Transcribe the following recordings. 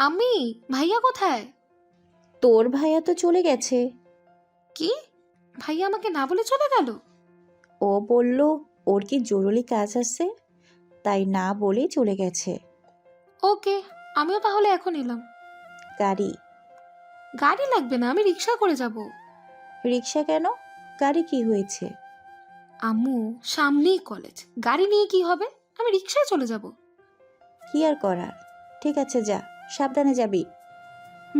আমি ভাইয়া কোথায়? তোর ভাইয়া তো চলে গেছে। কি? ভাইয়া আমাকে না বলে চলে গেল? ও বলল ওর কি জরুরি কাজ আছে, তাই না বলে চলে গেছে। ওকে, আমিও তাহলে এখন এলাম। গাড়ি? গাড়ি লাগবে না, আমি রিক্সা করে যাব। রিক্সা কেন? গাড়ি কি হয়েছে? আম্মু, সামনেই কলেজ, গাড়ি নিয়ে কি হবে? আমি রিক্সায় চলে যাব। কি আর করার। ঠিক আছে, যা, সাবধানে যাবি।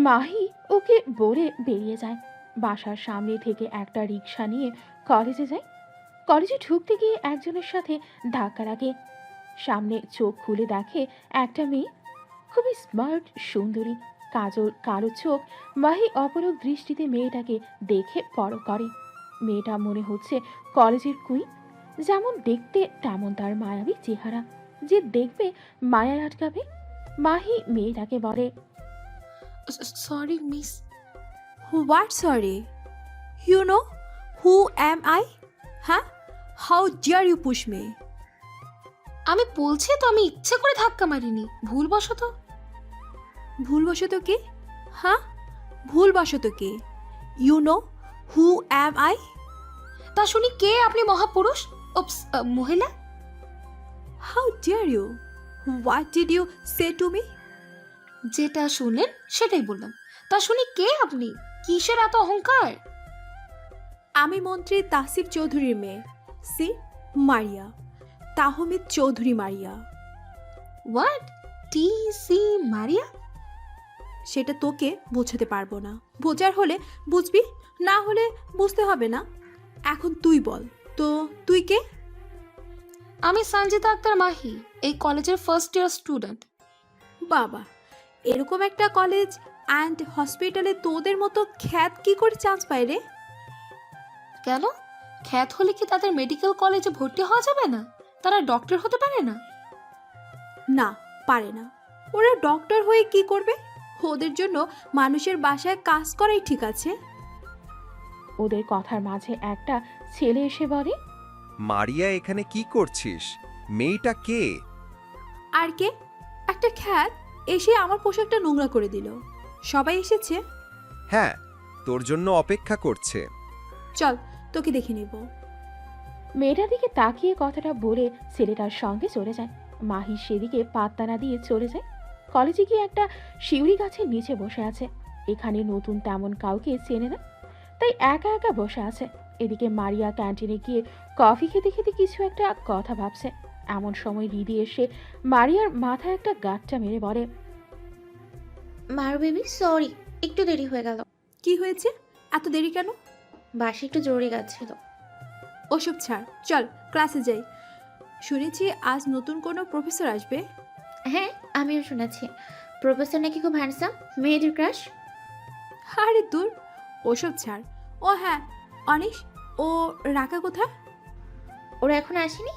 মাহি ওকে বলে বেরিয়ে যায়। বাসার সামনে থেকে একটা রিক্সা নিয়ে কলেজে যায়। কলেজে ঢুকতে গিয়ে একজনের সাথে ধাক্কা লাগে। সামনে চোখ খুলে দেখে একটা মেয়ে, খুবই স্মার্ট, সুন্দরী, কাজল কালো চোখ। মাহি অপলক দৃষ্টিতে মেয়েটাকে দেখে পরখ করে। মেয়েটা মনে হচ্ছে কলেজের কুইন। যেমন দেখতে তেমন তার মায়াবী চেহারা। যে দেখবে মায়ায় আটকাবে। মাহি মেয়েটাকে বলে, sorry miss. What sorry? You know who am I? Huh? How dare you push me? আমি বলছি তো আমি ইচ্ছে করে ধাক্কা মারিনি, ভুলবশত। ভুলবশত কি? হ্যাঁ, ভুলবশত কি? You know who am I? তা শুনি কে আপনি মহাপুরুষ? ওপস, মহিলা? How dare you? What did you say to me? যেটা শুনলেন সেটাই বললাম। তা শুনি কে আপনি? কিসের এত অহংকার? আমি মন্ত্রী তাসিফ চৌধুরীর মেয়ে, she Maria, Tahmid Chowdhury Maria. What? টি সি মারিয়া? সেটা তোকে বোঝাতে পারবো না। বোঝার হলে বুঝবি, না হলে বুঝতে হবে না। এখন তুই বল তো, তুই কে? আমি সঞ্জিতা আক্তার মাহি, এই কলেজের ফার্স্ট ইয়ার স্টুডেন্ট। বাবা, এরকম একটা কলেজ অ্যান্ড হসপিটালে তোদের মতো খ্যাত কি করে চান্স পায় রে? কেন? খ্যাত হলে কি তাদের মেডিকেল কলেজে ভর্তি হওয়া যাবে না? তারা ডক্টর হতে পারে না? না, পারে না। ওরা ডক্টর হয়ে কি করবে? ওদের জন্য মানুষের বাসায় কাজ করাই ঠিক আছে। ওদের কথার মাঝে একটা ছেলে এসে বলে, মারিয়া, এখানে কি করছিস? মেয়েটা কে? আর কে? একটা খ্যাত এসে আমার পোশাকটা নোংরা করে দিল। সবাই এসেছে, হ্যাঁ, তোর জন্য অপেক্ষা করছে। চল তোকে দেখে নেব। মেয়েটার দিকে তাকিয়ে কথাটা বলে ছেলেটার সঙ্গে চলে যায়। মাহি সেদিকে পাত্তা না দিয়ে চলে যায়। কলেজে গিয়ে একটা শিউরি গাছের নিচে বসে আছে। এখানে নতুন তেমন কাউকে চেনে না, তাই একা একা বসে আছে। এদিকে মারিয়া ক্যান্টিনে গিয়ে কফি খেতে খেতে কিছু একটা কথা ভাবছে। এমন সময় রিদি এসে মারিয়ার মাথায় একটা গাঁটটা মেরে বলে, মার বেবি, সরি, একটু দেরি হয়ে গেল। কি হয়েছে? এত দেরি কেন? বাসে একটু জরুরি কাজ ছিল। ওসব ছাড়, চল ক্লাসে যাই। শুনেছি আজ নতুন কোনো প্রফেসর আসবে। হ্যাঁ, আমিও শুনেছি। প্রফেসর নাকি খুব হ্যান্ডসাম, মেয়েদের ক্রাশ। আরে দূর, ওসব ছাড়। ও হ্যাঁ, অনিশ, ও রাকা কোথায়? ওরা এখন আসেনি।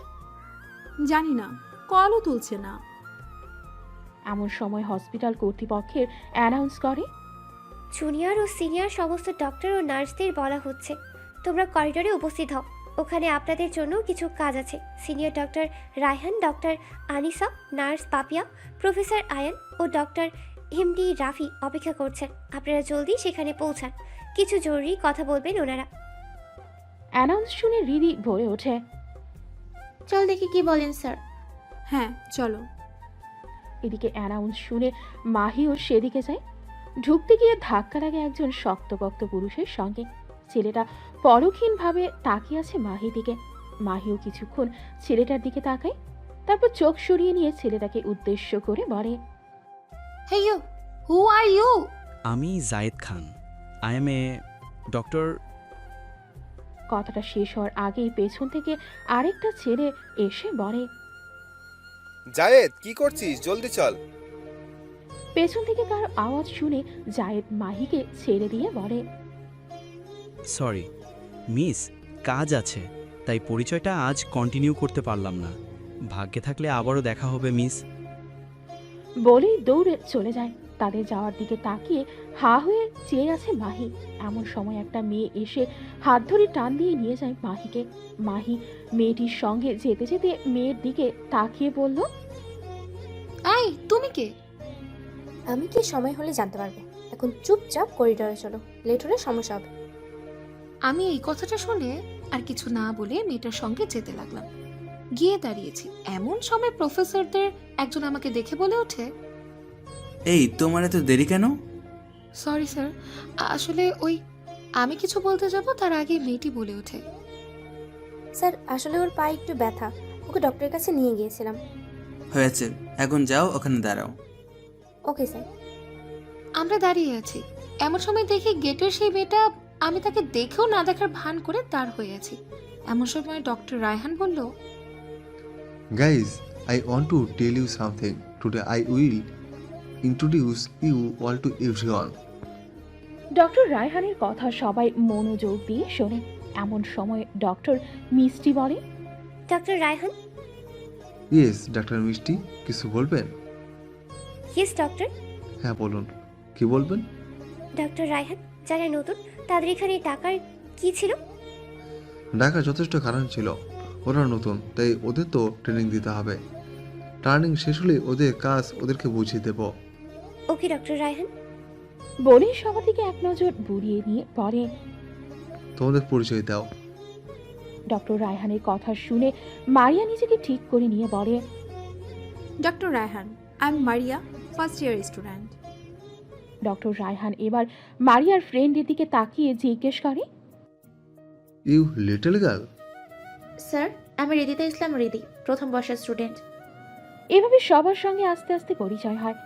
জানি না, কলও তুলছে না। এমন সময় হসপিটাল কর্তৃপক্ষের অ্যানাউন্স করে, জুনিয়র ও সিনিয়র সমস্ত ডক্টর ও নার্সদের বলা হচ্ছে তোমরা করিডোরে উপস্থিত হও। ওখানে আপনাদের জন্য কিছু কাজ আছে। Senior doctor Raihan, doctor Anisa, nurse Papiya, professor Ayan ও ডক্টর এমডি রাফি অপেক্ষা করছেন। আপনারা জলদি সেখানে পৌঁছান, কিছু জরুরি কথা বলবেন ওনারা। অ্যানাউন্স শুনে রিদি বলে ওঠে, চল দেখি কি বলেন স্যার। হ্যাঁ চলো। এদিকে অ্যানাউন্স শুনে মাহিও সেদিকে যায়। ঢুকতে গিয়ে ধাক্কা লাগে একজন শক্তপোক্ত পুরুষের সঙ্গে। ছেলেটা পরক্ষীণভাবে তাকিয়ে আছে মাহির দিকে। মাহিও কিছুক্ষণ ছেলেটার দিকে তাকায়, তারপর চোখ সরিয়ে নিয়ে ছেলেটাকে উদ্দেশ্য করে বলে, হে ইউ, হু আর ইউ? আমি Zayed Khan. I am a doctor. কথাটা শেষ হওয়ার আগেই পেছন থেকে আরেকটা ছেলে এসে বলে, জায়েদ, কি করছিস? জলদি চল। পেছন থেকে কারো আওয়াজ শুনে জায়েদ মাহিকে ছেড়ে দিয়ে বলে, সরি মিস, কাজ আছে, তাই পরিচয়টা আজ কন্টিনিউ করতে পারলাম না। ভাগ্যে থাকলে আবারও দেখা হবে মিস। বলেই দৌড়ে চলে যায়। তাদের যাওয়ার দিকে তাকিয়ে হা হয়ে চেয়ে আছে মাহি। এমন সময় একটা মেয়ে এসে হাত ধরে টান দিয়ে নিয়ে যায় মাহিকে। মাহি মেয়েটির সঙ্গে যেতে যেতে মেয়ের দিকে তাকিয়ে বলল, এই তুমি কে? আমি কি সময় হলে জানতে পারবে। এখন চুপচাপ করিডোরে চলো, লেট হলে সমস্যা হবে। আমি এই কথাটা শুনে আর কিছু না বলে মেয়েটার সঙ্গে যেতে লাগলাম। গিয়ে দাঁড়িয়েছি, এমন সময় প্রফেসরদের একজন আমাকে দেখে বলে ওঠে, এই তোমার এত দেরি কেন? সরি স্যার, আসলে ওই আমি কিছু বলতে যাব তার আগে মেয়েটি বলে ওঠে, স্যার আসলে ওর পায়ে একটু ব্যথা, ওকে ডক্টরের কাছে নিয়ে গিয়েছিলাম। হয়েছে, এখন যাও ওখানে দাঁড়াও। Okay sir. আমরা দাঁড়িয়ে আছি, এমন সময় দেখি গেটের সেই মেয়েটা, আমি তাকে দেখেও না দেখার ভান করে দাঁড় হয়ে আছি। এমন সময় ডক্টর রায়হান বলল, Guys, I want to tell you something. Today I will introduce you all to everyone. Doctor রায়হানের কথা সবাই মনোযোগ দিয়ে শোনে। এমন সময় ডক্টর মিষ্টি বলে, ডক্টর রায়হান। Yes, ডাক্তার মিষ্টি, কিছু বলবেন? Yes doctor. হ্যাঁ বলুন, কি বলবেন? ডক্টর রায়হান, যারা নতুন তাদের এখানে টাকার কি ছিল? ঢাকা যথেষ্ট কারণ ছিল, ওরা নতুন তাই ওদের তো ট্রেনিং দিতে হবে। ট্রেনিং শেষ হলে ওদের কাজ ওদেরকে বুঝিয়ে দেব। ওকে ডক্টর রায়হান। বলে সবার দিকে এক নজর বুলিয়ে নিয়ে পড়ে। তোমাদের পরিচয় দাও। ডক্টর রায়হানের কথা শুনে মারিয়া নিজেকে ঠিক করে নিয়ে বলে, doctor Raihan, I am Maria, first year student. Doctor Raihan এবার মারিয়ার ফ্রেন্ডের দিকে তাকিয়ে জিজ্ঞেস করে, ইউ লিটল গার্ল। স্যার, আমি রিদিতা ইসলাম, রিদি, প্রথম বর্ষের স্টুডেন্ট। এভাবে সবার সঙ্গে আস্তে আস্তে পরিচয় হয়।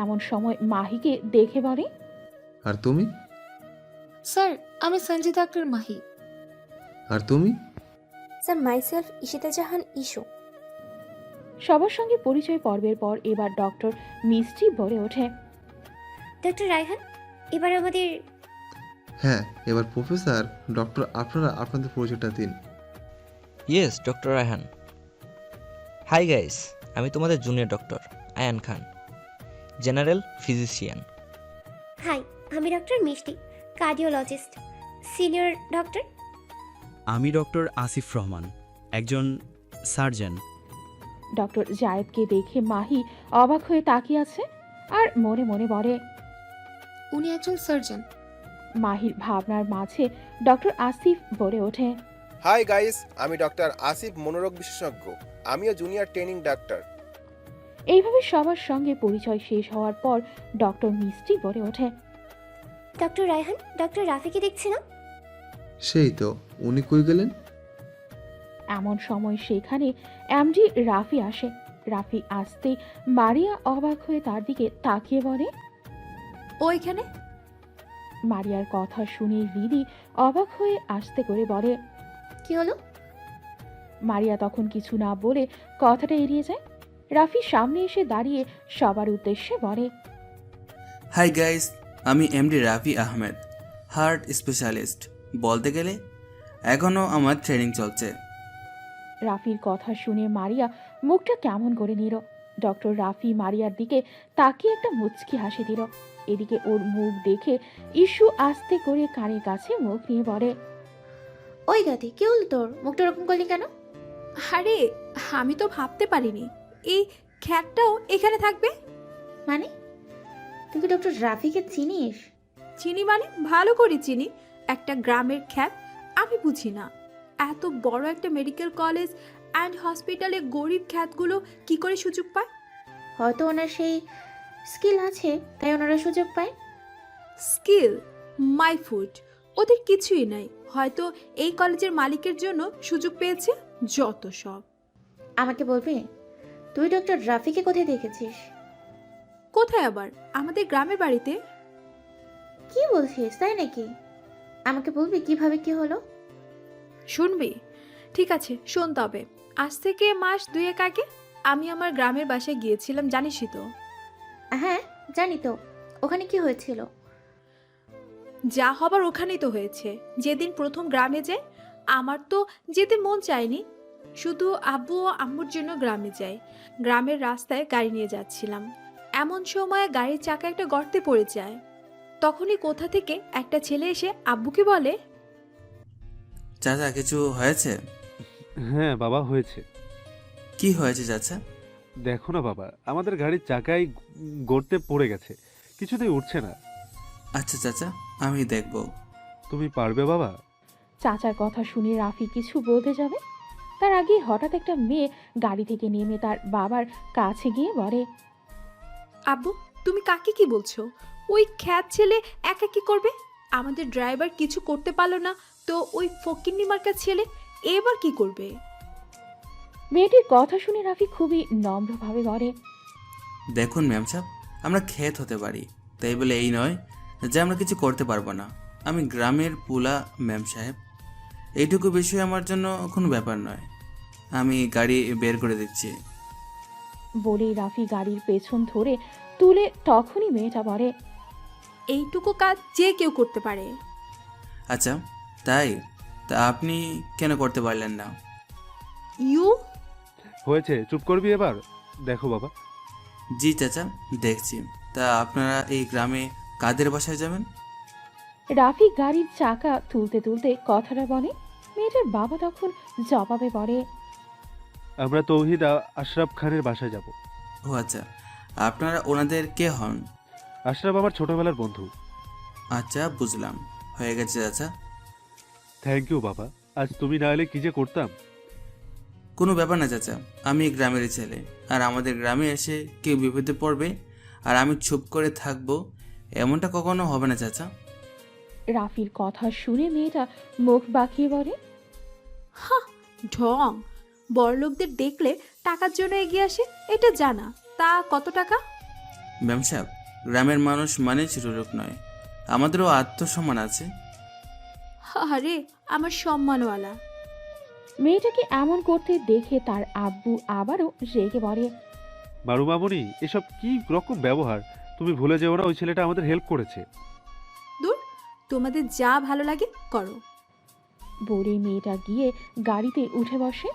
এমন সময় মাহিকে দেখে বলে, আর তুমি? স্যার, আমি সঞ্জিতা আক্তার মাহি। আর তুমি? স্যার মাইসেলফ ইশিতা জাহান ইস্যু। সবার সঙ্গে পরিচয় পর্বের পর এবার ডক্টর মিষ্টি বলে ওঠে, ডক্টর রায়হান, এবার আমাদের। হ্যাঁ, এবার প্রফেসর ডক্টর আপনারা আপনাদের পরিচয়টা দিন। Yes doctor Raihan. Hi guys, আমি তোমাদের জুনিয়র ডক্টর আয়ান খান, জেনারেল ফিজিশিয়ান। হাই, আমি ডক্টর মিষ্টি, কার্ডিওলজিস্ট, সিনিয়র ডক্টর। আমি ডক্টর আসিফ রহমান, একজন সার্জন। ডক্টর জায়েদকে দেখে মাহি অবাক হয়ে তাকিয়ে আছে আর মনে মনে বলে, উনি একজন সার্জন। মাহির ভাবনার মাঝে ডক্টর আসিফ বলে ওঠে, হাই গাইস, আমি ডক্টর আসিফ, মনোরোগ বিশেষজ্ঞ। আমিও জুনিয়র ট্রেনিং ডাক্তার। এইভাবে সবার সঙ্গে পরিচয় শেষ হওয়ার পর ডক্টর মিষ্টি বলে ওঠে, ডক্টর রায়হান, ডক্টর রাফিকে দেখছি না। সেই তো, উনি কই গেলেন? এমন সময় সেখানে এমডি রাফি আসে। রাফি আসতেই মারিয়া অবাক হয়ে তার দিকে তাকিয়ে বলে, ওইখানে। মারিয়ার কথা শুনে রিদি অবাক হয়ে আস্তে করে বলে, কি হলো? মারিয়া তখন কিছু না বলে কথাটা এড়িয়ে যায়। রাফি সামনে এসে দাঁড়িয়ে সবার উদ্দেশ্যে বলে, হাই গাইস, আমি MD Rafi Ahmed, heart specialist. বলতে গেলে এখনও আমার ট্রেনিং চলছে। রাফির কথা শুনে মারিয়া মুখটা কেমন করে নিল। ডক্টর রাফি মারিয়ার দিকে তাকিয়ে একটা মুচকি হাসি দিল। এদিকে ওর মুখ দেখে ইস্যু আস্তে করে কানের কাছে মুখ নিয়ে বলে, ওই গাদি, কি হলো তোর? মুখটা ওরকম করলি কেন? আরে আমি তো ভাবতে পারিনি এই খ্যাটটাও এখানে থাকবে। মানে তুই কি ডক্টর রাফিকে চিনিস? চিনি মানে ভালো করে চিনি, একটা গ্রামের খ্যাত। আমি বুঝি না এত বড় একটা মেডিকেল কলেজ অ্যান্ড হসপিটালে গরিব খ্যাতগুলো কি করে সুযোগ পায়। হয়তো ওনার সেই স্কিল আছে তাই ওনারা সুযোগ পায়। স্কিল মাই ফুড, ওদের কিছুই নাই। হয়তো এই কলেজের মালিকের জন্য সুযোগ পেয়েছে। যত সব। আমাকে বলবি তুই ডক্টর রাফিকে কোথায় দেখেছিস? কোথায় আবার? আমাদের গ্রামের বাড়িতে। কি বলছিস, তাই নাকি? আমাকে বলবি কিভাবে কি হলো? শুনবি? ঠিক আছে শোন তবে। আজ থেকে মাস 2 আগে আমি আমার গ্রামের বাসায় গিয়েছিলাম, জানিসই তো। হ্যাঁ জানি তো, ওখানে কি হয়েছিল? যা হবার ওখানেই তো হয়েছে। যেদিন প্রথম গ্রামে যাই আমার তো যেতে মন চায়নি, শুধু আব্বু ও আম্মুর জন্য গ্রামে যাই। গ্রামের রাস্তায় গাড়ি নিয়ে যাচ্ছিলাম, এমন সময় গাড়ির চাকা একটা গর্তে পড়ে যায়। তখনই কোথা থেকে একটা ছেলে এসে আব্বুকে বলে, চাচা কিছু হয়েছে? হ্যাঁ বাবা, হয়েছে। কি হয়েছে চাচা? দেখো না বাবা, আমাদের গাড়ির চাকায় গর্তে পড়ে গেছে, কিছুতেই উঠছে না। আচ্ছা চাচা, আমি দেখব। তুমি পারবে বাবা? চাচার কথা শুনে রাফি কিছু বলতে যাবে, তার আগে হঠাৎ একটা মেয়ে গাড়ি থেকে নেমে তার বাবার কাছে গিয়ে বলে, আব্বু তুমি কাকে কি বলছো? ওই খ্যাত ছেলে একা কি করবে? আমাদের ড্রাইভার কিছু করতে পারলো না, তো ওই ফকিন্নি মার্কা ছেলে এবার কি করবে? মেয়েটির কথা শুনে রাফি খুবই নম্রভাবে বলে, দেখুন ম্যাম সাহেব, আমরা ক্ষেত হতে পারি, তাই বলে এই নয় যে আমরা কিছু করতে পারবো না। আমি গ্রামের পুলা ম্যাম সাহেব, এইটুকু বিষয় আমার জন্য কোনো ব্যাপার নয়। আমি গাড়ি বের করে দিচ্ছি। বলেই রাফি গাড়ির পেছন ধরে তুলে তখনই মেয়েটা বলে, এইটুকু কাজ যে কেউ করতে পারে। আচ্ছা তাই? তা আপনি কেন করতে পারলেন না? ইউ হয়েছে, চুপ করবি এবার। দেখো বাবা। জি চাচা, দেখছি। তা আপনারা এই গ্রামে কাদের বাসায় যাবেন? রাফি গাড়ির চাকা তুলতে তুলতে কথাটা বলে। মেয়েটার বাবা তখন জবাবে বলে, আমরা তৌহিদ আশরাফ খানের বাসায় যাব। ও আচ্ছা, আপনারা ওনাদের কে হন? আশরাফ আমার ছোটবেলার বন্ধু। আচ্ছা বুঝলাম, হয়ে গেছে চাচা। থ্যাংক ইউ বাবা, আজ তুমি না এলে কি যে করতাম। কোনো ব্যাপার না চাচা, আমি গ্রামেরই ছেলে, আর আমাদের গ্রামে এসে কেউ বিপদে পড়বে আর আমি চুপ করে থাকবো, এমনটা কখনো হবে না চাচা। রাফির কথা শুনে মেয়েটা মুখ বাঁকিয়ে বলে, হা, ঢং। বড়লোকদের দেখলে টাকার জন্য এগিয়ে আসে, এটা জানা। তা কত টাকা? ম্যাম সাহেব, গ্রামের মানুষ মানে ছোটলোক নয়, আমাদেরও আত্মসম্মান আছে। আরে আমার সম্মানওয়ালা। মেয়েটাকে এমন করতে দেখে তার আব্বু আবারও রেগে বলে, মারু মামুনি, এসব কি রকম ব্যবহার? তুমি ভুলে যেও না ওই ছেলেটা আমাদের হেল্প করেছে। দূর, তোমাদের যা ভালো লাগে করো। বলে মেয়েটা গিয়ে গাড়িতে উঠে বসে।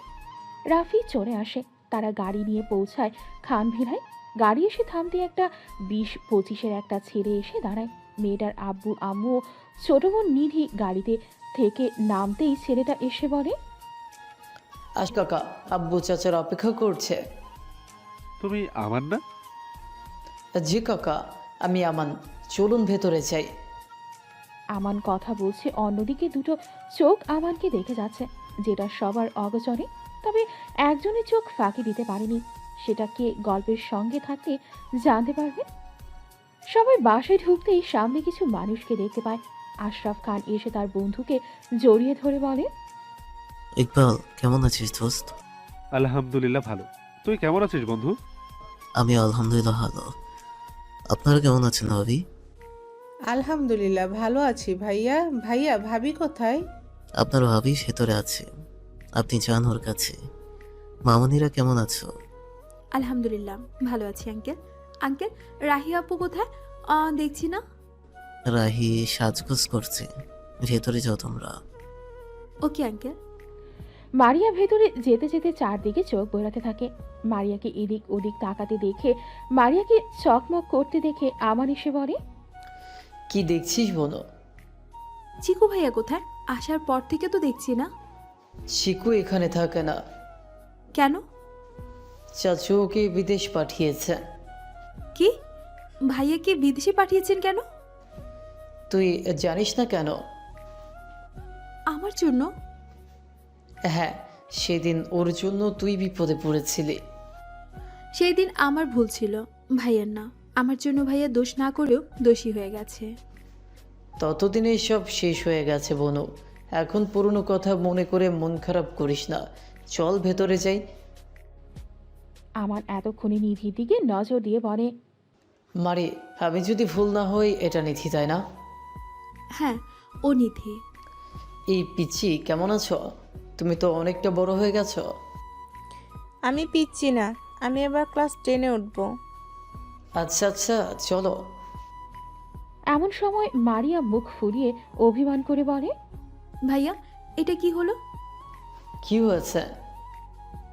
রাফি চলে আসে, তারা গাড়ি নিয়ে পৌঁছায় খানভিলায়। গাড়ি এসে থামতে একটা 20-25-এর একটা ছেলে এসে দাঁড়ায়। মেয়েটার আব্বু আম্মু ছোট বোন নিধি গাড়িতে থেকে নামতেই ছেলেটা এসে বলে, আজ কাকা, আব্বু চাচার অপেক্ষা করছে। তুমি আমান না? জি কাকা, আমি আমান, চলুন ভেতরে যাই। আমান কথা বলছে, অন্যদিকে দুটো চোখ আমানকে দেখে যাচ্ছে, যেটা সবার অগোচরে। তবে একজনের চোখ ফাঁকি দিতে পারেনি, সেটা কে গল্পের সঙ্গে থাকতে জানতে পারবে। সবাই বাসায় ঢুকতেই সামনে কিছু মানুষকে দেখতে পায়। আশরাফ খান এসে তার বন্ধুকে জড়িয়ে ধরে বলে, ইকবাল, কেমন আছিস দোস্ত? আলহামদুলিল্লাহ ভালো। তুই কেমন আছিস বন্ধু? আমি আলহামদুলিল্লাহ ভালো। আপনারা কেমন আছেন ভাবি? আলহামদুলিল্লাহ ভালো আছি ভাইয়া। ভাইয়া, ভাবি কোথায়? আপনার ভাবি ভেতরে আছে, আপনি যান ওর কাছে। মামনিরা কেমন আছো? আলহামদুলিল্লাহ ভালো আছি আঙ্কেল। আঙ্কেল, রাহি আপু কোথায়? দেখছি না। রাহি সাজগোজ করছে, ভেতরে যাও তোমরা। Okay uncle. মারিয়া ভেতরে যেতে যেতে চারদিকে চোখ বোলাতে থাকে। মারিয়াকে এদিক ওদিক তাকাতে দেখে, মারিয়াকে চকমক করতে দেখে আমান এসে বলে, কি দেখছিস বলো? চিকু ভাইয়া কোথায়? আসার পর থেকে তো দেখছি না। শিকু এখানে থাকে না। কেন? চাচু ওকে বিদেশ পাঠিয়েছে। কি? ভাইয়াকে বিদেশে পাঠিয়েছেন কেন? তুই জানিস না কেন? আমার জন্য? হ্যাঁ, সেদিন ওর জন্য তুই বিপদে পড়েছিলি। সেই দিন আমার ভুল ছিল, ভাইয়ার না। আমার জন্য ভাইয়া দোষ না করেও দোষী হয়ে গেছে। ততদিনে সব শেষ হয়ে গেছে বনু। এখন পুরনো কথা মনে করে মন খারাপ করিস না, চল ভেতরে যাই। আমার এতক্ষণে নিধির দিকে নজর দিয়ে বলে, মারে, আমি যদি ভুল না হই এটা নিধি, তাই না? হ্যাঁ, ও নিধি। এই পিচ্ছি, কেমন আছো? তুমি তো অনেকটা বড় হয়ে গেছো। আমি পিচ্ছি না, আমি এবার ক্লাস 10-এ উঠবো। আচ্ছা আচ্ছা, চলো। এমন সময় মারিয়া মুখ ফুলিয়ে অভিমান করে বলে, ভাইয়া, এটা কি হলো? কি হয়েছে?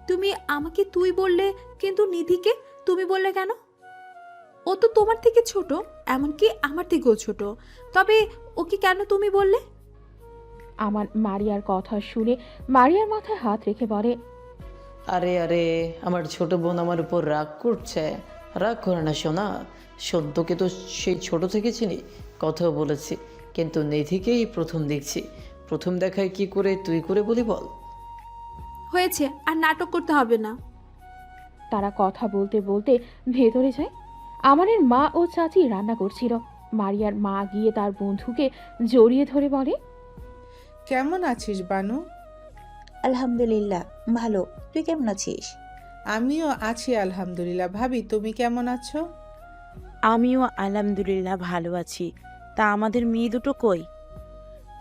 তুমি আমাকে তুই বললে, কিন্তু নিধিকে তুমি বললে কেন? ও তো তোমার থেকে ছোট, এমনকি আমার থেকেও ছোট। তবে ওকে কেন তুমি বললে? আমার মারিয়ার কথা শুনে মারিয়ার মাথায় হাত রেখে বলে, আরে আরে, আমার ছোট বোন আমার উপর রাগ করছে। রাগ করে না সোনা, সদ্যকে তো সেই ছোট থেকে চিনি, কথাও বলেছি, কিন্তু নিধিকেই প্রথম দেখছি। প্রথম দেখায় কি করে তুই করে বলি বল? হয়েছে, আর নাটক করতে হবে না। তারা কথা বলতে বলতে ভেতরে যায়। আমানের মা ও চাচি রান্না করছিল। মারিয়ার মা গিয়ে তার বন্ধুকে জড়িয়ে ধরে বলে, কেমন আছিস বানু? আলহামদুলিল্লাহ ভালো, তুই কেমন আছিস? আমিও আছি আলহামদুলিল্লাহ। ভাবি, তুমি কেমন আছো? আমিও আলহামদুলিল্লাহ ভালো আছি। তা আমাদের মেয়ে দুটো কই?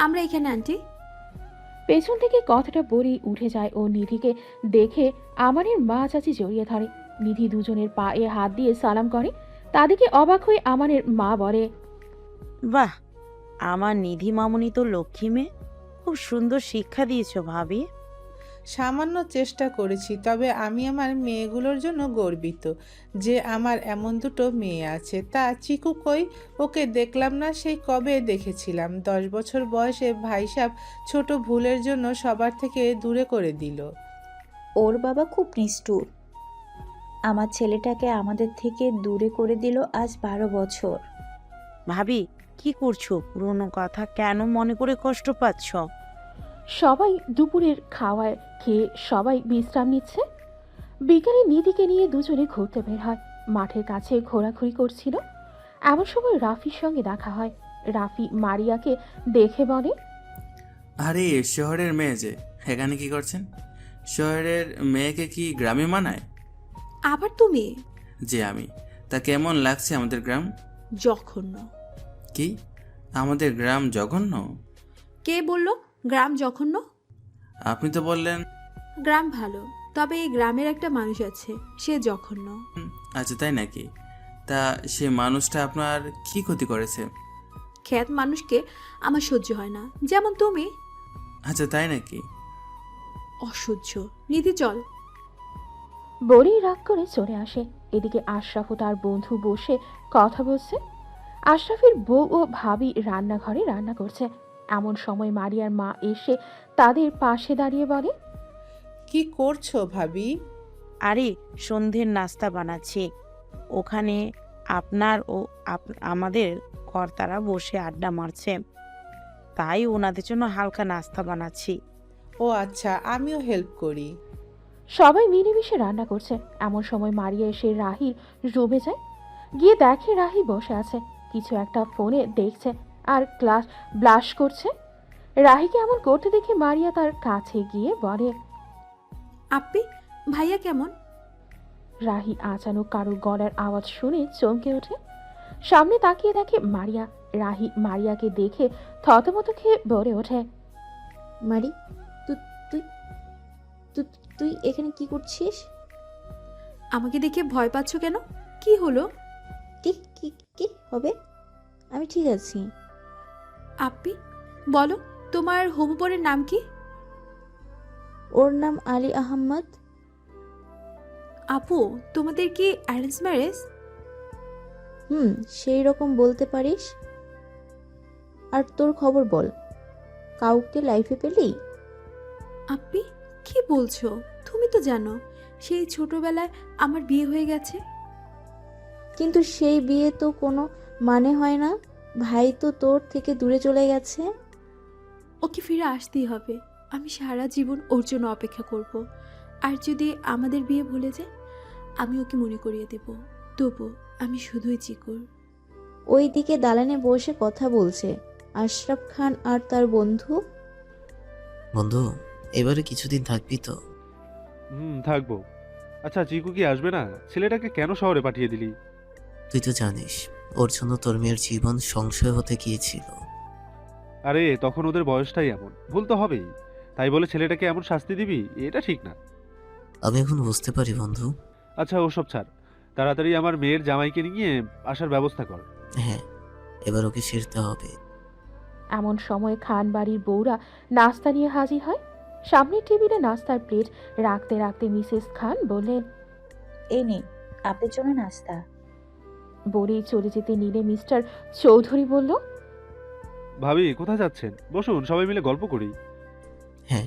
আমরা এখানে আন্টি। পেছন থেকে কথাটা বলেই উঠে যায় ও নিধিকে দেখে আমানের মা চাচি জড়িয়ে ধরে। নিধি দুজনের পায়ে হাত দিয়ে সালাম করে। তাদেরকে অবাক হয়ে আমানের মা বলে, বাহ, আমার নিধি মামুনি তো লক্ষ্মী মেয়ে, খুব সুন্দর শিক্ষা দিয়েছো ভাবি। সামান্য চেষ্টা করেছি, তবে আমি আমার মেয়েগুলোর জন্য গর্বিত যে আমার এমন দুটো মেয়ে আছে। তা চিকু কই? ওকে দেখলাম না, সেই কবে দেখেছিলাম। 10 বছর বয়সে ভাইসাব ছোট ভুলের জন্য সবার থেকে দূরে করে দিল। ওর বাবা খুব নিষ্ঠুর। আমার ছেলেটাকে আমাদের থেকে দূরে করে দিল আজ 12 বছর। ভাবি, কি করছো? পুরনো কথা কেন মনে করে কষ্ট পাচ্ছ? সবাই দুপুরের খাওয়ার খেয়ে সবাই বিশ্রাম নিচ্ছে। বিকালে নিধিকে নিয়ে দুজনে ঘুরতে বের হয়। মাঠের কাছে ঘোরাঘুরি করছিল। এমন সময় রাফির সঙ্গে দেখা হয়। রাফি মারিয়াকে দেখে বলে, আরে শহরের মেয়ে যে, এখানে কি করছেন? শহরের মেয়েকে কি গ্রামে মানায়? আবার তুমি? যে আমি। তা কেমন লাগছে আমাদের গ্রাম? জঘন্য। কি? আমাদের গ্রাম জঘন্য? কে বলল গ্রাম জঘন্য? আপনি তো বললেন। গ্রাম ভালো, তবে এই গ্রামের একটা মানুষ আছে, সে জঘন্য। আচ্ছা, তাই নাকি? তা সে মানুষটা আপনার কি ক্ষতি করেছে? খ্যাত মানুষকে আমার সহ্য হয় না, যেমন তুমি। আচ্ছা, তাই নাকি? অসহ্য। নিধি চল। বলেই রাগ করে চলে আসে। এদিকে আশরাফ ও তার বন্ধু বসে কথা বলছে। আশরাফের বউ ও ভাবি রান্নাঘরে রান্না করছে। এমন সময় মারিয়ার মা এসে তাদের পাশে দাঁড়িয়ে বলে, কি করছো ভাবি? আরে সন্ধ্যের নাস্তা বানাচ্ছি। ওখানে আপনার ও আমাদের কর্তারা বসে আড্ডা মারছে, তাই ওনাদের জন্য হালকা নাস্তা বানাচ্ছি। ও আচ্ছা, আমিও হেল্প করি। সবাই মিলেমিশে রান্না করছে। এমন সময় মারিয়া এসে রাহির রুমে যায়। গিয়ে দেখে রাহি বসে আছে, কিছু একটা ফোনে দেখছে আর ক্লাস ব্লাশ করছে। রাহিকে এমন করতে দেখে মারিয়া তার কাছে গিয়ে বলে, আপনি ভাইয়া কেমন? রাহি আচানক কারোর গলার আওয়াজ শুনে চমকে ওঠে। সামনে তাকিয়ে দেখে মারিয়া। রাহি মারিয়াকে দেখে থতমত খেয়ে বলে ওঠে, মারি, তুই তুই এখানে কি করছিস? আমাকে দেখে ভয় পাচ্ছ কেন? কি হলো? কি কি কি হবে? আমি ঠিক আছি। আপনি বলো, তোমার হবু বরের নাম কি? ওর নাম আলী আহমদ। আপু, তোমাদের কি অ্যারেঞ্জ ম্যারেজ? সেই রকম বলতে পারিস। আর তোর খবর বল, কাউকে লাইফে পেলি? আপনি কি বলছো? তুমি তো জানো সেই ছোটবেলায় আমার বিয়ে হয়ে গেছে। কিন্তু সেই বিয়ে তো কোনো মানে হয় না। ভাই তো তোর থেকে দূরে চলে গেছে। ওকে ফিরে আসতেই হবে। আমি সারা জীবন ওর জন্য অপেক্ষা করব। আর যদি আমাদের বিয়ে ভুলে যায়, আমি ওকে মনে করিয়ে দেব। তবু আমি শুধুই চিকুর। ওই দিকে দালানে বসে কথা বলছে আশরাফ খান আর তার বন্ধু। বন্ধু, এবারে কিছুদিন থাকবি তো? থাকবো। আচ্ছা, চিকু কি আসবে না? ছেলেটাকে কেন শহরে পাঠিয়ে দিলি? তুই তো জানিস ওর জন্য তোর মেয়ের জীবন সংশয় হতে গিয়েছিল। আরে তখন ওদের বয়সটাই এমন, ভুল তো হবেই। তাই বলে ছেলেটাকে এমন শাস্তি দিবি? এটা ঠিক না। আমি এখন বুঝতে পারি বন্ধু। আচ্ছা, ওসব ছাড়, তাড়াতাড়ি আমার মেয়ের জামাইকে নিয়ে আসার ব্যবস্থা কর। হ্যাঁ, এবার ওকে ফিরতে হবে। এমন সময় খান বাড়ির বউরা নাস্তা নিয়ে হাজির হয়। সামনের টেবিলে নাস্তার প্লেট রাখতে রাখতে মিসেস খান বললেন, এই নিন আপনার জন্য নাস্তা। বলেই চলে যেতে নিলে মিস্টার চৌধুরী বলল, ভাবি কোথায় যাচ্ছেন? বসুন, সবাই মিলে গল্প করি। হ্যাঁ,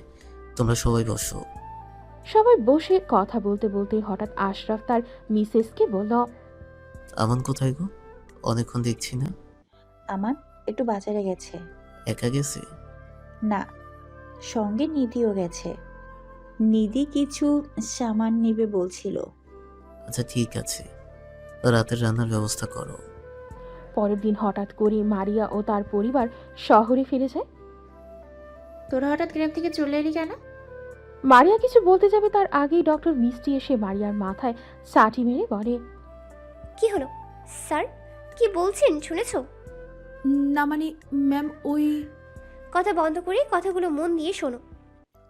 তোমরা সবাই বসো। সবাই বসে কথা বলতে বলতে হঠাৎ আশরাফ তার মিসেসকে বলল, আমান কোথায় গো? অনেকক্ষণ দেখছি না। আমান একটু বাজারে গেছে। একা গেছে? না, সঙ্গে নিধিও গেছে। নিধি কিছু সামান নিবে বলছিল। আচ্ছা ঠিক আছে, রাতের রান্নার ব্যবস্থা করো। পরের দিন হঠাৎ করে মারিয়া ও তার পরিবার শহরে ফিরে যায়। তোরা হঠাৎ গ্রাম থেকে চলে এলি কেন? মারিয়া কিছু বলতে যাবে তার আগেই ডক্টর মিষ্টি এসে মারিয়ার মাথায় সাটি মেরে বলে, কি হলো স্যার? কি বলছেন শুনেছো? না মানে ম্যাম, ওই কথা বন্ধ করে কথাগুলো মন দিয়ে শোনো।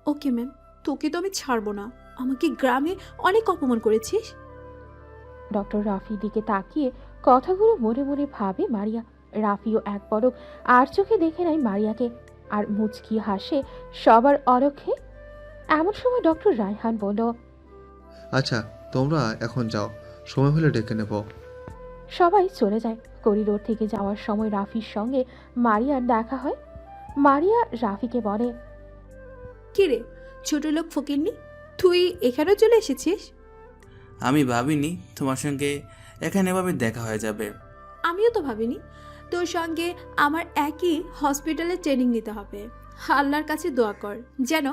ওকে ম্যাম, তোকে তো আমি ছাড়বো না। আমাকে গ্রামে অনেক অপমান করেছিস। ডক্টর রাফির দিকে তাকিয়ে কথাগুলো মনে মনে ভাবে মারিয়া। রাফিও এক পলক আর চোখে দেখে নেয় মারিয়াকে, আর মুচকি হাসে সবার অলক্ষে। এমন সময় ডক্টর রায়হান বলল, আচ্ছা তোমরা এখন যাও, সময় হলে ডেকে নেব। সবাই চলে যায়। করিডোর থেকে যাওয়ার সময় রাফির সঙ্গে মারিয়ার দেখা হয়। মারিয়া রাফিকে বলে, কি রে ছোট লোক ফকিরনি, তুই এখানেও চলে এসেছিস? আমি ভাবিনি তোমার সঙ্গে এখানে এভাবে দেখা হয়ে যাবে। আমিও তো ভাবিনি তোর সঙ্গে আমার একই হসপিটালে ট্রেনিং নিতে হবে। আল্লাহর কাছে দোয়া কর যেন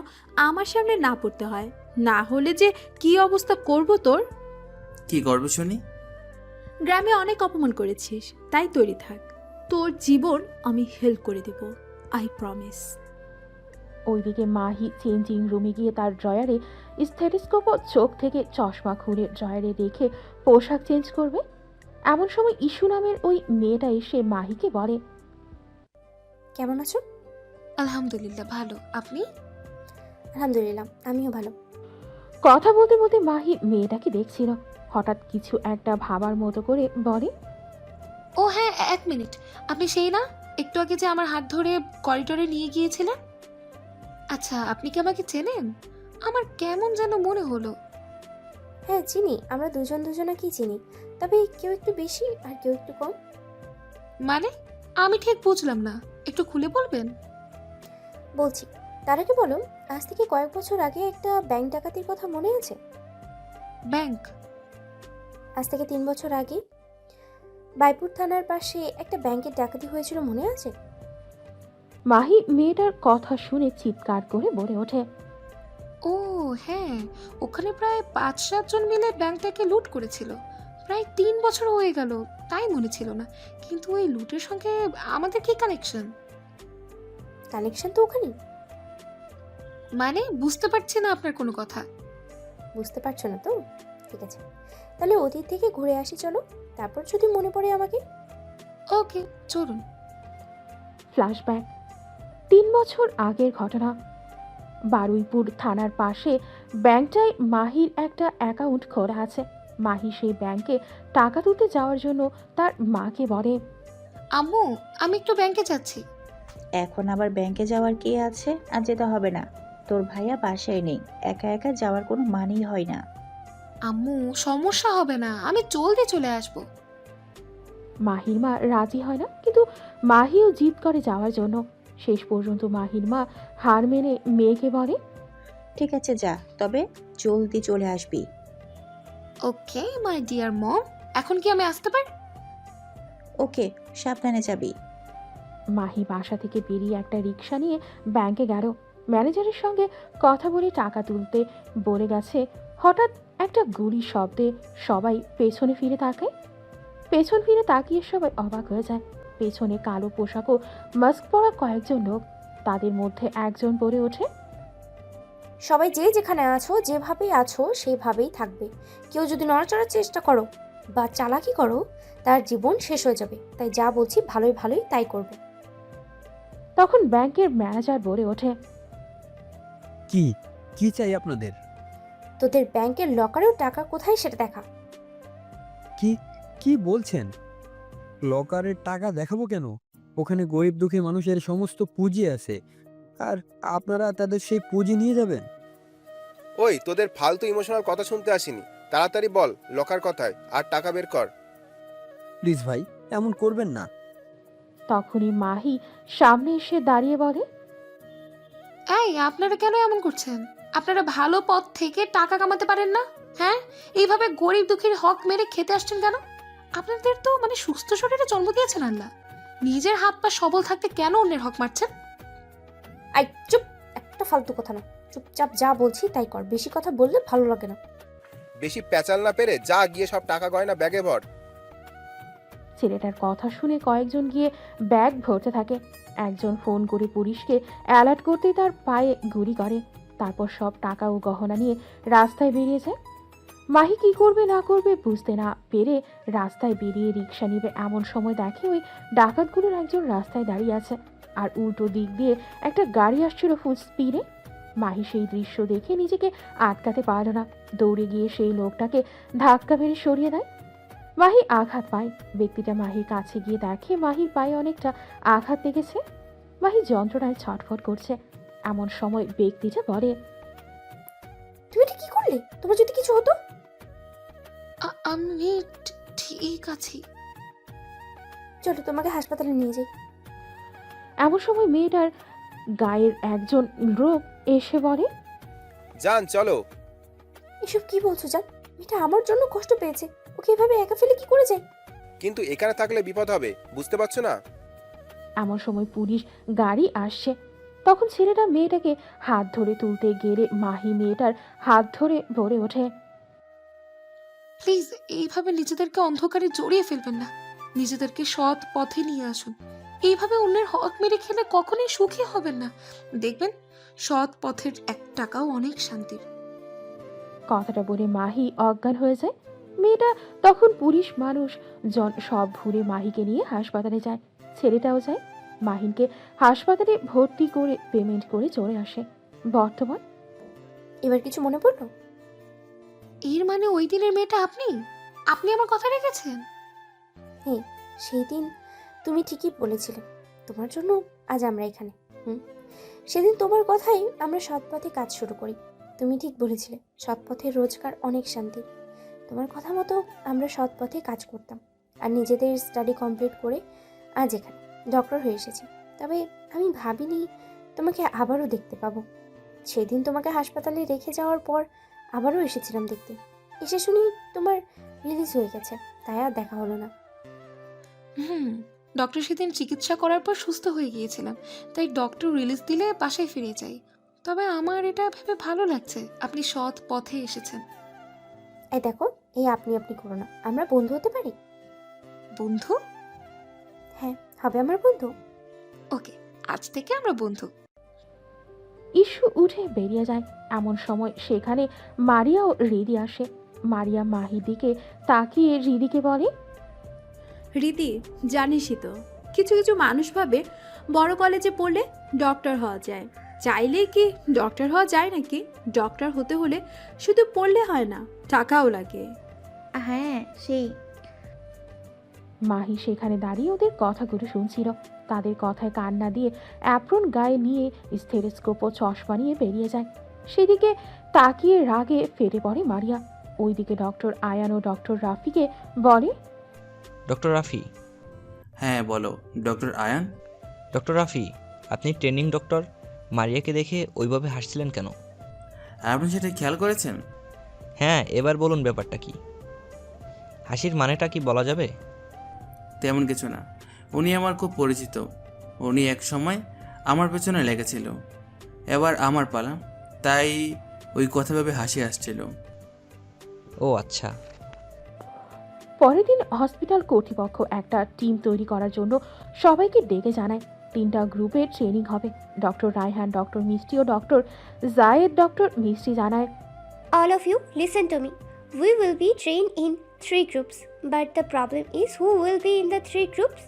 আমার সামনে না পড়তে হয়, না হলে যে কি অবস্থা করব তোর। কি করবে শুনি? গ্রামে অনেক অপমান করেছিস, তাই তৈরি থাক। তোর জীবন আমি হেল্প করে দেব, আই প্রমিস। ওইদিকে মাহি চেঞ্জিং রুমে গিয়ে তার ড্রয়ারে স্টেথোস্কোপ ও চোখ থেকে চশমা খুলে ড্রয়ারে রেখে পোশাক চেঞ্জ করবে। এমন সময় ইস্যু নামের ওই মেয়েটা এসে মাহিকে বলে, কেমন আছো? আলহামদুলিল্লাহ ভালো, আপনি? আলহামদুলিল্লাহ, আমিও ভালো। কথা বলতে বলতে মাহি মেয়েটাকে দেখছিল। হঠাৎ কিছু একটা ভাবার মতো করে বলে, ও হ্যাঁ, এক মিনিট, আপনি সেই না একটু আগে যে আমার হাত ধরে করিডোরে নিয়ে গিয়েছিলেন? আচ্ছা, আপনি কি আমাকে চেনেন? আমার কেমন যেন মনে হলো। হ্যাঁ চিনি, আমরা দুজন দুজনাকেই চিনি, তবে কেউ একটু বেশি আর কেউ একটু কম। মানে আমি ঠিক বুঝলাম না, একটু খুলে বলবেন? বলছি, তার আগে বলো, আজ থেকে কয়েক বছর আগে একটা ব্যাংক ডাকাতির কথা মনে আছে? ব্যাংক? আজ থেকে 3 বছর আগে বাইপুর থানার পাশে একটা ব্যাংকের ডাকাতি হয়েছিল, মনে আছে? মাহি মেয়েটার কথা শুনে চিৎকার করে বলে ওঠে, ও হ্যাঁ, ওখানে প্রায় 5-7 জন মিলে ব্যাংকটাকে লুট করেছিল। প্রায় 3 বছর হয়ে গেল, তাই মনে ছিল না। কিন্তু ওই লুটের সঙ্গে আমাদের কি কানেকশন? কানেকশন তো ওখানে। মানে বুঝতে পারছি না আপনার কোনো কথা। বুঝতে পারছো না তো? ঠিক আছে, তাহলে অতীত থেকে ঘুরে আসি চলো, তারপর যদি মনে পড়ে আমাকে। ওকে চলুন। ফ্ল্যাশব্যাক 3 বছর আগের ঘটনা। বারুইপুর থানার পাশে ব্যাংকটায় মাহির একটা অ্যাকাউন্ট খোলা আছে। মাহি সেই ব্যাংকে টাকা তুলতে যাওয়ার জন্য তার মাকে বলে, আম্মু আমি একটু ব্যাংকে যাচ্ছি। এখন আবার ব্যাংকে যাওয়ার কি আছে? আর যেতে হবে না, তোর ভাইয়া বাসায় নেই, একা একা যাওয়ার কোনো মানেই হয় না। আম্মু সমস্যা হবে না, আমি জলদি চলে আসবো। মাহির মা রাজি হয় না, কিন্তু মাহিও জিদ করে যাওয়ার জন্য। শেষ পর্যন্ত মাহির মা হার মেনে মেয়েকে বলে, ঠিক আছে যা, তবে জলদি চলে আসবি। ওকে মাই ডিয়ার মম, এখন কি আমি আসতে পারি? ওকে, সাবধানে যাবি। মাহি বাসা থেকে বেরিয়ে একটা রিক্সা নিয়ে ব্যাংকে গেল। ম্যানেজারের সঙ্গে কথা বলে টাকা তুলতে বলে গেছে। হঠাৎ একটা গুলির শব্দে সবাই পেছনে ফিরে তাকায়। পেছন ফিরে তাকিয়ে সবাই অবাক হয়ে যায়। পেছনে কালো পোশাক ও মাস্ক পরা কয়েকজন লোক। তাদের মধ্যে একজন বলে ওঠে, সবাই যে যেখানে আছো, যেভাবেই আছো সেইভাবেই থাকবে। কেউ যদি নড়াচড়ার চেষ্টা করো বা চালাকি করো, তার জীবন শেষ হয়ে যাবে। তাই যা বলছি ভালোই ভালোই তাই করবে। তখন ব্যাংকের ম্যানেজার বলে ওঠে, কি কি চাই আপনাদের? তোদের ব্যাংকের লকারেও টাকা কোথায় সেটা দেখা। কি কি বলছেন? লকারের টাকা দেখাবো কেন? ওখানে গরিব দুঃখী মানুষের সমস্ত পুঁজি আছে, আর আপনারা তাদের সেই পুঁজি নিয়ে যাবেন? ওই তোদের ফালতু ইমোশনাল কথা শুনতে আসিনি, তাড়াতাড়ি বল লকার কোথায় আর টাকা বের কর। প্লিজ ভাই, এমন করবেন না। তখনই মাহি সামনে এসে দাঁড়িয়ে বলে, এই আপনারা কেন এমন করছেন? আপনারা ভালো পথ থেকে টাকা কামাতে পারেন না? হ্যাঁ, এইভাবে গরিব দুঃখীর হক মেরে খেতে আসছেন কেন? আপনাদের তো মানে সুস্থ শরীরে জন্ম দিয়েছেন আল্লাহ, নিজের হাত পা সবল থাকতে কেন অন্যের হক মারছেন? আই চুপ, একটা ফালতু কথা না, চুপচাপ যা বলছি তাই কর, বেশি কথা বললে ভালো লাগে না। বেশি প্যাচাল না পেরে যা গিয়ে সব টাকা গয়না ব্যাগে ভর। ছেলেটার কথা শুনে কয়েকজন গিয়ে ব্যাগ ভরতে থাকে। একজন ফোন করে পুলিশকে অ্যালার্ট করতেই তার পায়ে গুলি করে। তারপর সব টাকা ও গহনা নিয়ে রাস্তায় বেরিয়ে যায়। মাহি কি করবে না করবে বুঝতে না পেরে রাস্তায় বেরিয়ে রিক্সা নিবে এমন সময় দেখে ওই ডাকাতগুলোর একজন রাস্তায় দাঁড়িয়ে আছে, আর উল্টো দিক দিয়ে একটা গাড়ি আসছিল ফুল স্পিডে। মাহি সেই দৃশ্য দেখে নিজেকে আটকাতে পারল না, দৌড়ে গিয়ে সেই লোকটাকে ধাক্কা মেরে সরিয়ে দেয়। মাহি আঘাত পায়। ব্যক্তিটা মাহির কাছে গিয়ে দেখে মাহির পায়ে অনেকটা আঘাত লেগেছে। মাহি যন্ত্রণায় ছটফট করছে। এমন সময় ব্যক্তিটা বলে, তুমি এটা কি করলে? তোমার যদি কিছু হতো? আমি ঠিক আছি, চলো তোমাকে হাসপাতালে নিয়ে যাই। এমন সময় মেয়েটার গায়ের একজন লোক এসে বলে, জান চলো। এসব কি বলছো জান? মেয়েটা আমার জন্য কষ্ট পেয়েছে, ওকে এভাবে একা ফেলে কি করে যায়? কিন্তু এখানে থাকলে বিপদ হবে, বুঝতে পারছো না? এমন সময় পুলিশ গাড়ি আসছে। তখন ছেলেটা মেয়েটাকে হাত ধরে তুলতে গেলে মাহি মেয়েটার হাত ধরে বলে ওঠে, প্লিজ এইভাবে নিজেদেরকে অন্ধকারে জড়িয়ে ফেলবেন না, নিজেদেরকে সৎ পথে নিয়ে আসুন। এইভাবে অন্যের হক মেরে খেলে কখনোই সুখী হবেন না, দেখবেন সৎ পথের এক টাকাও অনেক শান্তির। কথাটা বলে মাহি অজ্ঞান হয়ে যায়। মেয়েটা তখন পুলিশ মানুষ সব ঘুরে মাহিকে নিয়ে হাসপাতালে যায়। ছেলেটাও যায়। মাহিনকে হাসপাতালে ভর্তি করে পেমেন্ট করে চলে আসে। বর্তমান এবার কিছু মনে পড়লো? এর মানে ওই দিনের মেয়েটা আপনি? আপনি আমার কথা রেখেছেন? হ্যাঁ, সেই দিন তুমি ঠিকই বলেছিলে, তোমার জন্য আজ আমরা এখানে। সেদিন তোমার কথাই আমরা সৎপথে কাজ শুরু করি। তুমি ঠিক বলেছিলে, সৎপথের রোজগার অনেক শান্তির। তোমার কথা মতো আমরা সৎপথে কাজ করতাম, আর নিজেদের স্টাডি কমপ্লিট করে আজ এখানে ডক্টর হয়ে এসেছি। তবে আমি ভাবিনি তোমাকে আবারও দেখতে পাবো। সেদিন তোমাকে হাসপাতালে রেখে যাওয়ার পর আবারও এসেছিলাম দেখতে। এসে শুনি তোমার রিলিজ হয়ে গেছে, তাই আর দেখা হলো না। ডক্টর সেদিন চিকিৎসা করার পর সুস্থ হয়ে গিয়েছিলাম, তাই ডক্টর রিলিজ দিলে বাসায় ফিরে যাই। তবে আমার এটা ভেবে ভালো লাগছে আপনি সৎ পথে এসেছেন। এই দেখো, এই আপনি করো না, আমরা বন্ধু হতে পারি? বন্ধু? হ্যাঁ, হবে আমার বন্ধু। ওকে, আজ থেকে আমরা বন্ধু। ইস্যু উঠে বেরিয়ে যায়। এমন সময় সেখানে মারিয়া ও রিদি আসে। মারিয়া মাহির দিকে তাকিয়ে রিদিকে বলে, রীতি, জানিসই তো কিছু কিছু মানুষ ভাবে বড় কলেজে পড়লে ডক্টর হওয়া যায়। চাইলেই কি ডক্টর হওয়া যায় নাকি? ডক্টর হতে হলে শুধু পড়লে হয় না, টাকাও লাগে। হ্যাঁ সেই। মাহি সেখানে দাঁড়িয়ে ওদের কথাগুলো শুনছিল। তাদের কথায় কান না দিয়ে অ্যাপ্রন গায়ে নিয়ে স্টেথোস্কোপ ও চশমা নিয়ে বেরিয়ে যায়। সেদিকে তাকিয়ে রাগে ফেটে পড়ে মারিয়া। ওইদিকে ডক্টর আয়ান ও ডক্টর রাফিকে বলে, ডক্টর রাফি। হ্যাঁ বলো ডক্টর আয়ান। ডক্টর রাফি, আপনি ট্রেনিং ডক্টর, মারিয়াকে দেখে ওইভাবে হাসছিলেন কেন? আপনি সেটা খেয়াল করেছেন? হ্যাঁ, এবার বলুন ব্যাপারটা কি? হাসির মানেটা কি বলা যাবে? তেমন কিছু না, উনি আমার খুব পরিচিত। উনি এক সময় আমার পেছনে লেগেছিল, এবার আমার পালা, তাই ওই কথা ভেবে হাসি আসছিল। ও আচ্ছা। পরের দিন হসপিটাল কর্তৃপক্ষ একটা টিম তৈরি করার জন্য সবাইকে ডেকে জানায় 3টা গ্রুপের ট্রেনিং হবে। ডক্টর রায়হান, ডক্টর মিষ্টি ও ডক্টর জায়েদ। ডক্টর মিষ্টি জানায়, All of you, listen to me. We will be trained in 3 groups, but the problem is who will be in the 3 groups?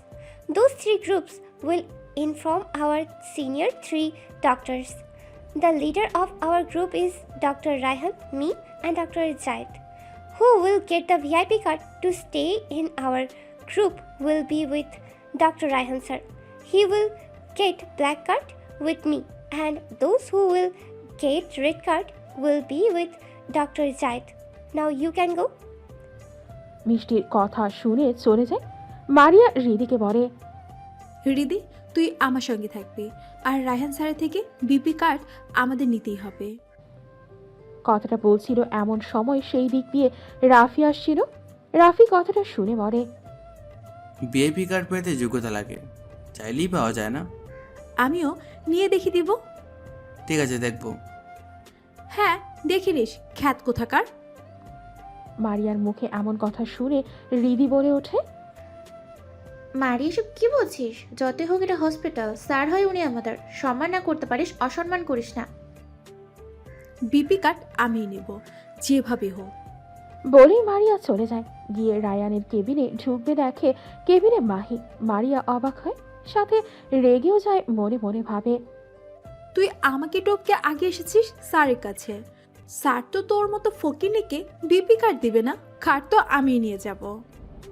Those 3 groups will inform our senior 3 doctors. The leader of our group is Dr. Raihan, me, and Dr. Zaid. Who will get the VIP card to stay in our group will be with Dr. Raihan sir. He will get black card with me, and those who will get red card will be with Dr. Zaid. Now you can go. মিষ্টির কথা শুনে চলে যায়। মারিয়া রিদিকে বলে, রিদি, তুই আমার সঙ্গে থাকবি, আর রায়হান স্যারের থেকে বিপি কার্ড আমাদের নিতেই হবে। কথাটা বলছিল এমন সময় সেই দিক দিয়ে রাফি আসছিল। রাফি কথাটা শুনে বলে, বিআইপি কার্ড পেতে যোগ্যতা লাগে, চাইলেই পাওয়া যায় না। আমিও নিয়ে দেখিয়ে দিব। ঠিক আছে, দেখবো। হ্যাঁ, দেখে নিস খ্যাত কোথাকার। মারিয়ার মুখে এমন কথা শুনে রিদি বলে ওঠে, মারি এসব কি বলছিস? যতই হোক এটা হসপিটাল, স্যার হয় উনি আমাদের। সম্মান না করতে পারিস, অসম্মান করিস না। বিপি কার্ড আমি নেব, যেভাবে হোক। বলেই মারিয়া চলে যায়। গিয়ে রায়ানের কেবিনে ঢুকবে, দেখে কেবিনে মাহি। মারিয়া অবাক হয়, সাথে রেগেও যায়, মনে মনে ভাবে, তুই আমাকে টপকে আগে এসেছিস স্যারের কাছে। স্যার তো তোর মতো ফকিনিকে বিপি কার্ড দিবে না, কার্ড তো আমি নিয়ে যাব।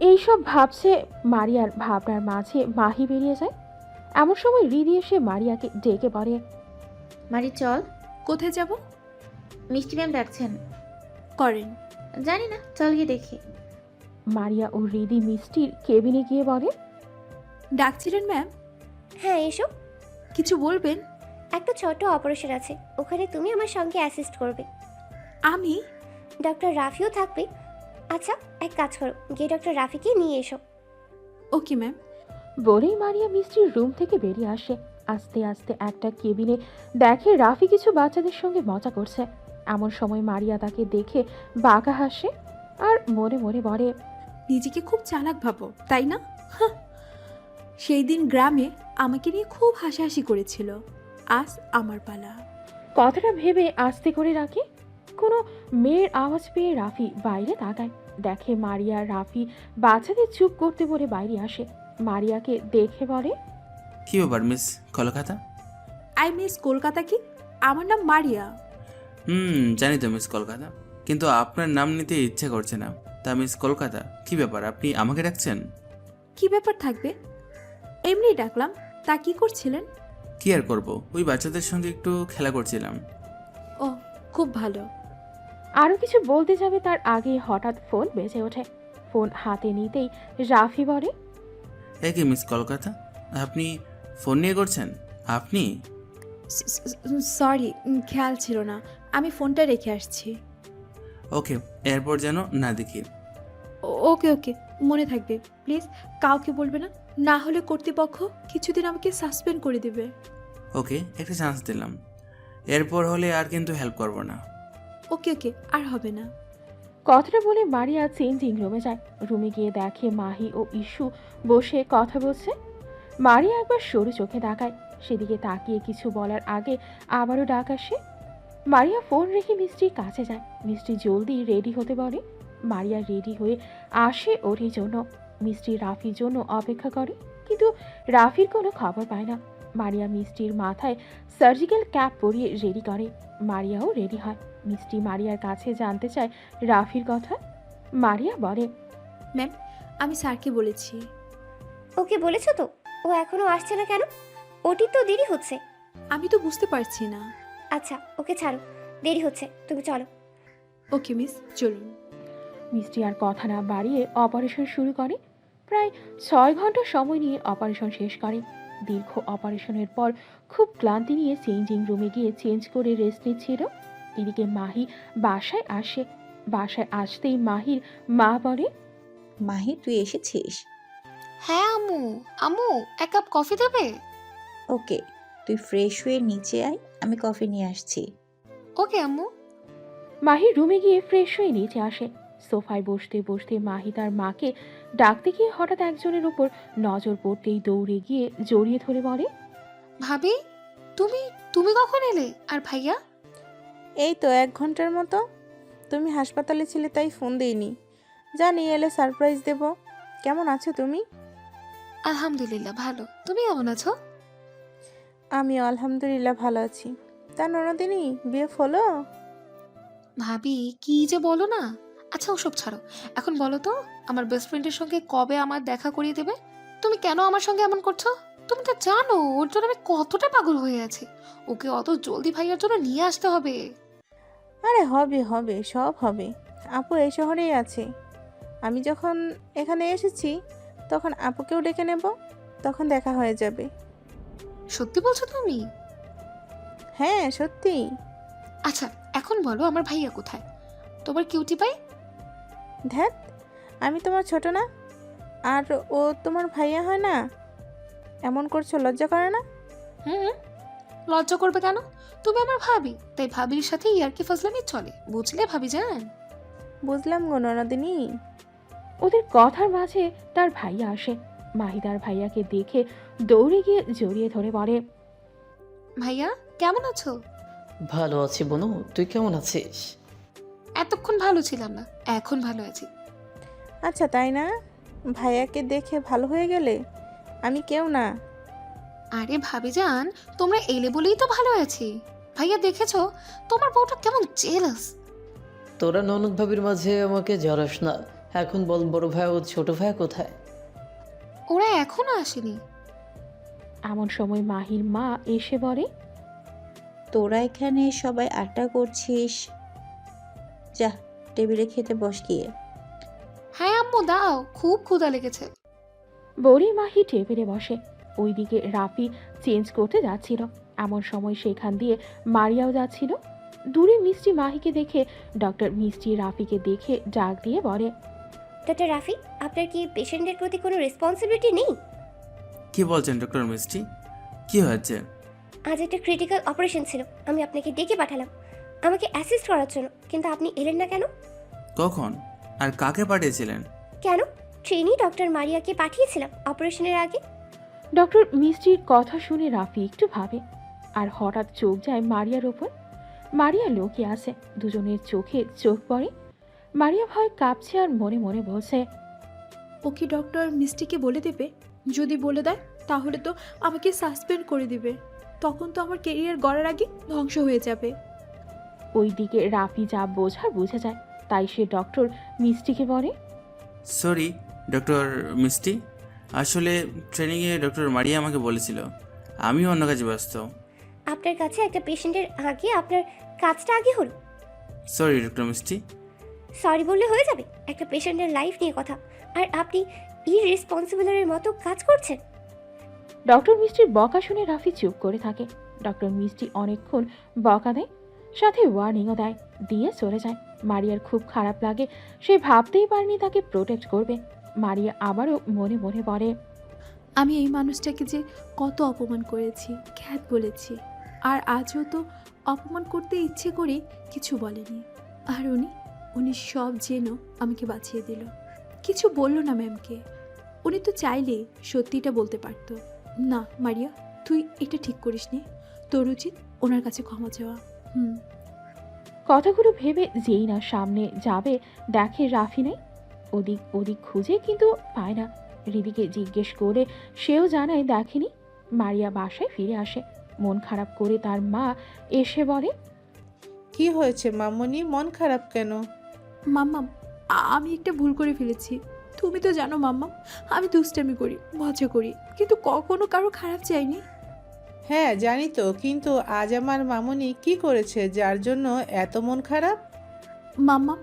এইসব ভাবছে। মারিয়ার ভাবনার মাঝে মাহি বেরিয়ে যায়। এমন সময় রিদি এসে মারিয়াকে ডেকে বলে, মারি চল। কোথায় যাব? মিষ্টি ম্যাম ডাকছেন। করেন? জানি না, চল গিয়ে দেখি। মারিয়া ও রিদি মিষ্টির কেবিনে গিয়ে বলে, ডাকছিলেন ম্যাম? হ্যাঁ, এসো। কিছু বলবেন? একটা ছোট অপারেশন আছে, ওখানে তুমি আমার সঙ্গে অ্যাসিস্ট করবে। আমি? ডক্টর রাফিও থাকবে। আচ্ছা, এক কাজ করো, গিয়ে ডক্টর রাফিকে নিয়ে এসো। Okay ma'am. বলেই মারিয়া মিষ্টির রুম থেকে বেরিয়ে আসে। আস্তে আস্তে একটা কেবিনে দেখে রাফি কিছু বাচ্চাদের সঙ্গে মজা করছে। এমন সময় মারিয়া তাকে দেখে বাঁকা হাসে আর মনে মনে বলে, নিজেকে খুব চালাক ভাবো, তাই না? হাহ। সেই দিন গ্রামে আমাকে নিয়ে খুব হাসাহাসি করেছিল, আজ আমার পালা। কথাটা ভেবে আস্তে করে রাখে। কোনো মেয়ের আওয়াজ পেয়ে রাফি বাইরে তাকায়, দেখে মারিয়া। রাফি বাচ্চাদের চুপ করতে বলে বাইরে আসে। মারিয়াকে দেখে বলে, কি ব্যাপার miss Kolkata? I miss Kolkata. কি? আমার নাম মারিয়া। জানি তো মিস কলকাতা, কিন্তু আপনার নাম নিতে ইচ্ছে করছে না। তা মিস কলকাতা, কি ব্যাপার, আপনি আমাকে ডাকছেন? কি ব্যাপার থাকবে, এমনি ডাকলাম। তা কি করছিলেন? কি আর করব, ওই বাচ্চাদের সঙ্গে একটু খেলা করছিলাম। ও, খুব ভালো। আরও কিছু বলতে যাবে তার আগে হঠাৎ ফোন বেজে ওঠে। ফোন হাতে নিতেই রাফি বলে, কি মিস কলকাতা, আপনি ফোন নিয়ে করছেন? আপনি? সরি, খেয়াল ছিল না, আমি ফোনটা রেখে আসছি। ওকে, এরপর যেন না দেখি। ওকে ওকে, মনে থাকবে। প্লিজ কাউকে বলবে না, না হলে কর্তৃপক্ষ কিছুদিন আমাকে সাসপেন্ড করে দেবে। ওকে, একটা চান্স দিলাম, এরপর হলে আর কিন্তু হেল্প করব না। ওকে ওকে, আর হবে না। কথাটা বলে মারিয়া চেঞ্জিং রুমে যায়। রুমে গিয়ে দেখে মাহি ও ইস্যু বসে কথা বলছে। মারিয়া একবার সরু চোখে তাকায়, সেদিকে তাকিয়ে কিছু বলার আগে আবারও ডাক আসে। মারিয়া ফোন রেখে মিষ্টির কাছে যায়। মিষ্টি জলদি রেডি হতে বলে। মারিয়া রেডি হয়ে আসে ওর জন্য। মিষ্টি রাফির জন্য অপেক্ষা করে, কিন্তু রাফির কোনো খবর পায় না। মারিয়া মিষ্টির মাথায় সার্জিক্যাল ক্যাপ পরিয়ে রেডি করে। মারিয়াও রেডি হয়। মিষ্টি মারিয়ার কাছে জানতে চায় রাফির কথা। মারিয়া বলে, ম্যাম, আমি স্যারকে বলেছি। ওকে বলেছো তো? ও এখনো আসছে না কেন? ওটি তো দেরি হচ্ছে। আমি তো বুঝতে পারছি না। আচ্ছা, ওকে ছাড়ো, দেরি হচ্ছে, তুমি চলো। ওকে মিস, চলুন। মিষ্টি আর কথা না বাড়িয়ে অপারেশন শুরু করে। প্রায় 6 ঘন্টা সময় নিয়ে অপারেশন শেষ করে। দীর্ঘ অপারেশনের পর খুব ক্লান্তি নিয়ে চেঞ্জিং রুমে গিয়ে চেঞ্জ করে রেস্ট নিচ্ছিল। এদিকে মাহি বাসায় আসে। বাসায় আসতেই মাহির মা বলে, মাহি তুই এসেছিস? হ্যাঁ আম্মু। আম্মু, এক কাপ কফি দেবে? ওকে, তুই ফ্রেশ হয়ে নিচে আয়, আমি কফি নিয়ে আসছি। ওকে আম্মু। মাহির রুমে গিয়ে ফ্রেশ হয়ে নিচে আসে। সোফায় বসতে বসতে মাহি তার মাকে ডাকতে গিয়ে হঠাৎ একজনের উপর নজর পড়তেই দৌড়ে গিয়ে জড়িয়ে ধরে বলে, ভাবি, তুমি তুমি কখন এলে? আর ভাইয়া? এই তো 1 ঘন্টার মতো। তুমি হাসপাতালে ছিলে তাই ফোন দেইনি, জানি এলে সারপ্রাইজ দেব। কেমন আছো তুমি? আলহামদুলিল্লাহ ভালো। তুমি কেমন আছো? আমিও আলহামদুলিল্লাহ ভালো আছি। তা ননদিনী, বিয়ে হলো? ভাবি কি যে বলো না। আচ্ছা ওসব ছাড়ো, এখন বলো তো আমার বেস্ট ফ্রেন্ডের সঙ্গে কবে আমার দেখা করিয়ে দেবে? তুমি কেন আমার সঙ্গে এমন করছো? তুমি তো জানো ওর জন্য আমি কতটা পাগল হয়ে আছি। ওকে অত জলদি ভাইয়ার জন্য নিয়ে আসতে হবে। আরে হবে হবে, সব হবে। আপু এই শহরেই আছে। আমি যখন এখানে এসেছি তখন আপুকেও ডেকে নেব, তখন দেখা হয়ে যাবে। সত্যি বলছো তুমি? হ্যাঁ সত্যি। আচ্ছা এখন বলো আমার ভাইয়া কোথায়, তোমার কিউটি পাই? ধ্যাত, আমি তোমার ছোট না? আর ও তোমার ভাইয়া হয় না? এমন করছো, লজ্জা করে না? হুম, লজ্জা করবে কেন? তুমি আমার ভাবি, তাই ভাবির সাথে ইয়ার্কি ফাজলামি চলে, বুঝলে ভাবি যান? বুঝলাম গো ননদিনী। ওদের কথার মাঝে তার ভাইয়া আসে। মাহি তার ভাইয়াকে দেখে দৌড়ে গিয়ে জড়িয়ে ধরে বলে, ভাইয়া কেমন আছো? ভালো আছি বনু, তুই কেমন আছিস? এতক্ষণ ভালো ছিলাম না, এখন ভালো আছি। আচ্ছা তাই না? ভাইয়াকে দেখে ভালো হয়ে গেলে? আমি কেউ না। আরে ভাবি যান, তোমরা এলে বলেই তো ভালো আছি। ভাইয়া দেখেছো তোমার বউটা কেমন জেলাস? তোরা ননদ ভাবির মাঝে আমাকে জড়াস না। এখন বল, বড় ভাই ও ছোট ভাই কোথায়? ওরা এখনো আসেনি। এমন সময় মাহির মা এসে বলে, তোরা এখানে সবাই আড্ডা করছিস, যা টেবিলে খেতে বস গিয়ে। হ্যাঁ আম্মু দাও, খুব ক্ষুধা লেগেছে। বলি মাহি টেবিলে বসে। ওইদিকে রাফি চেঞ্জ করতে যাচ্ছিল। এমন সময় সেখান দিয়ে মারিয়াও যাচ্ছিল। দূরে মিষ্টি মাহিকে দেখে ডক্টর মিষ্টি রাফিকে দেখে ডাক দিয়ে বলে, ডক্টর রাফি, আপনার কি পেশেন্টের প্রতি কোনো রেসপন্সিবিলিটি নেই? কি বলছেন ডক্টর মিষ্টি? কি হয়েছে? আজ একটা ক্রিটিক্যাল অপারেশন ছিল, আমি আপনাকে ডেকে পাঠালাম আমাকে অ্যাসিস্ট করার জন্য, কিন্তু আপনি এলেন না কেন? কখন আর কাকে পাঠিয়েছিলেন? কেন, ট্রেনি ডক্টর মারিয়াকে পাঠিয়েছিলাম অপারেশনের আগে। ডক্টর মিষ্টির কথা শুনে রাফি একটু ভাবে, আর হঠাৎ চোখ যায় মারিয়ার ওপর। মারিয়া লোকে আছে, দুজনের চোখে চোখ পড়ে। মারিয়া ভয় কাঁপছে আর মনে মনে বলছে, ও কি ডক্টর মিষ্টিকে বলে দেবে? যদি বলে দেয় তাহলে তো আমাকে সাসপেন্ড করে দিবে, তখন তো আমার কেরিয়ার গড়ার আগে ধ্বংস হয়ে যাবে। ওইদিকে রাফি যা বোঝার বুঝে যায়, তাই সে ডক্টর মিষ্টিকে বলে, সরি ডক্টর মিষ্টি, আসলে ট্রেনিংয়ে ডক্টর মারিয়া আমাকে বলেছিল, আমি অন্য কাজে ব্যস্ত। আপনার কাছে একটা পেশেন্টের আগে আপনার কাজটা আগে হলো। সরি ডক্টর মিষ্টি। সরি বললে হয়ে যাবে? একটা পেশেন্টের লাইফ নিয়ে কথা, আর আপনি ইররেসপন্সিবলের মতো কাজ করছেন। ডক্টর মিষ্টির বকা শুনে রাফি চুপ করে থাকে। ডক্টর মিষ্টি অনেকক্ষণ বকা দেয়, সাথে ওয়ার্নিংও দেয়, দিয়ে চলে যায়। মারিয়ার খুব খারাপ লাগে, সে ভাবতেই পারেনি তাকে প্রোটেক্ট করবে। মারিয়া আবারও মনে মনে বলে, আমি এই মানুষটাকে যে কত অপমান করেছি, খ্যাত বলেছি, আর আজও তো অপমান করতে ইচ্ছে করে কিছু বলেনি। আর উনি সব জেনেও আমাকে বাঁচিয়ে দিল, কিছু বলল না ম্যামকে। উনি তো চাইলে সত্যিটা বলতে পারতো। না মারিয়া, তুই এটা ঠিক করিসনি, তোর উচিত ওনার কাছে ক্ষমা চাওয়া। কথাগুলো ভেবে যেই না সামনে যাবে, দেখে রাফি নেই। ওদিক ওদিক খুঁজে কিন্তু পায় না। রিদিকে জিজ্ঞেস করে সেও জানায় দেখেনি। মারিয়া বাসায় ফিরে আসে, মন খারাপ করে। তার মা এসে বলে, কি হয়েছে মামুনি, মন খারাপ কেন? মাম্মাম, আমি একটা ভুল করে ফেলেছি। তুমি তো জানো মাম্মাম, আমি দুষ্টামি করি, মজা করি, কিন্তু কখনো কারো খারাপ চাইনি। হ্যাঁ জানি তো, কিন্তু আজ আমার মামুনি কি করেছে যার জন্য এত মন খারাপ? মাম্মাম,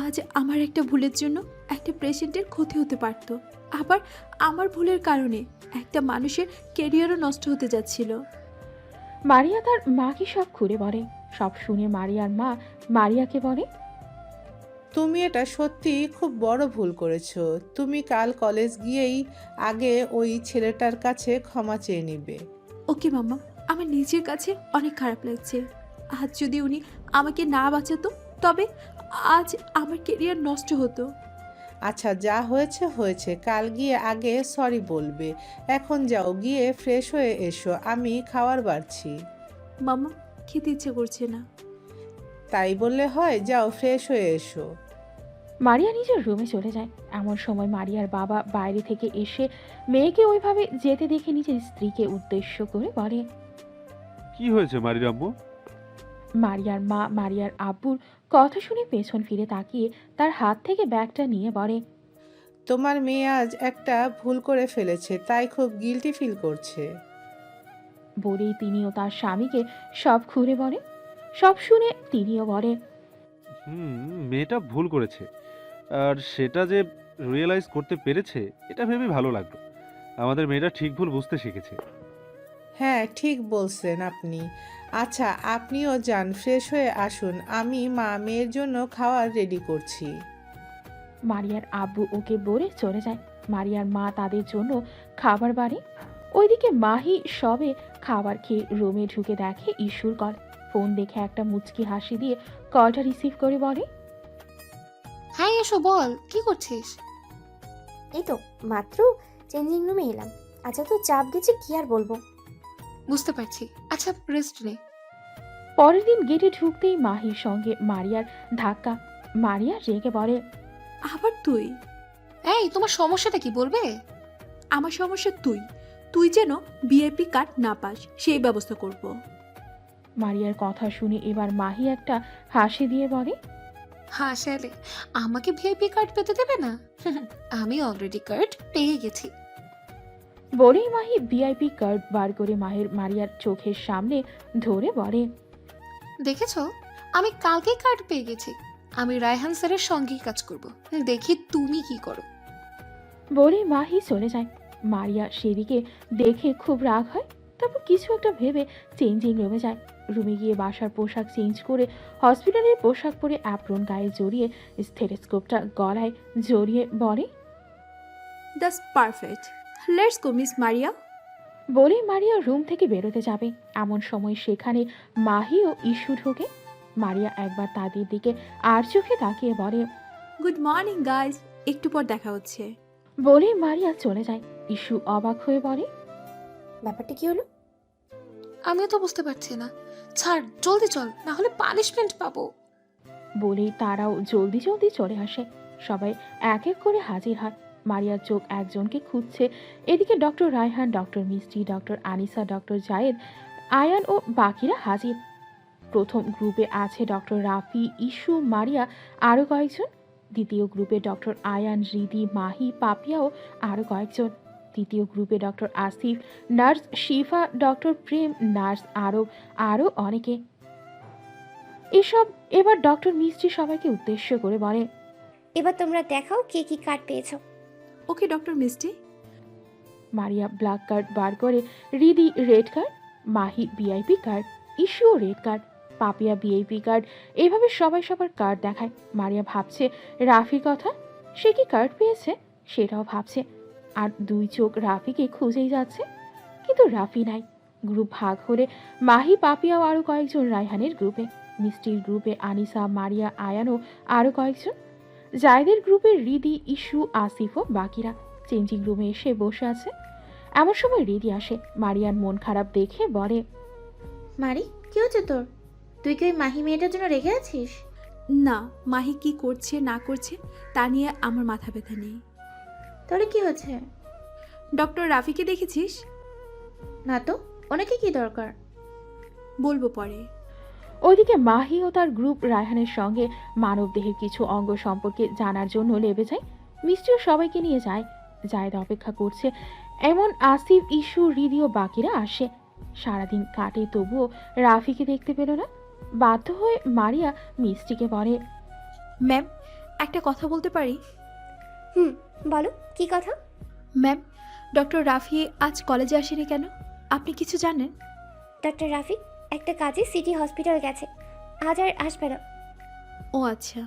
আজ আমার একটা ভুলের জন্য একটা পেশেন্টের ক্ষতি হতে পারত, আবার আমার ভুলের কারণে একটা মানুষের ক্যারিয়ারও নষ্ট হতে যাচ্ছিল। মারিয়া তার মাকে সব খুলে বলে। সব শুনে মারিয়ার মা মারিয়াকে বলে, তুমি এটা সত্যি খুব বড় ভুল করেছো। তুমি কাল কলেজ গিয়েই আগে ওই ছেলেটার কাছে ক্ষমা চেয়ে নিবে। ওকে মাম্মা, আমার নিজের কাছে অনেক খারাপ লাগছে। আজ যদি উনি আমাকে না বাঁচাতো, তবে আজ আমার ক্যারিয়ার নষ্ট হতো। আচ্ছা যা হয়েছে হয়েছে, কাল গিয়ে আগে সরি বলবে। এখন যাও, গিয়ে ফ্রেশ হয়ে এসো, আমি খাবার বাড়ছি। মাম্মা, খেতে ইচ্ছে করছে না। তাই বললে হয়, যাও ফ্রেশ হয়ে এসো। মারিয়া নিজের রুমে চলে যায়। এমন সময় মারিয়ার বাবা বাইরে থেকে এসে মেয়েকে ওইভাবে যেতে দেখে নিজের স্ত্রীকে উদ্দেশ্য করে বলে, কি হয়েছে মারির আম্মু? মারিয়ার মা মারিয়ার আব্বুর কথা শুনে পেছন ফিরে তাকিয়ে তার হাত থেকে ব্যাগটা নিয়ে বলে, তোমার মেয়ে আজ একটা ভুল করে ফেলেছে, তাই খুব গিল্টি ফিল করছে। বলেই তিনিও তার স্বামীকে সব খুলে বলে। সব শুনে তিনিও বলে, মেয়েটা ভুল করেছে, আর সেটা যে রিয়েলাইজ করতে পেরেছে, এটা ভেবে ভালো লাগলো। আমাদের মেয়েটা ঠিক ভুল বুঝতে শিখেছে। হ্যাঁ, ঠিক বলছেন আপনি। আচ্ছা, আপনিও যান, ফ্রেশ হয়ে আসুন। আমি মেয়ের জন্য খাবার রেডি করছি। মারিয়ার আব্বু ওকে বলে চলে যায়। মারিয়ার মা তাদের জন্য খাবার বাড়ে। ওইদিকে মাহি সবে খাবার খেয়ে রুমে ঢুকে দেখে ইস্যুর কল। ফোন দেখে একটা মুচকি হাসি দিয়ে কলটা রিসিভ করে বলে, হ্যাঁ এসো, বল কি করছিস? এই তো মাত্র চেঞ্জিং রুমে এলাম। আচ্ছা তো চাপ গেছে, কি আর বলবো। বুঝতে পারছি, আচ্ছা রেস্ট নে। পরের দিন গেটে ঢুকতেই মাহির সঙ্গে মারিয়ার ধাক্কা। মারিয়া রেগে বলে, আবার তুই? এই তোমার সমস্যাটা কি বলবে? আমার সমস্যা তুই যেন ভিআইপি কার্ড না পাস সেই ব্যবস্থা করব। মারিয়ার কথা শুনে এবার মাহি একটা হাসি দিয়ে বলে, হাসালে আমাকে ভিআইপি কার্ড পেতে দেবে না? আমি অলরেডি কার্ড পেয়ে গেছি। বলেই মাহি ভিআইপি কার্ড বার করে মারিয়ার চোখের সামনে ধরে বলে, দেখেছো, আমি কালকেই কার্ড পেয়ে গেছি। আমি রায়হান স্যারের সঙ্গেই কাজ করব, দেখি তুমি কি করো। বলে মাহি চলে যায়। মারিয়া সেদিকে দেখে খুব রাগ হয়। তারপর কিছু একটা ভেবে চেঞ্জিং রুমে যায়। রুমে গিয়ে বাসার পোশাক চেঞ্জ করে হসপিটালের পোশাক পরে অ্যাপ্রন গায়ে জড়িয়ে স্টেথোস্কোপটা গলায় জড়িয়ে বলে, that's perfect, let's go miss মারিয়া। বলে মারিয়া রুম থেকে বেরোতে যাবে। এমন সময় সেখানে মাহি ও ইস্যু ঢোকে। মারিয়া একবার তাদের দিকে আর চোখে তাকিয়ে বলে, গুড মর্নিং গাইজ, একটু পর দেখা হচ্ছে। বলে মারিয়া চলে যায়। ইস্যু অবাক হয়ে বলে, ব্যাপারটা কি হলো? আমিও তো বুঝতে পারছি না। ছাড়, জলদি চল, না হলে পানিশমেন্ট পাবো। বলেই তারাও জলদি জলদি চলে আসে। সবাই এক এক করে হাজির হয়। মারিয়ার চোখ একজনকে খুঁজছে। এদিকে ডক্টর রায়হান, ডক্টর মিষ্টি, ডক্টর আনিসা, ডক্টর জায়েদ, আয়ান ও বাকিরা হাজির। প্রথম গ্রুপে আছে ডক্টর রাফি, ইস্যু, মারিয়া, আরও কয়েকজন। দ্বিতীয় গ্রুপে ডক্টর আয়ান, রিদি, মাহি, পাপিয়া ও আরও কয়েকজন। তৃতীয় গ্রুপে ডক্টর আসিফ, নার্স শিফা, ডক্টর প্রেম, নার্স আরও অনেকে। এসব এবার ডক্টর মিষ্টি সবাইকে উদ্দেশ্য করে বলে, এবার তোমরা দেখাও কে কি কার্ড পেয়েছো। ওকে ডক্টর মিষ্টি। মারিয়া ব্ল্যাক কার্ড বার করে, Riddhi red card, Mahi VIP card, ইস্যুও red card, Papiya VIP card. এভাবে সবাই সবার কার্ড দেখায়। মারিয়া ভাবছে রাফির কথা, সে কি কার্ড পেয়েছে সেটাও ভাবছে। আর দুই চোখ রাফিকে খুঁজেই যাচ্ছে, কিন্তু রাফি নাই। গ্রুপ ভাগ হলে মাহি, পাপিয়া ও আরও কয়েকজন রায়হানের গ্রুপে। মিষ্টির গ্রুপে আনিসা, মারিয়া, আয়ানও আরও কয়েকজন। জায়দের গ্রুপে রিদি, ইস্যু, আসিফ ও বাকিরা। চেঞ্জিং রুমে এসে বসে আছে। এমন সময় রিদি আসে। মারিয়ার মন খারাপ দেখে বলে, মারি, কি হচ্ছে তোর? তুই কি ওই মাহি মেয়েটার জন্য রেগে আছিস? না, মাহি কি করছে না করছে তা নিয়ে আমার মাথা ব্যথা নেই। তাহলে কি হচ্ছে? ডক্টর রাফিকে দেখেছিস? না তো, ওনাকে কি দরকার? বলবো পরে। ওইদিকে মাহি ও তার গ্রুপ রায়হানের সঙ্গে মানবদেহের কিছু অঙ্গ সম্পর্কে জানার জন্য লেবে যায়। মিষ্টিও সবাইকে নিয়ে যায়। জায়েদ অপেক্ষা করছে। এমন আসিফ, ইস্যু, রিদি ও বাকিরা আসে। সারাদিন কাটে, তবুও রাফিকে দেখতে পেল না। বাধ্য হয়ে মারিয়া মিষ্টিকে বলে, ম্যাম একটা কথা বলতে পারি? বলো, কি কথা? ম্যাম, ডক্টর রাফি আজ কলেজে আসেনি কেন? আপনি কিছু জানেন? ডক্টর রাফি একটা কাজে সিটি হসপিটাল গেছে, আজ আর আসবে না। ও আচ্ছা।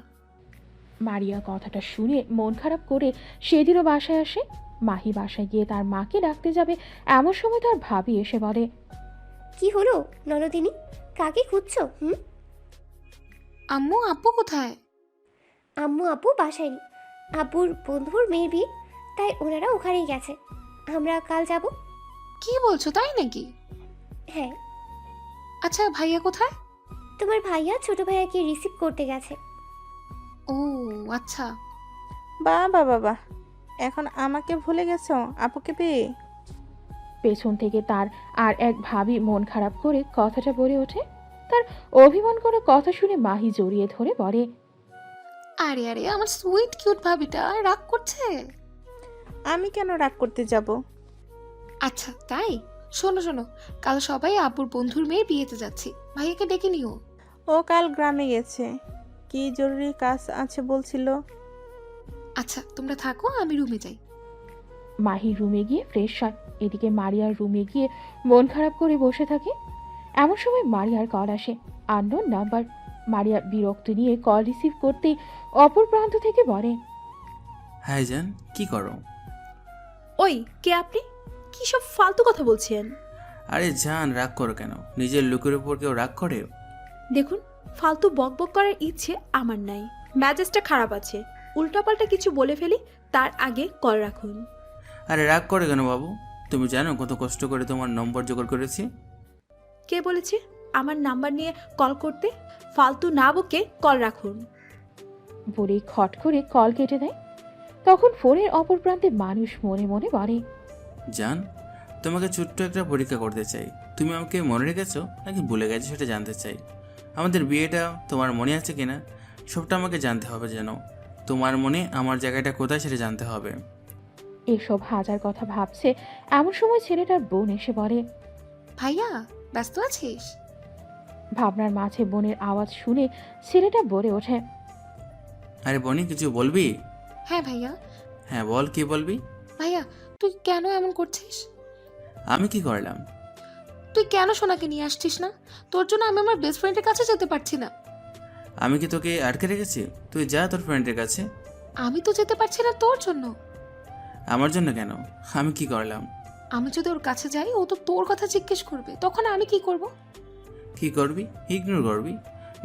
মারিয়া কথাটা শুনে মন খারাপ করে সেদিনও বাসায় আসে। মাহি বাসায় গিয়ে তার মাকে ডাকতে যাবে, এমন সময় তার ভাবি এসে বলে, কি হলো ননদিনী, কাকে খুঁজছো? আম্মু, আব্বু কোথায়? আম্মু আব্বু বাসায় নেই, আব্বুর বন্ধুর মেয়ের বিয়ে, তাই ওনারা ওখানেই গেছে। আমরা কাল যাব। কি বলছো, তাই নাকি? হ্যাঁ। আচ্ছা ভাইয়া কোথায়? তোমার ভাইয়া ছোট ভাইয়াকে রিসিভ করতে গেছে। ও আচ্ছা। বাবা বাবা, এখন আমাকে ভুলে গেছো আপুকে পেয়ে? পেছন থেকে তার আর এক ভাবি মন খারাপ করে কথাটা বলে ওঠে। তার অভিমান করা কথা শুনে মাহি জড়িয়ে ধরে বলে, আরে আরে, আমার সুইট কিউট ভাবিটা রাগ করছে। আমি কেন রাগ করতে যাব? আচ্ছা তাই? শোনো শোনো, কাল সবাই আব্বুর বন্ধুর মেয়ের বিয়েতে যাচ্ছি, ভাইয়াকে ডেকে নিও। ও কাল গ্রামে গেছে, কি জরুরি কাজ আছে বলছিল। আচ্ছা তোমরা থাকো, আমি রুমে যাই। মাহি রুমে গিয়ে ফ্রেশ হয়। এদিকে মারিয়ার রুমে গিয়ে মন খারাপ করে বসে থাকে। এমন সময় মারিয়ার কল আসে, আননোন নাম্বার। মারিয়া বিরক্ত নিয়ে কল রিসিভ করতেই অপর প্রান্ত থেকে বলে, হাই জান, কি করো? ওই কে আপনি? কি সব ফালতু কথা বলছেন? আরে জান, রাগ করো কেন? নিজের লোকের উপর কেউ রাগ করে? দেখুন, ফালতু বকবক করার ইচ্ছে আমার নাই। মেজাজটা খারাপ আছে। উল্টাপাল্টা কিছু বলে ফেলি তার আগে কল রাখুন। আরে রাগ করে কেন বাবু? তুমি জানো কত কষ্ট করে তোমার নম্বর জোগাড় করেছি? কে বলেছে আমার নাম্বার নিয়ে কল করতে? ফালতু না বকে কল রাখুন। বলেই খট করে কল কেটে দেয়। তখন ফোনের অপর প্রান্তে মানুষ মনে মনে বলে, জান, তোমাকে ছোট্ট একটা পরীক্ষা করতে চাই। তুমি আমাকে মনে রেখেছো নাকি ভুলে গেছো সেটা জানতে চাই। আমাদের বিয়েটা তোমার মনে আছে কিনা সবটা আমাকে জানতে হবে। যেন তোমার মনে আমার জায়গাটা কোথায় সেটা জানতে হবে। এসব হাজার কথা ভাবছে এমন সময় ছেলেটার বোন এসে বলে, ভাইয়া ব্যস্ত আছিস? ভাবনার মাঝে বোনের আওয়াজ শুনে ছেলেটা বলে ওঠে, আরে বনি, কিছু বলবি? হ্যাঁ ভাইয়া। হ্যাঁ বল, কি বলবি? ভাইয়া তুই কেন এমন করছিস? আমি কি করলাম? তুই কেন সোনাকে নিয়ে আসছিস না? তোর জন্য আমি আমার বেস্ট ফ্রেন্ডের কাছে যেতে পারছি না। আমি কি তোকে আটকে রেখেছি? তুই যা তোর ফ্রেন্ডের কাছে। আমি তো যেতে পারছি না তোর জন্য। আমার জন্য কেন? আমি কি করলাম? আমি যদি ওর কাছে যাই, ও তো তোর কথা জিজ্ঞেস করবে, তখন আমি কি করব? কি করবি? ইগনোর করবি।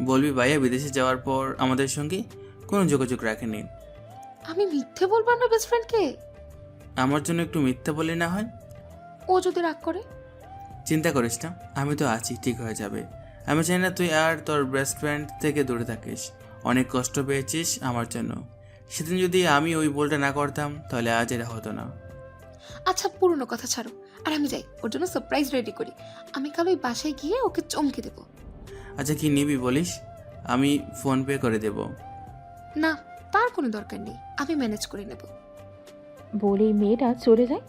বলবি ভাইয়া বিদেশে যাওয়ার পর আমাদের সঙ্গে কোনো যোগাযোগ রাখেনি। আমি মিথ্যে বলবো আমার বেস্ট ফ্রেন্ডকে? আমার জন্য একটু মিথ্যা বলে না হয়? ও যদি রাগ করে? চিন্তা করিস না, আমি তো আছি, ঠিক হয়ে যাবে। আমি চাই না তুই আর তোর বেস্ট ফ্রেন্ড থেকে দূরে থাকিস। অনেক কষ্ট পেয়েছিস আমার জন্য। সেদিন যদি আমি ওই বলটা না করতাম তাহলে আজ এটা হতো না। আচ্ছা পুরনো কথা ছাড়ো, আর আমি যাই ওর জন্য সারপ্রাইজ রেডি করি। আমি কাল ওই বাসায় গিয়ে ওকে চমকে দেব। আচ্ছা কি নিবি বলিস? আমি ফোন পে করে দেব। না, তার কোনো দরকার নেই, আমি ম্যানেজ করে নেব। বলেই মেয়েটা চলে যায়।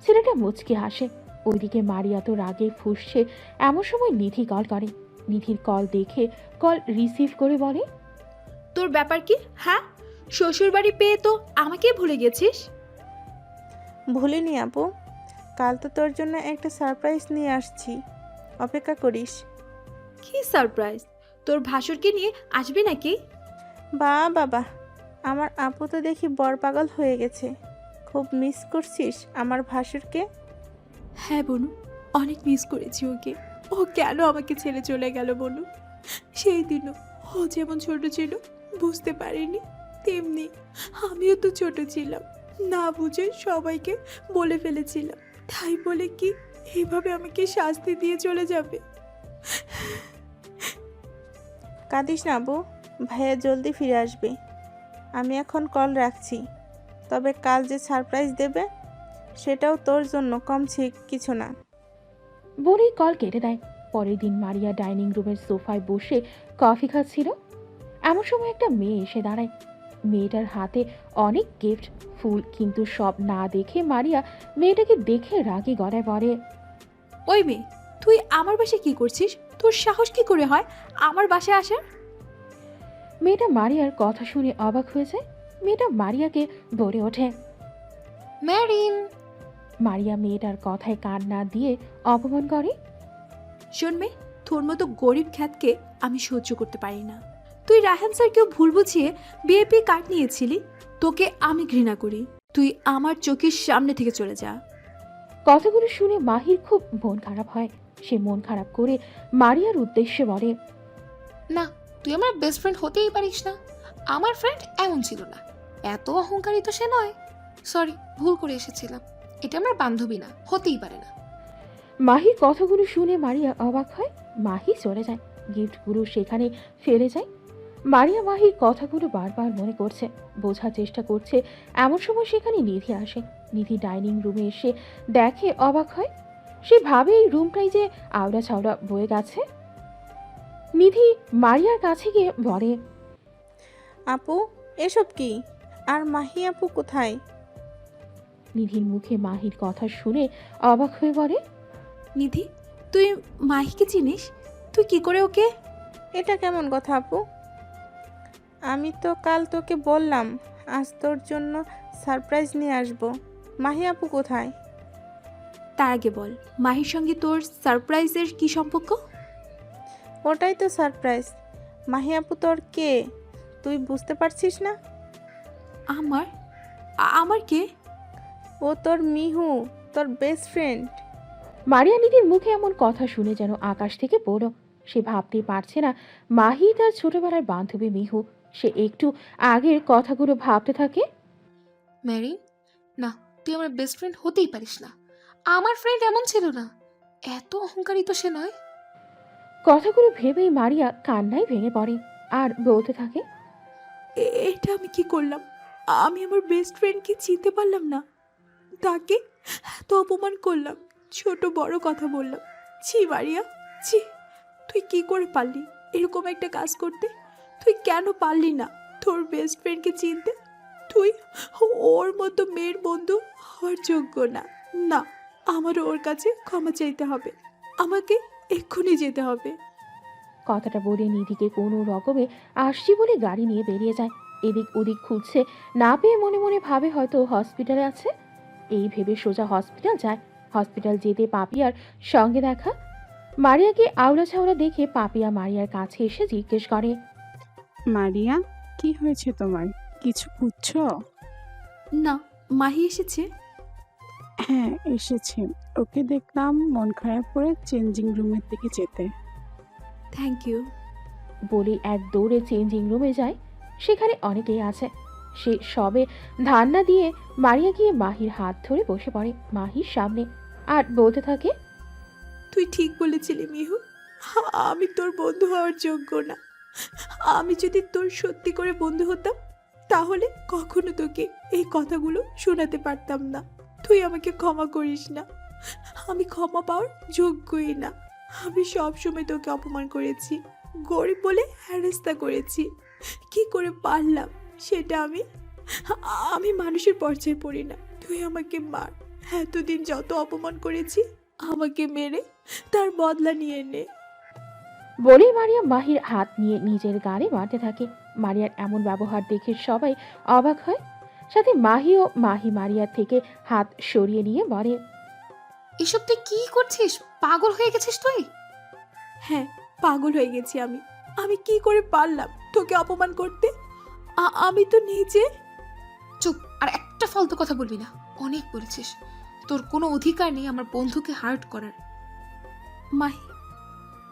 ছেলেটা মুচকি হাসে। ওইদিকে মারিয়া তো রাগে ফুঁসছে। এমন সময় নিধি কল করে। নিধির কল দেখে কল রিসিভ করে বলে, তোর ব্যাপার কি? হ্যাঁ, শ্বশুর বাড়ি পেয়ে তো আমাকে ভুলে গেছিস? ভুলিনি আপু, কাল তো তোর জন্য একটা সারপ্রাইজ নিয়ে আসছি, অপেক্ষা করিস। কি সারপ্রাইজ? তোর ভাসুরকে নিয়ে আসবি নাকি? বাবা, আমার আপু তো দেখি বড় পাগল হয়ে গেছে। খুব মিস করছিস আমার ভাসুরকে? হ্যাঁ বনু, অনেক মিস করেছি ওকে। ও কেন আমাকে ছেড়ে চলে গেল বনু? সেই দিনও ও যেমন ছোট ছিল বুঝতে পারিনি, তেমনি আমিও তো ছোট ছিলাম, না বুঝে সবাইকে বলে ফেলেছিলাম। তাই বলে কি এইভাবে আমাকে শাস্তি দিয়ে চলে যাবে? কাঁদিস না আপু, ভাইয়া জলদি ফিরে আসবে। আমি এখন কল রাখছি, তবে কাল যে সারপ্রাইজ দেবে সেটাও তোর জন্য কমছে কিছু না। বলেই কল কেটে দেয়। পরের দিন মারিয়া ডাইনিং রুমের সোফায় বসে কফি খাচ্ছিল। এমন সময় একটা মেয়ে এসে দাঁড়ায়। মেয়েটার হাতে অনেক গিফট, ফুল, কিন্তু সব না দেখে মারিয়া মেয়েটাকে দেখে রাগী গলায় বলে, ওই মেয়ে, তুই আমার বাসায় কি করছিস? তোর সাহস কি করে হয় আমার বাসায় আসার? মেয়েটা মারিয়ার কথা শুনে অবাক হয়ে যায়। মেয়েটা মারিয়াকে বলে ওঠে, ম্যারিন। মারিয়া মেয়েটার কথায় কান না দিয়ে অপমান করে, শোন মেয়ে, তোর মতো গরিব খ্যাতকে আমি সহ্য করতে পারি না। তুই রায়হান স্যারকেও ভুল বুঝিয়ে বিএপি কার্ড নিয়েছিলি। তোকে আমি ঘৃণা করি। তুই আমার চোখের সামনে থেকে চলে যা। কথাগুলো শুনে মাহির খুব মন খারাপ হয়। সে মন খারাপ করে মারিয়ার উদ্দেশ্যে বলে, না, তুই আমার বেস্ট ফ্রেন্ড হতেই পারিস না। আমার ফ্রেন্ড এমন ছিল না, এত অহংকারী তো সে নয়। সরি, ভুল করে এসেছিলাম। এটা আমার বান্ধবী না, হতেই পারে না। মাহির কথাগুলো শুনে মারিয়া অবাক হয়। মাহি চলে যায়। গিফটগুলো সেখানে ফেলে যায়। মারিয়া মাহির কথাগুলো বারবার মনে করছে, বোঝার চেষ্টা করছে। এমন সময় সেখানে নিধি আসে। নিধি ডাইনিং রুমে এসে দেখে, অবাক হয়। সে ভাবে এই রুমটাই যে আওড়া চাওড়া বয়ে গেছে। নিধি মারিয়ার কাছে গিয়ে বলে, আপু, এসব কি? আর মাহি আপু কোথায়? নিধির মুখে মাহির কথা শুনে অবাক হয়ে বলে, নিধি, তুই মাহিকে চিনিস? তুই কি করে ওকে? এটা কেমন কথা আপু? আমি তো কাল তোকে বললাম আজ তোর জন্য সারপ্রাইজ নিয়ে আসবো। মাহি আপু কোথায়? তার আগে বল, মাহির সঙ্গে তোর সারপ্রাইজের কি সম্পর্ক? ওটাই তো সারপ্রাইজ। মাহি আপু তোর কে, তুই বুঝতে পারছিস না? আমার আমার কে? ও তোর মিহু, তোর বেস্ট ফ্রেন্ড। মারিয়া নিধির মুখে এমন কথা শুনে যেন আকাশ থেকে পড়ল। সে ভাবতেই পারছে না মাহি তার ছোটবেলার বান্ধবী মিহু। সে একটু আগের কথাগুলো ভাবতে থাকে। ম্যারিন, না, তুই আমার বেস্ট ফ্রেন্ড হতেই পারিস না। আমার ফ্রেন্ড এমন ছিল না, এত অহংকারী তো সে নয়। কথাগুলো ভেবেই মারিয়া কান্নায় ভেঙে পড়ে আর বলতে থাকে, এটা আমি কি করলাম? আমি আমার বেস্ট ফ্রেন্ডকে চিনতে পারলাম না, তাকে এত অপমান করলাম, ছোট বড় কথা বললাম। ছি মারিয়া, ছি, তুই কি করে পারলি এরকম একটা কাজ করতে? তুই কেন পারলি না তোর বেস্ট ফ্রেন্ডকে চিনতে? তুই ওর মতো মেয়ের বন্ধু হওয়ার যোগ্য না। না, আমারও ওর কাছে ক্ষমা চাইতে হবে, আমাকে এক্ষুনি যেতে হবে। কথাটা বলে নিধিকে কোনো রকমে আসছি বলে গাড়ি নিয়ে বেরিয়ে যায়। এদিক ওদিক খুঁজছে, না পেয়ে মনে মনে ভাবে হয়তো হসপিটালে আছে। এই ভেবে সোজা হসপিটাল যায়। হসপিটাল যেতে পাপিয়ার সঙ্গে দেখা। মারিয়াকে আওড়া ছাওড়া দেখে পাপিয়া মারিয়ার কাছে এসে জিজ্ঞেস করে, মারিয়া, কি হয়েছে তোমার? কিছু বুঝছো? না, মাহি এসেছে? হ্যাঁ, এসেছে। ওকে দেখলাম মন খারাপ করে চেঞ্জিং রুমের দিকে যেতে। থ্যাংক ইউ বলে এক দৌড়ে চেঞ্জিং রুমে যায়। সেখানে অনেকেই আছে। সে সবে ধান্না দিয়ে মারিয়া গিয়ে মাহির হাত ধরে বসে পড়ে মাহির সামনে আর বলতে থাকে, তুই ঠিক বলেছিলি মিহু, আমি তোর বন্ধু হওয়ার যোগ্য না। আমি যদি তোর সত্যি করে বন্ধু হতাম তাহলে কখনো তোকে এই কথাগুলো শোনাতে পারতাম না। তুই আমাকে ক্ষমা করিস না, আমি ক্ষমা পাওয়ার যোগ্যই না। আমি সবসময় তোকে অপমান করেছি, গরিব বলে হেনস্থা করেছি। কি করে পারলাম সেটা আমি মানুষের পর্যায়ে পড়ি না। তুই আমাকে মার, এতদিন যত অপমান করেছি আমাকে মেরে তার বদলা নিয়ে নে। বলেই মারিয়া মাহির হাত নিয়ে নিজের গালে মারতে থাকে। মারিয়ার এমন ব্যবহার দেখে সবাই অবাক হয়। সাথে মাহিও মাহি মারিয়ার থেকে হাত সরিয়ে নিয়ে বলে, এসব তুই কি করছিস? পাগল হয়ে গেছিস তুই? হ্যাঁ, পাগল হয়ে গেছি আমি। আমি কি করে পারলাম তোকে অপমান করতে? আমি তো নিজে। চুপ, আর একটা ফালতু কথা বলবি না, অনেক বলেছিস। তোর কোনো অধিকার নেই আমার বন্ধুকে হার্ট করার। Mahi,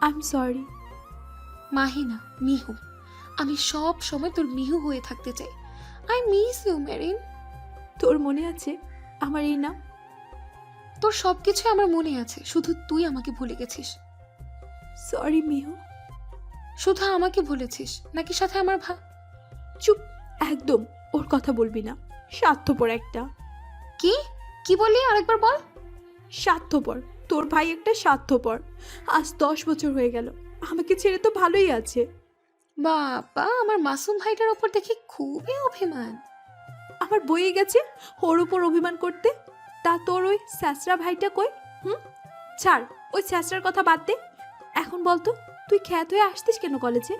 I am sorry. Mahi না, মিহু। আমি সব সময় তোর মিহু হয়ে থাকতে চাই। I miss you Merin. তোর মনে আছে আমার এই নাম? তোর সবকিছু আমার মনে আছে, শুধু তুই আমাকে ভুলে গেছিস। সরি মিহু। শুধু আমাকে ভুলেছিস নাকি সাথে আমার চুপ, একদম ওর কথা বলবি না, স্বার্থপর একটা। কি কি বললি? আরেকবার বল। স্বার্থপর, তোর ভাই একটা স্বার্থপর। আজ 10 বছর হয়ে গেল, আমাকে ছেড়ে তো ভালোই আছে। বাবা, আমার মাসুম ভাইটার ওপর দেখি খুবই অভিমান। আমার বইয়ে গেছে ওর উপর অভিমান করতে। তা তোর ওই স্যাসরা ভাইটা কই? ছাড়, ওই স্যাসরার কথা বাদ দে। এখন বলতো, তুই খ্যাত হয়ে আসতিস কেন কলেজে?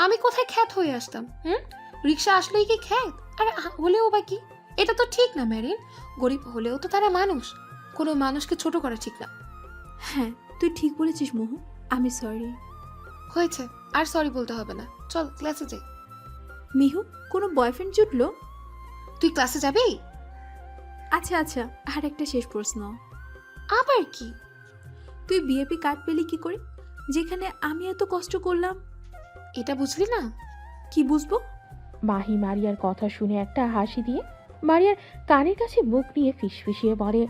আমি কোথায় খ্যাত হয়ে আসতাম? রিক্সা আসলেই কি খ্যাত? আরে হলেও বা কি? এটা তো ঠিক না ম্যারিন। গরিব হলেও তো তারা মানুষ, কোনো মানুষকে ছোট করা ঠিক না। হ্যাঁ, তুই ঠিক বলেছিস মোহু, আমি সরি। হয়েছে, আর সরি বলতে হবে না, চল ক্লাসে যাই। মিহু, কোনো বয়ফ্রেন্ড জুটলো? তুই ক্লাসে যাবি? আচ্ছা আচ্ছা, আর একটা শেষ প্রশ্ন। আবার কি? তুই বিএপি কার্ড পেলি কি করে, যেখানে আমি এত কষ্ট করলাম? এটা বুঝলি না? কি বুঝবো? মাহি মারিয়ার কথা শুনে একটা হাসি দিয়ে মারিয়ার কানের কাছে মুখ নিয়ে ফিসফিসিয়ে বলে,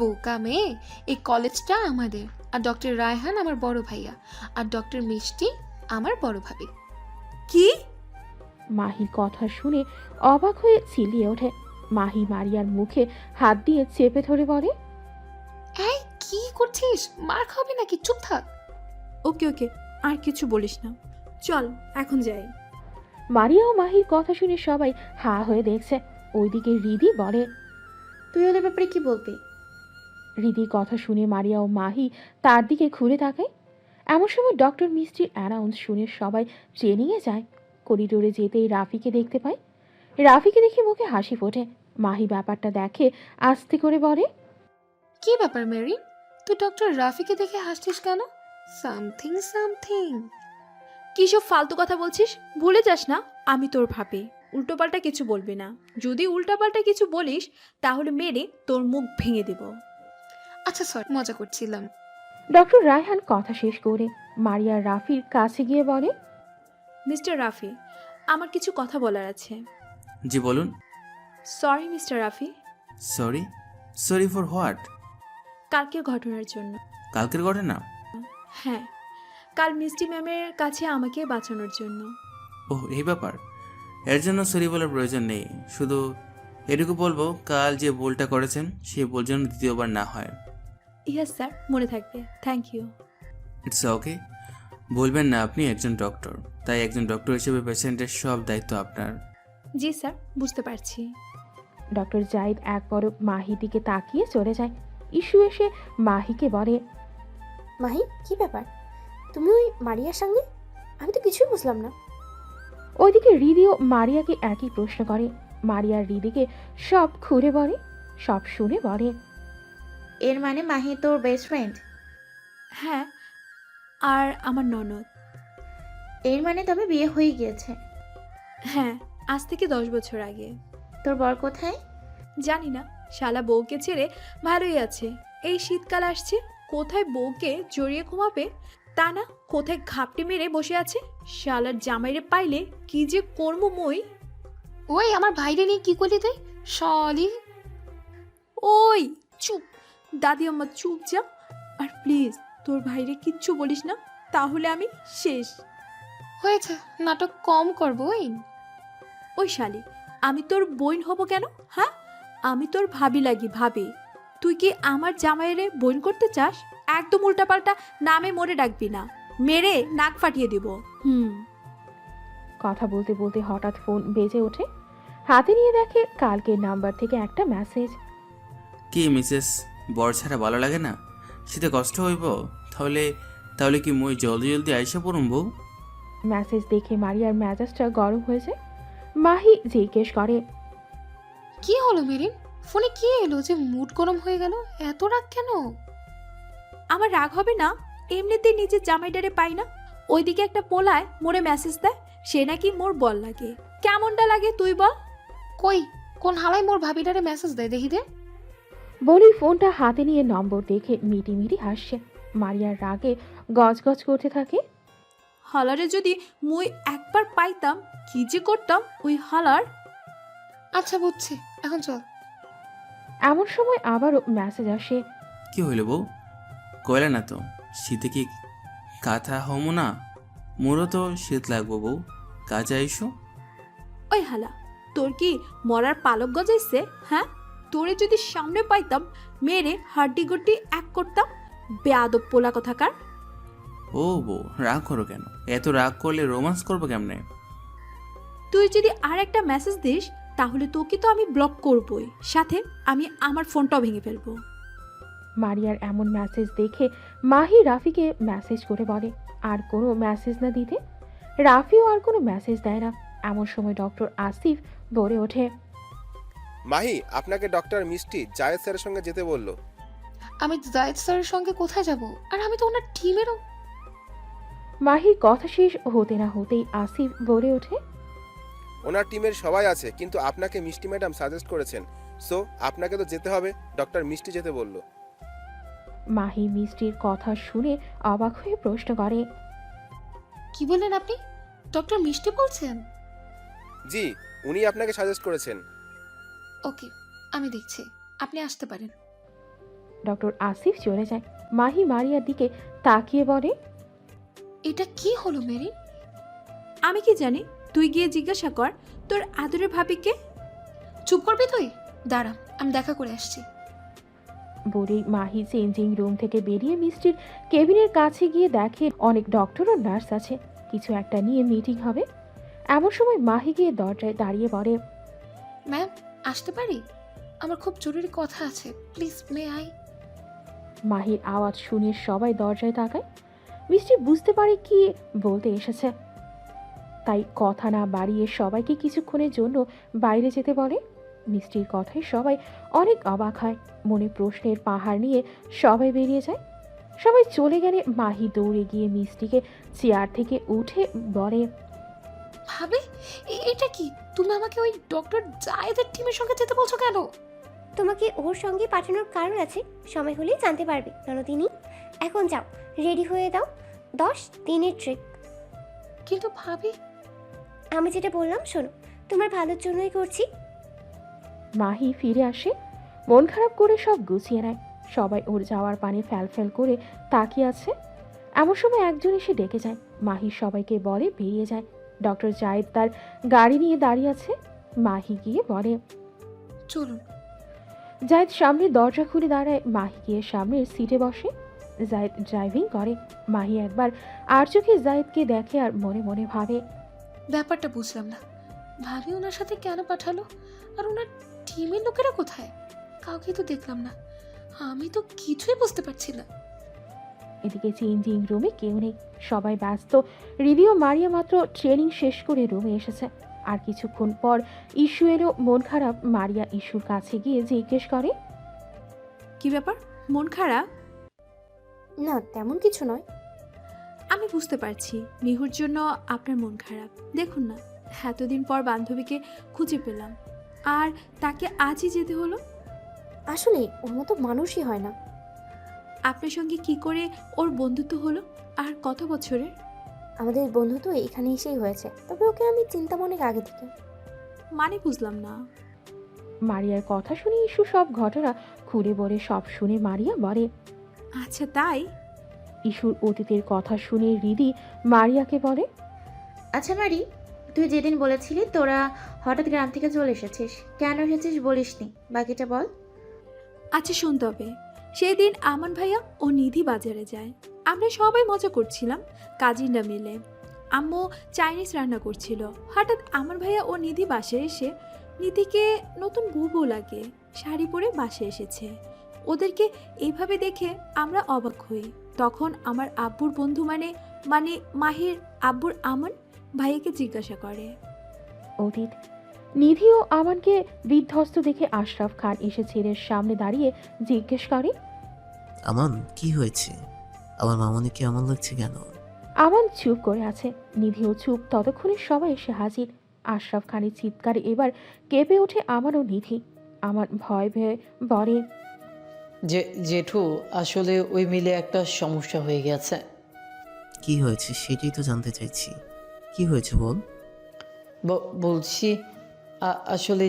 বোকা মেয়ে, এই কলেজটা আমাদের। আর ডক্টর রায়হান আমার বড় ভাইয়া, আর ডক্টর মিষ্টি আমার বড় ভাবি। কি? মাহির কথা শুনে অবাক হয়ে চিলিয়ে ওঠে। মাহি মারিয়ার মুখে হাত দিয়ে চেপে ধরে বলে, এই কি করছিস? মার খাবি নাকি? চুপ থাক। ওকে ওকে, আর কিছু বলিস না, চল এখন যাই। মারিয়া ও মাহির কথা শুনে সবাই হা হয়ে দেখছে। ওইদিকে রিদি বলে, তুই ওদের ব্যাপারে কি বলবি? রিদির কথা শুনে মারিয়া ও মাহি তার দিকে ঘুরে তাকায়। এমন সময় ডক্টর মিষ্টির অ্যানাউন্স শুনে সবাই ট্রেনিংয়ে যায়। করিডোরে যেতেই রাফিকে দেখতে পায়। রাফিকে দেখে মুখে হাসি ফোটে। মাহি ব্যাপারটা দেখে আস্তে করে বলে, কি ব্যাপার মেরি, তুই ডক্টর রাফিকে দেখে হাসছিস কেন? Something something. কিসব ফালতু কথা বলছিস? ভুলে যাস না আমি তোর ভাবি। উল্টোপাল্টা কিছু বলবি না। যদি উল্টাপাল্টা কিছু বলিস তাহলে মেরে তোর মুখ ভেঙে দেব। আচ্ছা সরি, মজা করছিলাম। ডক্টর রায়হান কথা শেষ করে মারিয়া রাফির কাছে গিয়ে বলে, মিস্টার রাফি, আমার কিছু কথা বলার আছে। জি বলুন। Sorry mister Rafi. Sorry? Sorry for what? কালকের ঘটনার জন্য। কালকের ঘটনা? হ্যাঁ, কাল মিষ্টি ম্যামের কাছে আমাকে বাঁচানোর জন্য। ওহ, এই ব্যাপার। এর জন্য সরি বলার প্রয়োজন নেই। শুধু এটুকু বলবো, কাল যে ভুলটা করেছেন সেই ভুল যেন দ্বিতীয়বার না হয়। ইয়েস স্যার, মনে থাকবে। Thank you. It's okay. বলবেন না, আপনি একজন ডক্টর, তাই একজন ডক্টর হিসেবে পেশেন্টের সব দায়িত্ব আপনার। জি স্যার, বুঝতে পারছি। ডক্টর জাহিদ এক পলক মাহির দিকে তাকিয়ে চলে যায়। ইস্যু এসে মাহিকে বলে, মাহি, কি ব্যাপার? তুমি ওই মারিয়ার সঙ্গে? আমি তো কিছুই বুঝলাম না। ওইদিকে হৃদিও মারিয়াকে একই প্রশ্ন করে। মারিয়ার হৃদিকে সব খুলে বলে, সব শুনে বলে, এর মানে মাহি তোর বেস্ট ফ্রেন্ড? হ্যাঁ, আর আমার ননদ। এর মানে তবে বিয়ে হয়ে গিয়েছে? হ্যাঁ, আজ থেকে 10 বছর আগে। তোর বর কোথায়? জানি না, শালা বউকে ছেড়ে ভালোই আছে। এই শীতকাল আসছে, কোথায় বউকে জড়িয়ে ঘুমাবে তা না, কোথায় ঘাপটি মেরে বসে আছে। শালার জামাইরে পাইলে কি যে করবো মই। ওই আমার ভাইরে নিয়ে কি করলি তুই? সলি ওই চুপ, দাদি আম্মা চুপ যা। আর প্লিজ তোর ভাইরে কিচ্ছু বলিস না, তাহলে আমি শেষ। হয়েছে, নাটক কম করবো। ওই শালি, আমি তোর বোন হব কেন? হ্যাঁ, আমি তোর ভাবি লাগি, ভাবি। তুই কি আমার জামাইরে বোন করতে চাস? একদম উল্টাপাল্টা নামে মরে ডাকবি না, মেরে নাক ফাটিয়ে দেব। কথা বলতে বলতে হঠাৎ ফোন বেজে ওঠে। হাতে নিয়ে দেখে কালকের নাম্বার থেকে একটা মেসেজ। কি মিসেস, বর ছাড়া ভালো লাগে না? শীতে কষ্ট হইব? তাহলে তাহলে কি মই জলদি জলদি আইসা পড়ুম বউ? মেসেজ দেখে মারিয়ার মেজাজটা গরম হয়েছে। মাহি জিজ্ঞেস করে, কি হলো মেরিন? ফোনে কি এলো যে মুড গরম হয়ে গেল? এত রাগ কেন? আমার রাগ হবে না, এমনিতেই নিজের জামাইটারে পাই না, ওইদিকে একটা পোলায় মোরে মেসেজ দেয়, সে নাকি মোর বল লাগে। কেমনটা লাগে তুই বল? কই, কোন হালাই মোর ভাবিটারে মেসেজ দেয় দেখি দে। বলি ফোনটা হাতে নিয়ে নম্বর দেখে মিটি মিটি হাসছে। মারিয়ার রাগে গজগজ করতে থাকে। হালারে যদি মুই একবার পাইতাম, কি যে করতাম ওই হালার। আচ্ছা বুঝছি, এখন চল। এমন সময় আবারও মেসেজ আসে। কি হইল বউ? কইলে না তো শীতে কি কাঁথা হমো না? মোরও তো শীত লাগবো বউ, কাজে আইসো। ওই হালা, তোর কি মরার পালক গজাইছে? হ্যাঁ, তোরে যদি সামনে পাইতাম, মেরে হাড্ডি গুড্ডি এক করতাম। বেয়াদব পোলা কথাকার। ও বউ, রাগ করো কেন? এত রাগ করলে রোমান্স করবো কেমনে? তুই যদি আর একটা মেসেজ দিস তাহলে তোকে তো আমি ব্লক করবই, সাথে আমি আমার ফোনটাও ভেঙে ফেলবো। মারিয়ার এমন মেসেজ দেখে মাহি রাফিকে মেসেজ করে বলে আর কোনো মেসেজ না দিতে। রাফিও আর কোনো মেসেজ দেয় না। এমন সময় ডক্টর আসিফ বলে ওঠে, মাহি, আপনাকে ডক্টর মিষ্টি জায়েদ স্যারের সঙ্গে যেতে বললো। আমি জায়েদ স্যারের সঙ্গে কোথায় যাব? আর আমি তো ওনার টিমেরও। মাহির কথা শেষ হতে না হতেই আসিফ বলে ওঠে, ওনার টিমের সবাই আছে, কিন্তু আপনাকে মিষ্টি ম্যাডাম সাজেস্ট করেছেন, সো আপনাকে তো যেতে হবে। ডক্টর মিষ্টি যেতে বললো। মাহি মিষ্টির কথা শুনে অবাক হয়ে প্রশ্ন করে, কি বললেন আপনি? ডক্টর মিষ্টি বলছেন? জি, উনি আপনাকে সাজেস্ট করেছেন। ওকে, আমি দেখছি, আপনি আসতে পারেন। ডক্টর আসিফ চলে যায়। মাহি মারিয়ার দিকে তাকিয়ে বলে, এটা কি হলো মেরি? আমি কি জানি, তুই গিয়ে জিজ্ঞাসা কর তোর আদরের ভাবিকে। চুপ করবি তুই? দাঁড়া, আমি দেখা করে আসছি। বলেই মাহি চেঞ্জিং রুম থেকে বেরিয়ে মিষ্টির কেবিনের কাছে গিয়ে দেখে অনেক ডক্টর ও নার্স আছে, কিছু একটা নিয়ে মিটিং হবে। এমন সময় মাহি গিয়ে দরজায় দাঁড়িয়ে বলে, ম্যাম, আসতে পারি? আমার খুব জরুরি কথা আছে, প্লিজ মে আই? মাহির আওয়াজ শুনে সবাই দরজায় তাকায়। মিষ্টি বুঝতে পারে কি বলতে এসেছে। তাই কথা না বাড়িয়ে সবাইকে কিছুক্ষণের জন্য বাইরে যেতে বলে। মিষ্টির কথায় সবাই অনেক অবাক হয়, মনে প্রশ্নের পাহাড় নিয়ে সবাই বেরিয়ে যায়। সবাই চলে গেলে মাহি দৌড়ে গিয়ে মিষ্টিকে চেয়ার থেকে উঠে বলে, ভাবি এটা কি? তুমি আমাকে ওই ডক্টর জায়েদের টিমের সঙ্গে যেতে বলছো কেন? তোমাকে ওর সঙ্গে পাঠানোর কারণ আছে, সময় হলেই জানতে পারবে ননদিনী। এখন যাও, রেডি হয়ে দাও, 10 দিনের ট্রিপ। কিন্তু ভাবি, আমি যেটা বললাম শোনো, তোমার ভালোর জন্যই করছি। মাহি ফিরে আসে, মন খারাপ করে সব গুছিয়ে নেয়। সবাই ওর যাওয়ার পানে ফ্যাল করে তাকিয়ে আছে। এমন সময় একজন এসে ডেকে যায়। মাহি সবাইকে বলে বেরিয়ে যায়। ডক্টর জায়েদ তার গাড়ি নিয়ে দাঁড়িয়ে আছে। মাহি গিয়ে বলে, চলুন। জায়েদ সামনে দরজা খুলে দাঁড়ায়। মাহি গিয়ে সামনের সিটে বসে। জায়েদ ড্রাইভিং করে। মাহি একবার আর চোখে জায়েদকে দেখে আর মনে মনে ভাবে, ব্যাপারটা বুঝলাম না, ভাবি ওনার সাথে কেন পাঠালো? আর ওনার টিমের লোকেরা কোথায়? কাউকে তো দেখলাম না। আমি তো কিছুই বুঝতে পারছি না। এদিকে চেঞ্জিং রুমে কেউ নেই, সবাই ব্যস্ত। রিদি ও মারিয়া মাত্র ট্রেনিং শেষ করে রুমে এসেছে। আর কিছুক্ষণ পর ইস্যু এলো। মন খারাপ মারিয়া ইস্যুর কাছে গিয়ে জিজ্ঞেস করে, কি ব্যাপার, মন খারাপ? না, তেমন কিছু নয়। আমি বুঝতে পারছি মিহুর জন্য আপনার মন খারাপ। দেখুন না, এতদিন পর বান্ধবীকে খুঁজে পেলাম, আর তাকে আজই যেতে হলো। আসলে ওর মতো মানুষই হয় না। আপনার সঙ্গে কি করে ওর বন্ধুত্ব হলো, আর কত বছরের? আমাদের বন্ধুত্ব এখানে এসেই হয়েছে, তবে ওকে আমি চিন্তাম অনেক আগে থেকে। মানে বুঝলাম না। মারিয়ার কথা শুনে ইস্যু সব ঘটনা খুলে বলে। সব শুনে মারিয়া বলে, আচ্ছা তাই? ইস্যুর অতীতের কথা শুনে রিদি মারিয়াকে বলে, আচ্ছা মারি, তুই যেদিন বলেছিলি তোরা হঠাৎ গ্রাম থেকে চলে এসেছিস, কেন এসেছিস বলিসনি, বাকিটা বল। আচ্ছা শোন, তবে সেই দিন আমান ভাইয়া ও নিধি বাজারে যায়। আমরা সবাই মজা করছিলাম কাজিনরা মিলে। আম্মু চাইনিজ রান্না করছিল। হঠাৎ আমার ভাইয়া ও নিধি বাসায় এসে নিধিকে নতুন বউ লাগে, শাড়ি পরে বাসায় এসেছে। ওদেরকে এইভাবে দেখে আমরা অবাক হই। তখন আমার আব্বুর বন্ধু মানে মানে মাহির আব্বুর আমান ভাইয়াকে জিজ্ঞাসা করে। অতীত। নিধি ও আমানকে বিধ্বস্ত দেখে আশরাফ খান এসে ছেলের সামনে দাঁড়িয়ে জিজ্ঞেস করে, আমান কি হয়েছে? আমার মামনিকে এমন লাগছে কেন? আমান চুপ করে আছে, নিধিও চুপ। ততক্ষণে সবাই এসে হাজির। আশরাফ খানের চিৎকারে এবার কেঁপে ওঠে আমান ও নিধি। আমান ভয় ভয়ে বলে, জেঠু, আসলে ওই মিলে একটা সমস্যা হয়ে গেছে। কি হয়েছে সেটাই তো জানতে চাইছি। কি হয়েছে বল। বলছি আসলে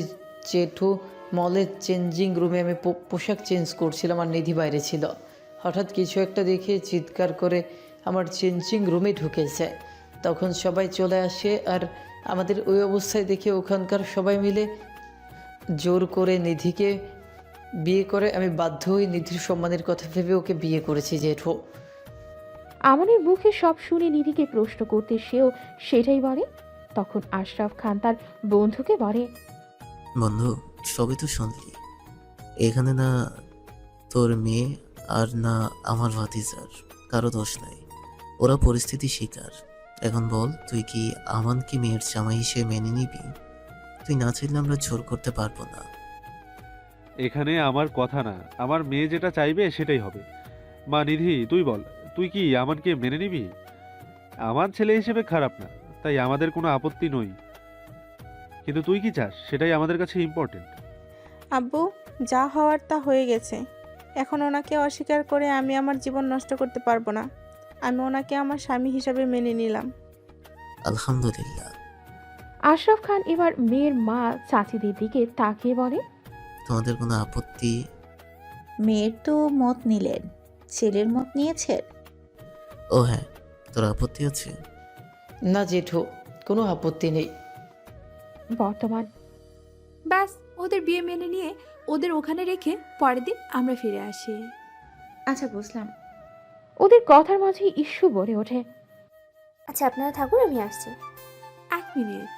জেঠু, মলের চেঞ্জিং রুমে আমি পোশাক চেঞ্জ করছিলাম আর নিধি বাইরে ছিল। হঠাৎ কিছু একটা দেখে চিৎকার করে আমার চেঞ্জিং রুমে ঢুকেছে। তখন সবাই চলে আসে, আর আমাদের ওই অবস্থায় দেখে ওখানকার সবাই মিলে জোর করে নিধিকে বিয়ে করে। আমি বাধ্য হয়ে নিধির সম্মানের কথা ভেবে ওকে বিয়ে করেছি জেঠু। আমানের মুখে সব শুনে নিধিকে প্রশ্ন করতে সেও সেটাই বলে। তখন আশরাফ খান তার বন্ধুকে বলে, বন্ধু, সবই তো শুনলি। এখানে না তোর মেয়ে আর না আমার ভাতিজার কারো দোষ নাই। ওরা পরিস্থিতি শিকার। এখন বল, তুই কি আমানকে মেয়ের জামাই হিসেবে মেনে নিবি? তুই না চাইলে আমরা জোর করতে পারবো না। এখানে আমার কথা না, আমার মেয়ে যেটা চাইবে সেটাই হবে। মা নিধি, তুই বল, তুই কি আমানকে মেনে নিবি? আমার ছেলে হিসেবে খারাপ না, তাই আমাদের কোনো আপত্তি নই, কিন্তু তুই কি চাস সেটাই আমাদের কাছে ইম্পর্টেন্ট। আব্বু, যা হওয়ার তা হয়ে গেছে। এখন ওনাকে অস্বীকার করে আমি আমার জীবন নষ্ট করতে পারবো না। আমি ওনাকে আমার স্বামী হিসাবে মেনে নিলাম। আলহামদুলিল্লাহ। আশরাফ খান এবার মেয়ের মা চাচিদের দিকে তাকিয়ে বলে, তোমাদের কোনো আপত্তি? মেয়ের তো মত নিলেন, ছেলের মত নিয়েছেন? ও হ্যাঁ, তোর আপত্তি আছে? না জেঠু, কোনো আপত্তি নেই। বর্তমান। ব্যাস, ওদের বিয়ে মেনে নিয়ে ওদের ওখানে রেখে পরের দিন আমরা ফিরে আসি। আচ্ছা বুঝলাম। ওদের কথার মাঝে ইস্যু বলে ওঠে, আচ্ছা আপনারা থাকুন, আমি আসছি। 1 মিনিট।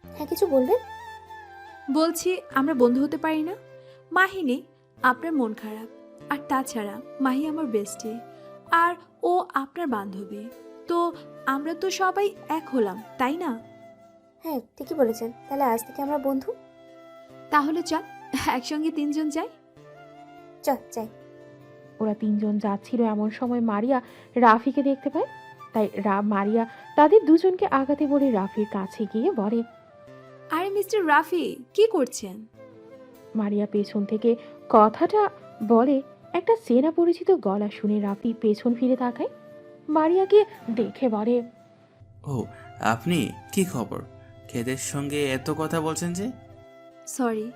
হ্যাঁ, কিছু বলবেন? বলছি আমরা বন্ধু হতে পারি না? মাহিনী, আপনার মন খারাপ, আর তাছাড়া মাহি আমার বেস্টি, আর ও আপনার বান্ধবী। তো আমরা তো সবাই এক হলাম, তাই না? হ্যাঁ ঠিকই বলেছেন, তাহলে আজ থেকে আমরা বন্ধু। তাহলে চল একসঙ্গে 3 জন যাই। চল যাই। ওরা তিনজন যাচ্ছিল এমন সময় মারিয়া রাফিকে দেখতে পায়। তাই মারিয়া তাদের দুজনকে আগাতে বলে রাফির কাছে গিয়ে বলে, আরে মিস্টার রাফি, কি করছেন? মারিয়া পেছন থেকে কথাটা বলে একটা চেনা পরিচিত গলা শুনে রাফি পেছন ফিরে তাকায়। মারিয়াকে দেখে বলে, ও আপনি, কি খবর? খেদের সঙ্গে এত কথা বলছেন যে? সরি,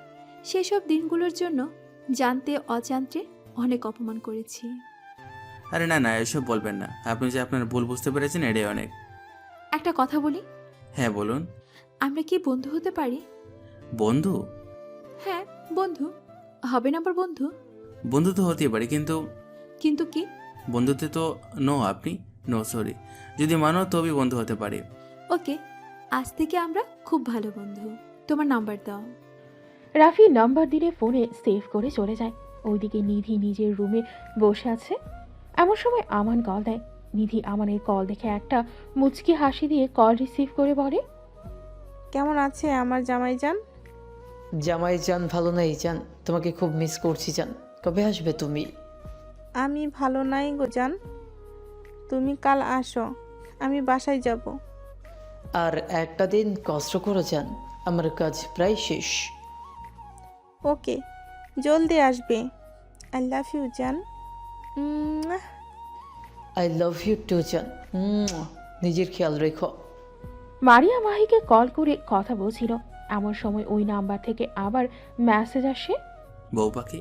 সেসব দিনগুলোর জন্য জানতে অজান্তে অনেক অপমান করেছি। আরে না না, এসব বলবেন না। আপনি যে আপনার ভুল বুঝতে পেরেছেন এটাই অনেক। একটা কথা বলি, হ্যাঁ বলুন। আমরা কি বন্ধু হতে পারি? বন্ধু? হ্যাঁ বন্ধু। হবে না আবার বন্ধু? বন্ধু তো হতেই পারে, কিন্তু কিন্তু কি? বন্ধুতে তো নো, আপনি নো সরি। যদি মানো তবেই বন্ধু হতে পারে। ওকে, আজ থেকে আমরা খুব ভালো বন্ধু। তোমার নাম্বার দাও। রাফি নাম্বার দিলে ফোনে সেভ করে চলে যায়। ওইদিকে নিধি নিজের রুমে বসে আছে। এমন সময় আমান কল দেয়। নিধি আমানের কল দেখে একটা মুচকি হাসি দিয়ে কল রিসিভ করে বলে, কেমন আছে আমার জামাইজান? জামাই জান ভালো নাই জান, তোমাকে খুব মিস করছি জান। কবে আসবে তুমি? আমি ভালো নাই গো জান, তুমি কাল আসো, আমি বাসায় যাব। আর একটা দিন কষ্ট করো জান, আমার কাজ প্রায় শেষ। ওকে, জলদি আসবে। আই লাভ ইউ জান। আই লাভ ইউ টু জান। নিজের খেয়াল রেখো। মারিয়া মাহিকে কল করে কথা বলছিল। এমন সময় ওই নাম্বার থেকে আবার মেসেজ আসে, বউ পাখি,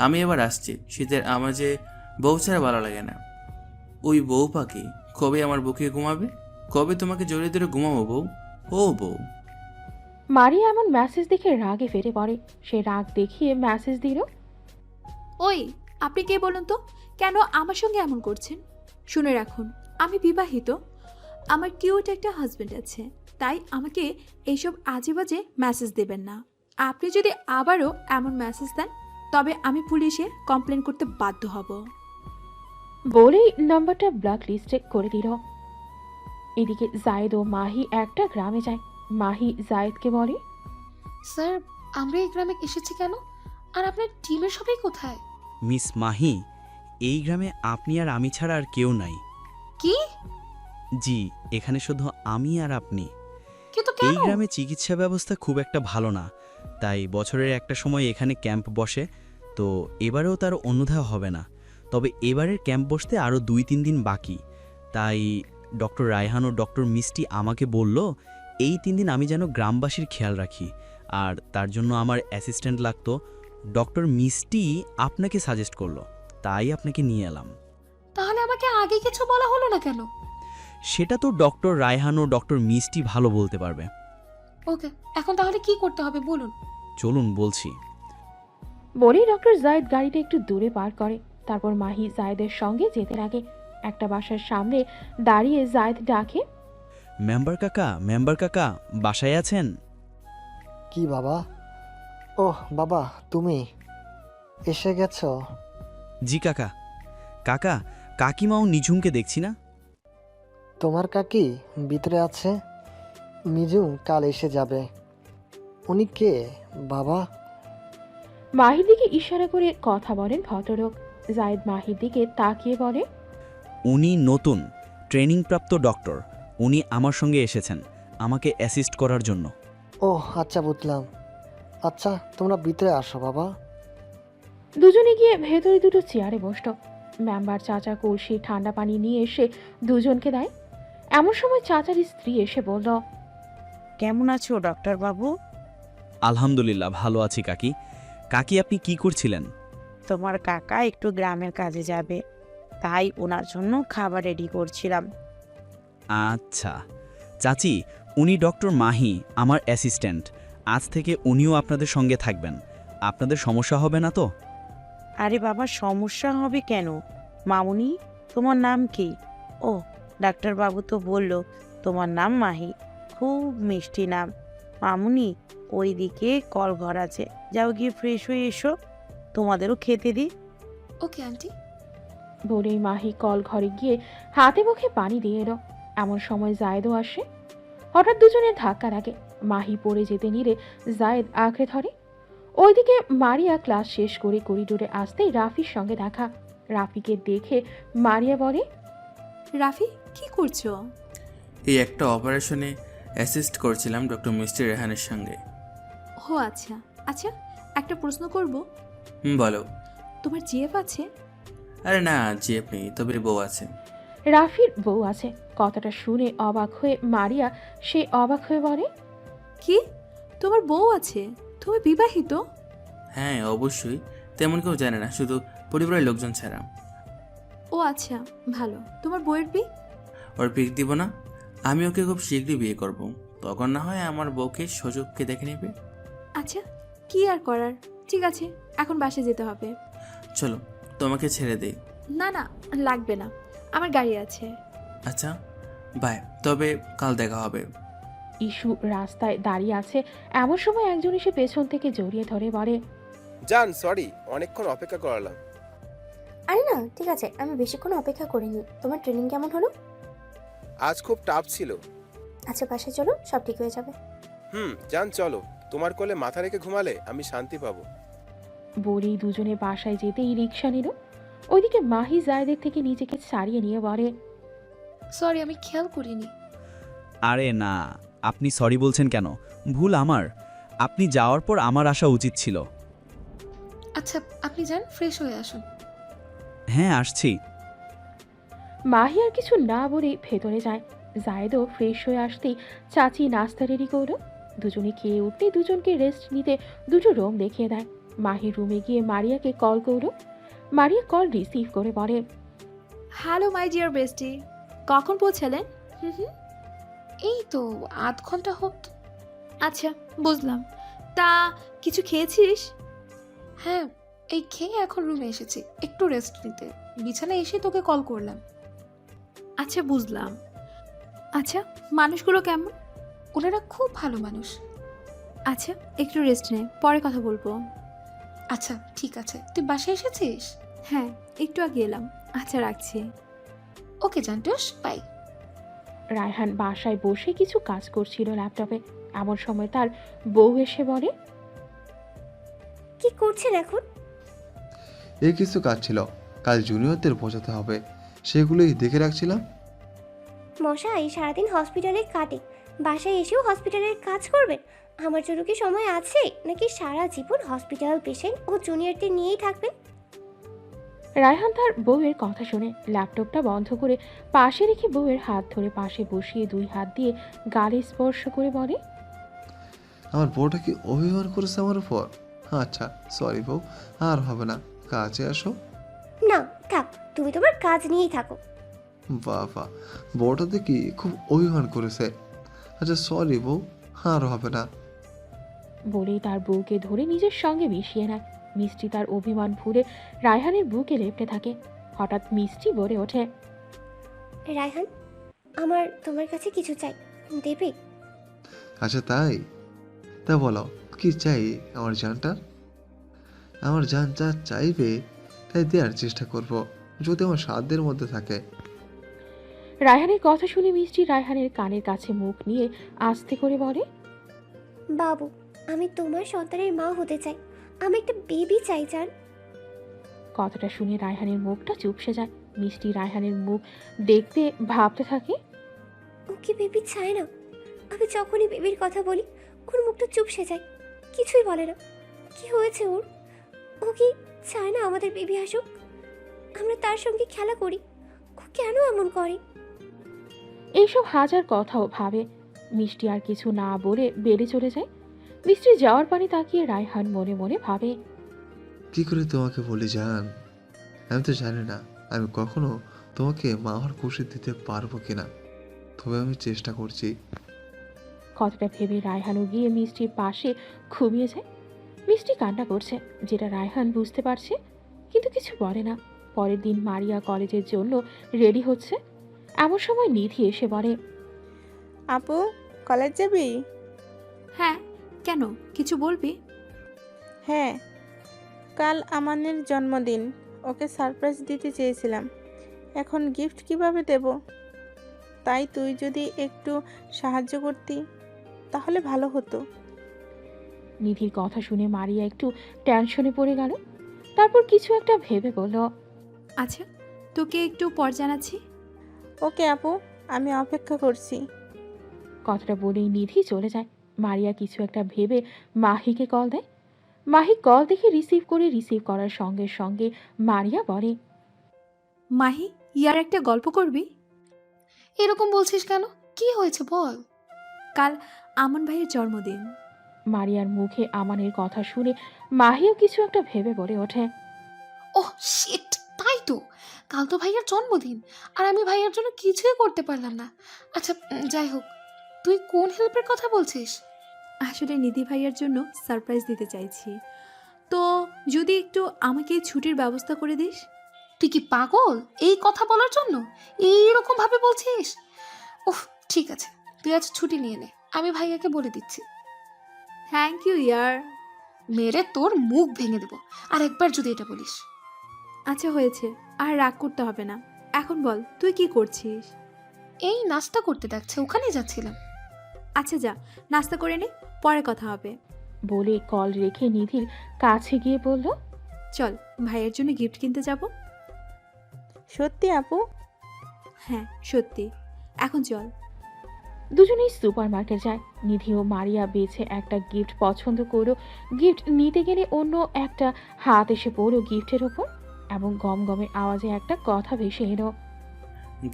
আমি এবার আসছি। শীতের আমার যে বউ ছাড়া ভালো লাগে না। ওই বউ পাখি কবে আমার বুকে ঘুমাবে? কবে তোমাকে জড়িয়ে ধরে ঘুমাবো বউ? ও বউ। মারিয়া এমন মেসেজ দেখে রাগে ফেটে পড়ে। সে রাগ দেখিয়ে মেসেজ দিল, ওই আপনি কে বলুন তো, কেন আমার সঙ্গে এমন করছেন? শুনে রাখুন, আমি বিবাহিত, আমার কিউট একটা হাজবেন্ড আছে, তাই আমাকে এইসব আজে বাজে মেসেজ দেবেন না। আপনি যদি আবারও এমন মেসেজ দেন তবে আমি পুলিশে কমপ্লেন করতে বাধ্য হব। বলেই নাম্বারটা ব্লক লিস্টে করে দিল। এদিকে জায়েদ ও মাহি একটা গ্রামে যায়। মাহি জায়েদকে বলে, স্যার, আমরা এই গ্রামে এসেছি কেন? আর আপনার টিমের সবাই কোথায়? মিস মাহি, এই গ্রামে আপনি আর আমি ছাড়া আর কেউ নাই। কি? জি, এখানে শুধু আমি আর আপনি। কিন্তু এই কেন? গ্রামে চিকিৎসা ব্যবস্থা খুব একটা ভালো না, তাই বছরের একটা সময় এখানে ক্যাম্প বসে। তো এবারেও তার অন্যথায় হবে না। তবে এবারের ক্যাম্প বসতে আরও 2-3 দিন বাকি। তাই ডক্টর রায়হান ও ডক্টর মিষ্টি আমাকে বলল এই 3 দিন আমি যেন গ্রামবাসীর খেয়াল রাখি, আর তার জন্য আমার অ্যাসিস্ট্যান্ট লাগতো। ডক্টর মিষ্টি আপনাকে সাজেস্ট করলো, তাই আপনাকে নিয়ে এলাম। তাহলে আমাকে আগে কিছু বলা হলো না কেন? সেটা তো ডক্টর রায়হান ও ডক্টর মিষ্টি ভালো বলতে পারবে। ওকে, এখন তাহলে কি করতে হবে বলুন। চলুন বলছি। বলেই ডক্টর জায়েদ গাড়িটা একটু দূরে পার করে। তারপর মাহি জায়েদের সঙ্গে যেতে লাগে। একটা বাসার সামনে দাঁড়িয়ে জায়েদ ডাকে, মেম্বার কাকা, বাসায় আছেন? কি বাবা? ওহ বাবা, তুমি এসে গেছো? জি কাকা। কাকা, কাকিমাও নিঝুমকে দেখছি না। তোমার কাকি ভিতরে আছে, মিজু কাল এসে যাবে। উনি কে বাবা? মাহির দিকে ইশারা করে কথা বলেন ভদ্রলোক। জায়েদ মাহির দিকে তাকিয়ে বলে, উনি নতুন ট্রেনিংপ্রাপ্ত ডক্টর। উনি আমার সঙ্গে এসেছেন আমাকে অ্যাসিস্ট করার জন্য। ওহ আচ্ছা, বুঝলাম। আচ্ছা তোমরা ভিতরে আসো বাবা। দুজনে গিয়ে ভেতরে দুটো চেয়ারে বসল। মেম্বার চাচা কলসি ঠান্ডা পানি নিয়ে এসে দুজনকে দেয়। এমন সময় চাচার স্ত্রী এসে বলল, কেমন আছো ডক্টর বাবু? আলহামদুলিল্লাহ ভালো আছি কাকি। কাকি আপনি কি করছিলেন? তোমার কাকা একটু গ্রামের কাজে যাবে, তাই ওনার জন্য খাবার রেডি করছিলাম। আচ্ছা চাচি, উনি ডক্টর মাহি, আমার অ্যাসিস্ট্যান্ট। আজ থেকে উনিও আপনাদের সঙ্গে থাকবেন। আপনাদের সমস্যা হবে না তো? আরে বাবা, সমস্যা হবে কেন? মামুনি, তোমার নাম কি? ও ডাক্তার বাবু তো বলল তোমার নাম মাহি, খুব মিষ্টি নাম। মামুনি, ওই দিকে কল ঘর আছে, যাও গিয়ে ফ্রেশ হয়ে এসো, তোমাদেরও খেতে দিই। Okay aunty. বলেই মাহি কল ঘরে গিয়ে হাতে মুখে পানি দিয়ে এলো। এমন সময় জায়েদও আসে। হঠাৎ দুজনের ধাক্কা লাগে। মাহি পড়ে যেতে নিলে জায়েদ আঁকড়ে ধরে। ওইদিকে মারিয়া ক্লাস শেষ করে করিডোরে আসতেই রাফির সঙ্গে দেখা। রাফিকে দেখে মারিয়া বলে, রাফি কি করছো? এই একটা অপারেশনে অ্যাসিস্ট করছিলাম ডক্টর মিষ্টি রেহানের সঙ্গে। ও আচ্ছা আচ্ছা, একটা প্রশ্ন করব। বলো। তোমার জিএফ আছে? আরে না, জিএফ নেই, তবে বউ আছে। রাফির বউ আছে। কথাটা শুনে অবাক হয়ে মারিয়া সে অবাক হয়ে বলে, কি তোমার বউ আছে? তুমি বিবাহিত? হ্যাঁ অবশ্যই, তেমন কেউ জানে না, শুধু পরিবারের লোকজন ছাড়া। ও আচ্ছা, ভালো। তোমার বউয়ের বিয়ে? ওর পিক দিব না, আমি ওকে খুব শীঘ্রই বিয়ে করব, তখন না হয় আমার বউকে সুযোগকে দেখে নেবে। আচ্ছা, কি আর করার। ঠিক আছে, এখন বাসে যেতে হবে। চলো তোমাকে ছেড়ে দেই। না না, লাগবে না, আমার গাড়ি আছে। আচ্ছা বাই, তবে কাল দেখা হবে। ইস্যু রাস্তায় দাঁড়িয়ে আছে, এমন সময় একজন এসে পেছন থেকে জড়িয়ে ধরে বলে, জান সরি, অনেকক্ষণ অপেক্ষা করালাম। আরে না, ঠিক আছে, আমি বেশিক্ষণ অপেক্ষা করিনি। তোমার ট্রেনিং কেমন হলো? আজ খুব টাফ ছিল। আচ্ছা, বাসায় চলো, সব ঠিক হয়ে যাবে। জান চলো, তোমার কোলে মাথা রেখে ঘুমালে আমি শান্তি পাবো। বলেই দুজনে বাসায় যেতেই রিক্সা নিল। ওইদিকে মাহি জায়েদের থেকে নিজেকে ছাড়িয়ে নিয়ে বলে, সরি, আমি খেয়াল করিনি। আরে না, আপনি সরি বলছেন কেন? ভুল আমার। আপনি যাওয়ার পর আমার আসা উচিত ছিল। আচ্ছা, আপনি যান, ফ্রেশ হয়ে আসুন। হ্যাঁ আসছি। মাহি আর কিছু না বলে ভেতরে যায়। জায়েদও ফ্রেশ হয়ে আসতেই চাচি নাস্তা রেডি করলো। দুজনে খেয়ে উঠতে দুজনকে রেস্ট নিতে দুটো রুম দেখিয়ে দেয়। মাহি রুমে গিয়ে মারিয়াকে কল করলো। মারিয়া কল রিসিভ করে বলে, হ্যালো মাই ডিয়ার বেস্টি, কখন পৌঁছালেন? এই তো আধ ঘন্টা হোক। আচ্ছা, বুঝলাম। তা কিছু খেয়েছিস? হ্যাঁ, এই খেয়ে এখন রুমে এসেছি একটু রেস্ট নিতে। বিছানায় এসে তোকে কল করলাম। আচ্ছা, বুঝলাম। আচ্ছা, মানুষগুলো কেমন? ওনারা খুব ভালো মানুষ। আচ্ছা, একটু রেস্ট নে, পরে কথা বলবো। আচ্ছা ঠিক আছে, তুই বাসায় এসেছিস? হ্যাঁ, একটু আগে এলাম। আচ্ছা, রাখছি। ওকে জান্টুস, বাই। রায়হান বাসায় বসে কিছু কাজ করছিল ল্যাপটপে। এমন সময় তার বউ এসে বলে, কি করছেন এখন? এই কিছু কাজ ছিল, কাল জুনিয়রদের বোঝাতে হবে, সেগুলোই দেখে রাখছিলাম। মশাই সারাদিন হসপিটালে কাটে, বাসায় এসেও হসপিটালের কাজ করবেন? আমার জন্য কি সময় আছে, নাকি সারা জীবন হসপিটাল পেশেন্ট ও জুনিয়রদের নিয়েই থাকবেন? রায়হান তার বউয়ের কথা শুনে ল্যাপটপটা বন্ধ করে পাশে রেখে বউয়ের হাত ধরে পাশে বসিয়ে দুই হাত দিয়ে গালে স্পর্শ করে বলে, আমার বউটা কি অভিমান করেছে আমার উপর? আচ্ছা সরি বউ, আর হবে না, কাজে আসো। না থাক, তুমি তোমার কাজ নিয়েই থাকো। বাবা, বউটা দেখি খুব অভিমান করেছে। আচ্ছা সরি বউ, আর হবে না। বলেই তার বউকে ধরে নিজের সঙ্গে মিশিয়ে নেয়। মিষ্টি তার অভিমান ভুলে রায়হানের বুকে লেপটে থাকে। হঠাৎ মিষ্টি বলে ওঠে, রায়হান, আমার তোমার কাছে কিছু চাই, দেবে? আচ্ছা তাই, তা বলো কি চাই আমার জানটা? আমার জান যা চাইবে তাই দেওয়ার চেষ্টা করব, যদি আমার সাধ্যের মধ্যে থাকে। রায়হানের কথা শুনে মিষ্টি রায়হানের কানের কাছে মুখ নিয়ে আস্তে করে বলে, বাবু, আমি তোমার সন্তানের মা হতে চাই, আমি একটা বেবি চাই জান। কথাটা শুনে রায়হানের মুখটা চুপসে যায়। মিষ্টি রায়হানের মুখ দেখতে ভাবতে থাকে, ও কি বেবি চায় না? আমি যখনই বেবির কথা বলি ওর মুখটা চুপসে যায়, কিছুই বলে না। কি হয়েছে ওর? ও কি চায় না আমাদের বেবি আসুক? আমরা তার সঙ্গে খেলা করি, ও কেন এমন করে? এইসব হাজার কথাও ভাবে। মিষ্টি আর কিছু না বলে বেড়ে চলে যায়। মিষ্টি যাওয়ার পানে তাকিয়ে রায়হান মনে মনে ভাবে, কি করে তোমাকে বলি জান, আমি তো জানি না আমি কখনো তোমাকে মা হওয়ার খুশি দিতে পারবো কিনা, তবে আমি চেষ্টা করছি। কথাটা ভেবে রায়হানও গিয়ে মিষ্টির পাশে ঘুমিয়ে যায়। মিষ্টি কান্না করছে, যেটা রায়হান বুঝতে পারছে, কিন্তু কিছু বলে না। পরের দিন মারিয়া কলেজের জন্য রেডি হচ্ছে। এমন সময় নিধি এসে বলে, আপু, কলেজ যাবি? হ্যাঁ, কেন, কিছু বলবি? হ্যাঁ, কাল আমানের জন্মদিন, ওকে সারপ্রাইজ দিতে চেয়েছিলাম, এখন গিফট কিভাবে দেব? তাই তুই যদি একটু সাহায্য করতি তাহলে ভালো হতো। নিধির কথা শুনে মারিয়া একটু টেনশনে পড়ে গেল। তারপর কিছু একটা ভেবে বলল, আচ্ছা, তোকে একটু পর জানাচ্ছি। ওকে আপু, আমি অপেক্ষা করছি। কথাটা বলেই নিধি চলে যায়। মারিয়া কিছু একটা ভেবে মাহিকে কল দেয়। মাহি কল দেখে রিসিভ করার সঙ্গে সঙ্গে মারিয়া বলে, মাহি, ইয়ার একটা গল্প করবি? এরকম বলছিস কেন? কি হয়েছে বল। কাল আমন ভাইয়ের জন্মদিন। মারিয়ার মুখে আমানের কথা শুনে মাহিও কিছু একটা ভেবে বলে ওঠে, ওহ শিট, তাই তো, কাল তো ভাইয়ার জন্মদিন আর আমি ভাইয়ার জন্য কিছুই করতে পারলাম না। আচ্ছা যাই হোক, তুই কোন হেল্পের কথা বলছিস? আসলে নিধি ভাইয়ার জন্য সারপ্রাইজ দিতে চাইছি, তো যদি একটু আমাকে ছুটির ব্যবস্থা করে দিস। তুই কি পাগল এই কথা বলার জন্য এইরকম ভাবে বলছিস? উফ, ঠিক আছে, তুই আজ ছুটি নিয়ে নে, আমি ভাইয়াকে বলে দিচ্ছি। থ্যাংক ইউ ইয়ার। মেরে তোর মুখ ভেঙে দেবো আর একবার যদি এটা বলিস। আচ্ছা হয়েছে, আর রাগ করতে হবে না। এখন বল, তুই কি করছিস? এই নাস্তা করতে ডাকছে, ওখানেই যাচ্ছিলাম। আচ্ছা যা, নাস্তা করে নে, পরে কথা হবে। বলে কল রেখে নিধির কাছে গিয়ে বলল, চল ভাইয়ের জন্য গিফট কিনতে যাব। সত্যি আপু? হ্যাঁ সত্যি, এখন চল। দুজনেই সুপার মার্কেট যায়। নিধি ও মারিয়া বেছে একটা গিফট পছন্দ করলো। গিফট নিতে গেলে অন্য একটা হাত এসে পড়লো গিফটের ওপর এবং গমগমের আওয়াজে একটা কথা ভেসে এলো,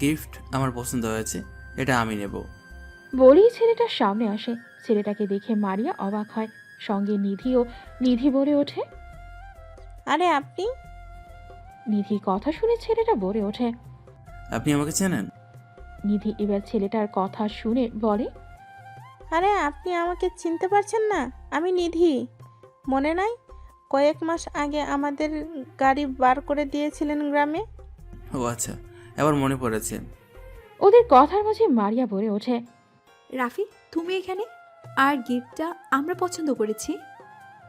গিফট আমার পছন্দ হয়েছে, এটা আমি নেব। বলেই ছেলেটার সামনে আসে। ছেলেটাকে দেখে মারিয়া অবাক হয়, সঙ্গে নিধি বলে ওঠে, আরে আপনি? নিধির কথা শুনে ছেলেটা বলে ওঠে, আপনি আমাকে চেনেন? নিধি এবার ছেলেটার কথা শুনে বলে, আরে আপনি আমাকে চিনতে পারছেন না? আমি নিধি, মনে নাই? কয়েক মাস আগে আমাদের গাড়ি বার করে দিয়েছিলেন গ্রামে। ও আচ্ছা, এবার মনে পড়েছে। ওদের কথার মাঝে মারিয়া বলে ওঠে, রাফি তুমি এখানে? আর গিফটটা আমরা পছন্দ করেছি।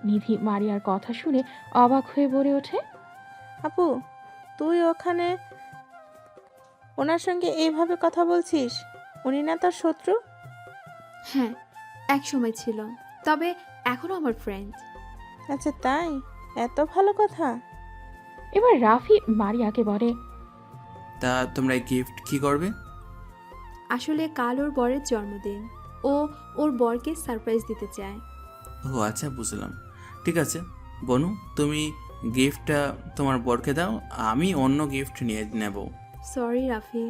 নিধি মারিয়ার কথা শুনে অবাক হয়ে বলে ওঠে, আপু, তুই ওখানে ওনার সঙ্গে এইভাবে কথা বলছিস? উনি না তোর শত্রু? হ্যাঁ, এক সময় ছিল, তবে এখনো আমার ফ্রেন্ড। আচ্ছা তাই? এত ভালো কথা। এবার রাফি মারিয়াকে বলে, তা তোমরা এই গিফট কি করবে? আসলে কাল ওর বরের জন্মদিন, ও ওর বরকে সারপ্রাইজ দিতে চায়। ও আচ্ছা, বুঝলাম। ঠিক আছে বনু, তুমি গিফটটা তোমার বরকে দাও, আমি অন্য গিফট নিয়ে নেব। সরি রাফি।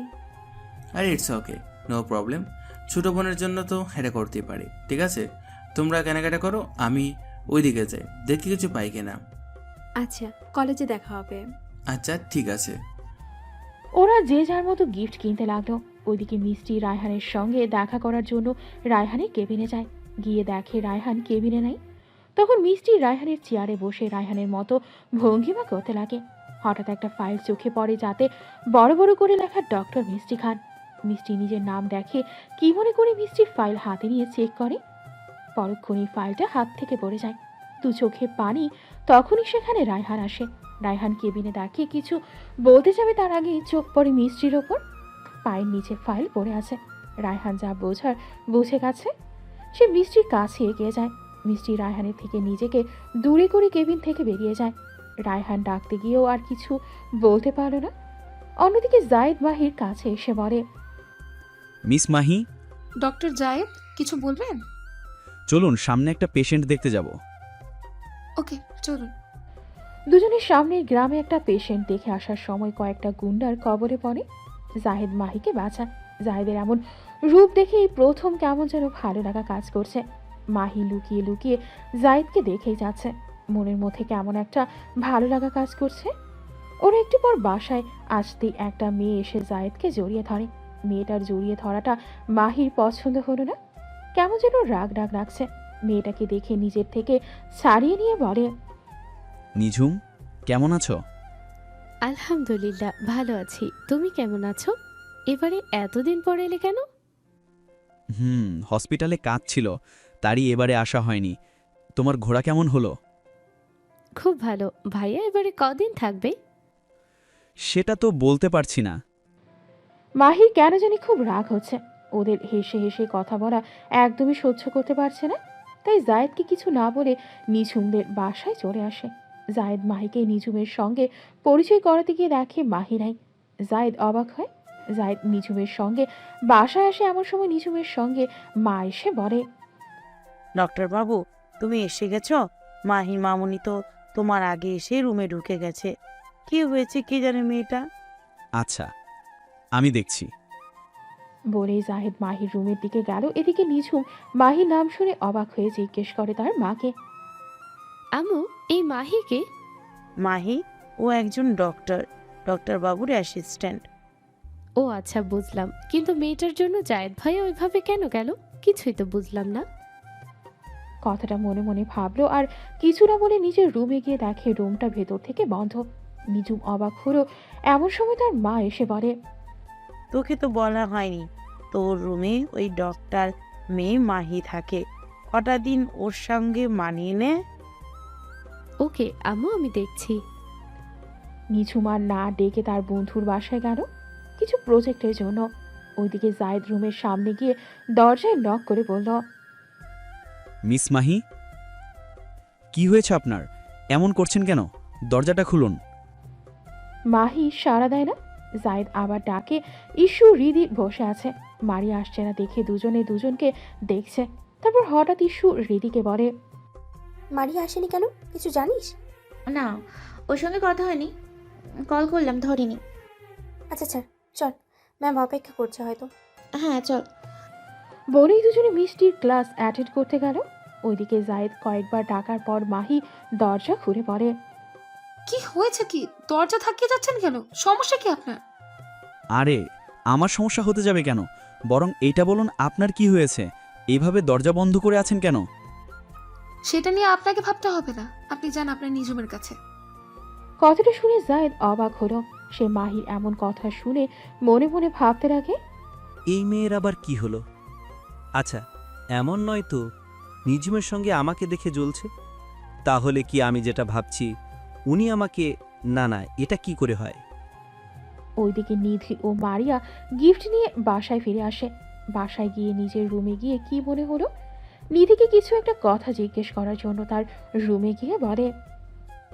আরে ইটস ওকে, নো প্রবলেম। ছোটো বোনের জন্য তো এটা করতেই পারি। ঠিক আছে, তোমরা কেনাকাটা করো, আমি ওইদিকে যাই, দেখি কিছু পাই কিনা। আচ্ছা, কলেজে দেখা হবে। আচ্ছা ঠিক আছে। ওরা যে যার মতো গিফট কিনতে লাগলো। ওইদিকে মিষ্টি রায়হানের সঙ্গে দেখা করার জন্য রায়হানের কেবিনে যায়। গিয়ে দেখে রায়হান কেবিনে নাই। তখন মিষ্টি রায়হানের চেয়ারে বসে রায়হানের মতো ভঙ্গিমা করতে লাগে। হঠাৎ একটা ফাইল চোখে পড়ে, যাতে বড় বড় করে লেখা ডক্টর মিষ্টি খান। মিষ্টি নিজের নাম দেখে কি মনে করে মিষ্টি ফাইল হাতে নিয়ে চেক করে। পরক্ষণেই ফাইলটা হাত থেকে পড়ে যায়। দু চোখে পানি। তখনই সেখানে রায়হান আসে। রায়হান কেবিনে দাঁড়িয়ে কিছু বলতে যাবে, তার আগে চোখ পড়ে মিষ্টির ওপর। পায়ের নিচে ফাইল পড়ে আছে। রায়হান যা বোঝার বুঝে গেছে। সে মিষ্টির কাছে এগিয়ে যায়। মিষ্টি রায়হানের থেকে নিজেকে দূরে করে কেবিন থেকে বেরিয়ে যায়। রায়হান ডাকতে গিয়েও আর কিছু বলতে পারল না। অন্যদিকে জায়েদ মাহির কাছে এসে বলে, মিস মাহি, ডক্টর জায়েদ, কিছু বলবেন? চলুন, সামনে একটা পেশেন্ট দেখতে যাব। ওকে চলুন। দুজনের সামনে গ্রামে একটা পেশেন্ট দেখে আসার সময় কয়েকটা গুন্ডার কবলে পড়ে। জাহেদ মাহিকে বাঁচায়। জাহেদের এমন রূপ দেখে এই প্রথম কেমন যেন ভালো লাগা কাজ করছে। মাহি লুকিয়ে লুকিয়ে জায়েদকে দেখেই যাচ্ছে। মনের মধ্যে কেমন একটা ভালো লাগা কাজ করছে। ওরা একটু পর বাসায় আসতেই একটা মেয়ে এসে জায়েদকে জড়িয়ে ধরে। মেয়েটার জড়িয়ে ধরাটা মাহির পছন্দ হলো না। কেমন যেন রাগ লাগছে। মেয়েটাকে দেখে নিজের থেকে ছাড়িয়ে নিয়ে বলে, নিঝুম, কেমন আছো? আলহামদুলিল্লাহ ভালো আছি, তুমি কেমন আছো? এবারে এতদিন পরে এলে কেন? হসপিটালে কাজ ছিল, তারই এবারে আসা হয়নি। তোমার ঘোরা কেমন হলো? খুব ভালো। ভাইয়া এবারে কদিন থাকবে? সেটা তো বলতে পারছি না। মাহির কেন জানি খুব রাগ হচ্ছে। ওদের হেসে হেসে কথা বলা একদমই সহ্য করতে পারছে না। তাই জায়েদকে কিছু না বলে নিঝুমদের বাসায় চলে আসে। জায়েদ মাহিকে নিঝুমের সঙ্গে পরিচয় করাতে গিয়ে দেখে মাহি নাই। জায়েদ অবাক হয়। জায়েদ নিঝুমের সঙ্গে বাসায় আসে, এমন সময় নিঝুমের সঙ্গে মা এসে বলে, ডক্টর বাবু, তুমি এসে গেছ? মাহি মামুনি তো তোমার আগে এসে রুমে ঢুকে গেছে। কি হয়েছে কি জানে মেয়েটা। আচ্ছা, আমি দেখছি। বলেই জাহেদ মাহির রুমের দিকে গেল। এদিকে নিঝুম মাহির নাম শুনে অবাক হয়ে জিজ্ঞেস করে তার মাকে, আম্মু, এই মাহিকে? মাহি ও একজন ডক্টর, ডক্টর বাবুর অ্যাসিস্ট্যান্ট। ও আচ্ছা, বুঝলাম। কিন্তু মেয়েটার জন্য জায়েদ ভাই ওইভাবে কেন গেল? কিছুই তো বুঝলাম না। কথাটা মনে মনে ভাবলো আর কিছু না বলে নিজের রুমে গিয়ে দেখে রুমটা ভেতর থেকে বন্ধ। নিঝুম অবাক হলো। এমন সময় তার মা এসে বলে, তোকে তো বলা হয়নি তোর রুমে ওই ডক্টর মেয়ে মাহি থাকে, কটা দিন ওর সঙ্গে মানিয়ে নে। ওকে আম্মু, আমি দেখছি। নিঝুম আর না ডেকে তার বন্ধুর বাসায় গেল কিছু প্রজেক্টের জন্য। ওইদিকে জায়েদ রুমের সামনে গিয়ে দরজায় নক করে বলল, মিস মাহি, কি হয়েছে আপনার? এমন করছেন কেন? দরজাটা খুলুন। মাহি সাড়া দেয় না। জায়েদ আবার ডাকে। ইস্যু রিদি বসে আছে। মারি আসছে না দেখে দুজনে দুজনকে দেখছে। তারপর হঠাৎ ইস্যু রিদিকে বলে, মারি আসেনি কেন, কিছু জানিস? না, ওর সঙ্গে কথা হয়নি, কল করলাম ধরিনি। আচ্ছা আচ্ছা, চল, ম্যাম অপেক্ষা করছে হয়তো। হ্যাঁ চল। বলেই দুজনে মিষ্টির ক্লাস অ্যাটেন্ড করতে গেল। ওইদিকে জায়েদ কয়েকবার ডাকার পর মাহি দরজা খুলে পড়ে। কি হয়েছে কি? দরজা থাকিয়ে যাচ্ছেন কেন? সমস্যা কি আপনার? আরে, আমার সমস্যা হতে যাবে কেন? বরং এইটা বলুন, আপনার কি হয়েছে? এইভাবে দরজা বন্ধ করে আছেন কেন? সেটা নিয়ে আপনাকে ভাবতে হবে না, আপনি যান আপনার নিজমের কাছে। কথাটা শুনে জায়েদ অবাক হলো। সে মাহির এমন কথা শুনে মনে মনে ভাবতে লাগে, এই মেয়ের আবার কি হলো? আচ্ছা, এমন নয় তো নিজমের সঙ্গে আমাকে দেখে জ্বলছে? তাহলে কি আমি যেটা ভাবছি উনি আমাকে... না না, এটা কি করে হয়? ওইদিকে নিধি ও মারিয়া গিফট নিয়ে বাসায় ফিরে আসে। বাসায় গিয়ে নিজের রুমে গিয়ে কি মনে হলো, নিধিকে কিছু একটা কথা জিজ্ঞেস করার জন্য তার রুমে গিয়ে বলে,